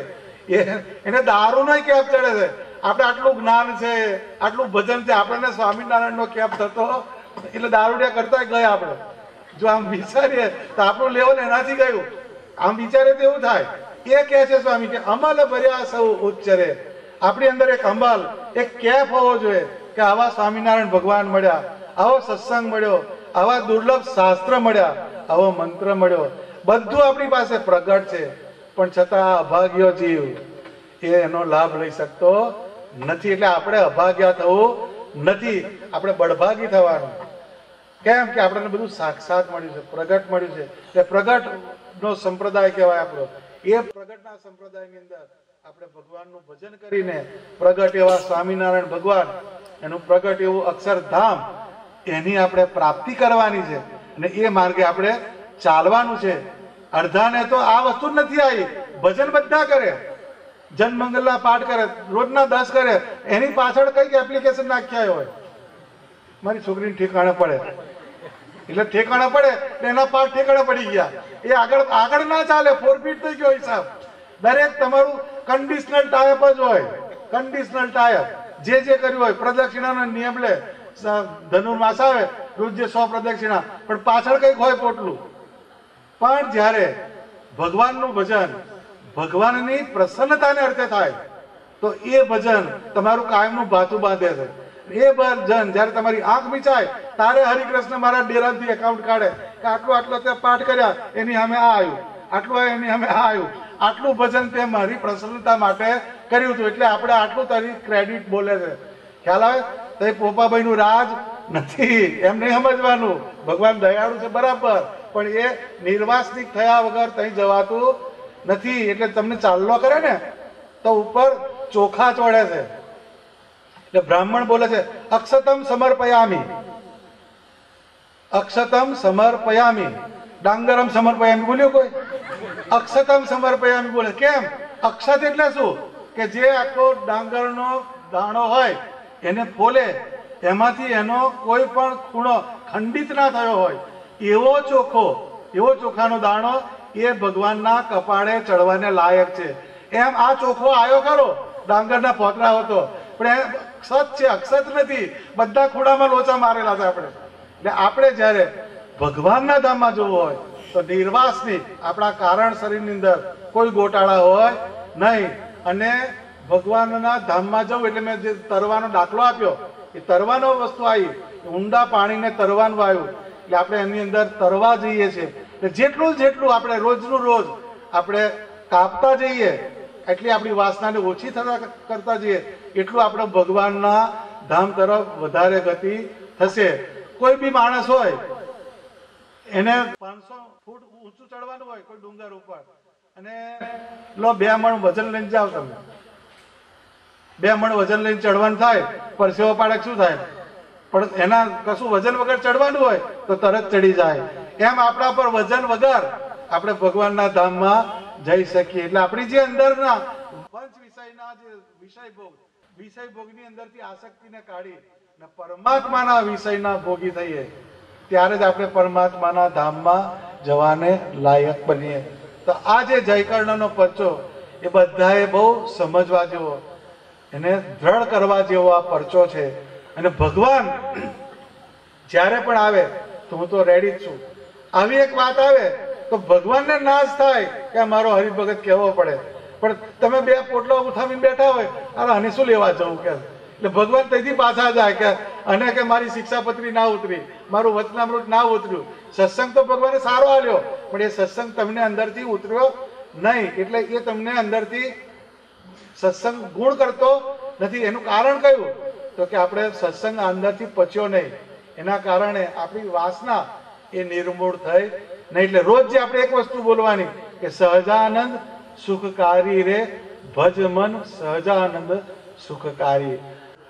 એને દારૂ નહીં કેપ ચડે છે. આપણે આટલું જ્ઞાન છે, આટલું ભજન છે, આપણને સ્વામિનારાયણનો કેપ થતો એટલે દારૂડિયા કરતા ગયા આપણે. જો આમ વિચારીએ તો આપણું લેવલ એનાથી ગયું. આમ વિચારે તો એવું થાય. એ કહે છે સ્વામી કે અમલ ભર્યા સૌ ઉચ્ચરે. આપણી અંદર એક અમલ, એક કેફ હોવો જોઈએ કે આવા સ્વામિનારાયણ ભગવાન મળ્યા, આવો સત્સંગ મળ્યો, આવા દુર્લભ શાસ્ત્ર મળ્યા, આવો મંત્ર મળ્યો. બધું આપણી પાસે પ્રગટ છે, પણ છતાં અભાગ્ય જીવ એ એનો લાભ લઈ શકતો નથી. એટલે આપણે અભાગ્યા થવું નથી, આપણે બળભાગી થવાનું. કેમ કે આપણને બધું સાક્ષાત મળ્યું છે, પ્રગટ મળ્યું છે. એટલે પ્રગટ નો સંપ્રદાય કહેવાય આપણો. એ પ્રગટના સંપ્રદાયની અંદર આપણે ભગવાનનું ભજન કરીને પ્રગટ એવા સ્વામિનારાયણ ભગવાન, એનું પ્રગટ એવું અક્ષરધામ, એની આપણે પ્રાપ્તિ કરવાની છે. અને એ માર્ગે આપણે ચાલવાનું છે. અડધાને તો આ વસ્તુ જ નથી આવી. ભજન બધા કરે, જનમંગલના પાઠ કરે, રોજના 10 કરે, એની પાછળ કઈક એપ્લિકેશન નાખ્યા હોય. મારી છોકરીને ઠેકાણે પડે એટલે ઠેકાણે પડે એટલે એના પાઠ ઠેકાણે પડી ગયા. એ આગળ ના ચાલે, ફોરફીટ થઈ ગયો હિસાબ. દરેક તમારું કન્ડિશનલ ટાયપ જ હોય. કન્ડિશનલ ટાયપ જે કર્યું હોય. પ્રદક્ષિણાનો નિયમ લે, ધનુર્માસ આવે રોજ જે 100 પ્રદક્ષિણા, પણ પાછળ કઈક હોય પોટલું. પણ જ્યારે ભગવાનનું ભજન ભગવાનની પ્રસન્નતાને અર્થે થાય તો એ ભજન તમારું કાયમનું ભાતું બાંધે છે. એ ભજન જ્યારે તમારી આંખ મીચાય તારે હરિકૃષ્ણ મારા ડેરાથી એકાઉન્ટ કાઢે કે આટલો તે પાઠ કર્યા, એની સામે આ આવ્યું, આટલું એની સામે આ આવ્યું, આટલું ભજન તે મારી પ્રસન્નતા માટે કર્યું હતું, એટલે આપણે આટલું તારી ક્રેડિટ બોલે છે. ખ્યાલ આવે? તો એ પોપાભાઈનું રાજ નથી, એમ નહીં સમજવાનું. ભગવાન દયાળુ છે બરાબર, પણ એ નિર્વાસનિક થયા વગર ત્યાં જવાતું નથી. એટલે તમને ચાલલો કરે ને તો ઉપર ચોખા ચોડે છે. એટલે બ્રાહ્મણ બોલે છે અક્ષતમ સમર્પયામી, અક્ષતમ સમર્પયામી, ડાંગરમ સમર્પયામી બોલ્યું કોઈ? અક્ષતમ સમર્પયામી બોલે. કેમ? અક્ષત એટલે શું? કે જે આખો ડાંગરનો દાણો હોય એને ફોલે, એમાંથી એનો કોઈ પણ ખૂણો ખંડિત ના થયો હોય એવો ચોખ્ખો, એવો ચોખાનો દાણો એ ભગવાનના કપાળે ચડવાને લાયક છે. એમ આ ચોખ્ખો આવ્યો ખરો, ડાંગરના પોતરા હતો, પણ એ અક્ષત છે, અક્ષત નથી. બધા ખૂણામાં લોચા મારેલા છે આપણે. એટલે આપણે જ્યારે ભગવાનના ધામમાં જવું હોય તો નિર્વાસનિક આપણા કારણ શરીરની અંદર કોઈ ગોટાળા હોય નહીં. અને ભગવાનના ધામમાં જવું એટલે મેં જે તરવાનો દાખલો આપ્યો, એ તરવાનો વસ્તુ આવી, ઊંડા પાણીને તરવાનું આવ્યું. એટલે આપણે એની અંદર તરવા જઈએ છીએ. એટલે જેટલું આપણે રોજનું રોજ આપણે કાપતા જઈએ, એટલી આપણી વાસનાને ઓછી કરતા જઈએ, એટલું આપણે ભગવાનના ધામ તરફ વધારે ગતિ થશે. કોઈ બી માણસ હોય એને 500 ફૂટ ઊંચું ચડવાનું હોય કોઈ ડુંગર ઉપર, અને લો 2 મણ વજન લઈને જાઓ તમે, 2 મણ વજન લઈને ચડવાનું થાય, પરસેવો પાડે શું થાય? પણ એના કશું વજન વગર ચડવાનું હોય તો તરત ચડી જાય. એમ આપણા પર વજન વગર આપણે ભગવાનના ધામમાં જઈ શકીએ. એટલે આપણી જે અંદરના પંચ વિષયના જે વિષય ભોગની અંદરથી આસક્તિને કાઢી ને પરમાત્માના વિષયના ભોગી થઈએ ત્યારે જ આપણે પરમાત્માના ધામમાં જવાને લાયક બનીએ. તો આ જે જયકર્ણનો પરચો એ બધાએ બહુ સમજવા જેવો, એને દ્રઢ કરવા જેવો આ પરચો છે. અને ભગવાન જ્યારે પણ આવે તો હું તો રેડી જ છું. આવી એક વાત આવે તો ભગવાનને નાશ થાય કે મારો હરિભગત કહેવો પડે, પણ તમે 2 પોટલા ઉઠાવીને બેઠા હોય, અરે આને શું લેવા જવું કે, એટલે ભગવાન તેથી પાછા જાય કે અને કે મારી શિક્ષાપત્રી ના ઉતરી, મારું વચનામૃત ના ઉતર્યું. સત્સંગ તો ભગવાને સારો આલ્યો, પણ એ સત્સંગ તમને અંદરથી ઉતર્યો નહીં, એટલે એ તમને અંદરથી સત્સંગ ગુણ કરતો નથી. એનું કારણ કયું? તો કે આપણે સત્સંગ અંદરથી પચ્યો નહીં, એના કારણે આપણી વાસના એ નિર્મૂળ થઈ નહીં. એટલે રોજ જે આપણે એક વસ્તુ બોલવાની કે સહજાનંદ સુખકારી રે ભજ મન સહજાનંદ સુખકારી.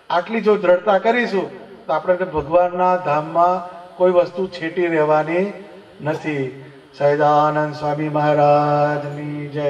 આટલી જો દ્રઢતા કરીશું તો આપણે ભગવાનના ધામમાં કોઈ વસ્તુ છેટી રહેવાની નથી. સહજાનંદ સ્વામી મહારાજની જય.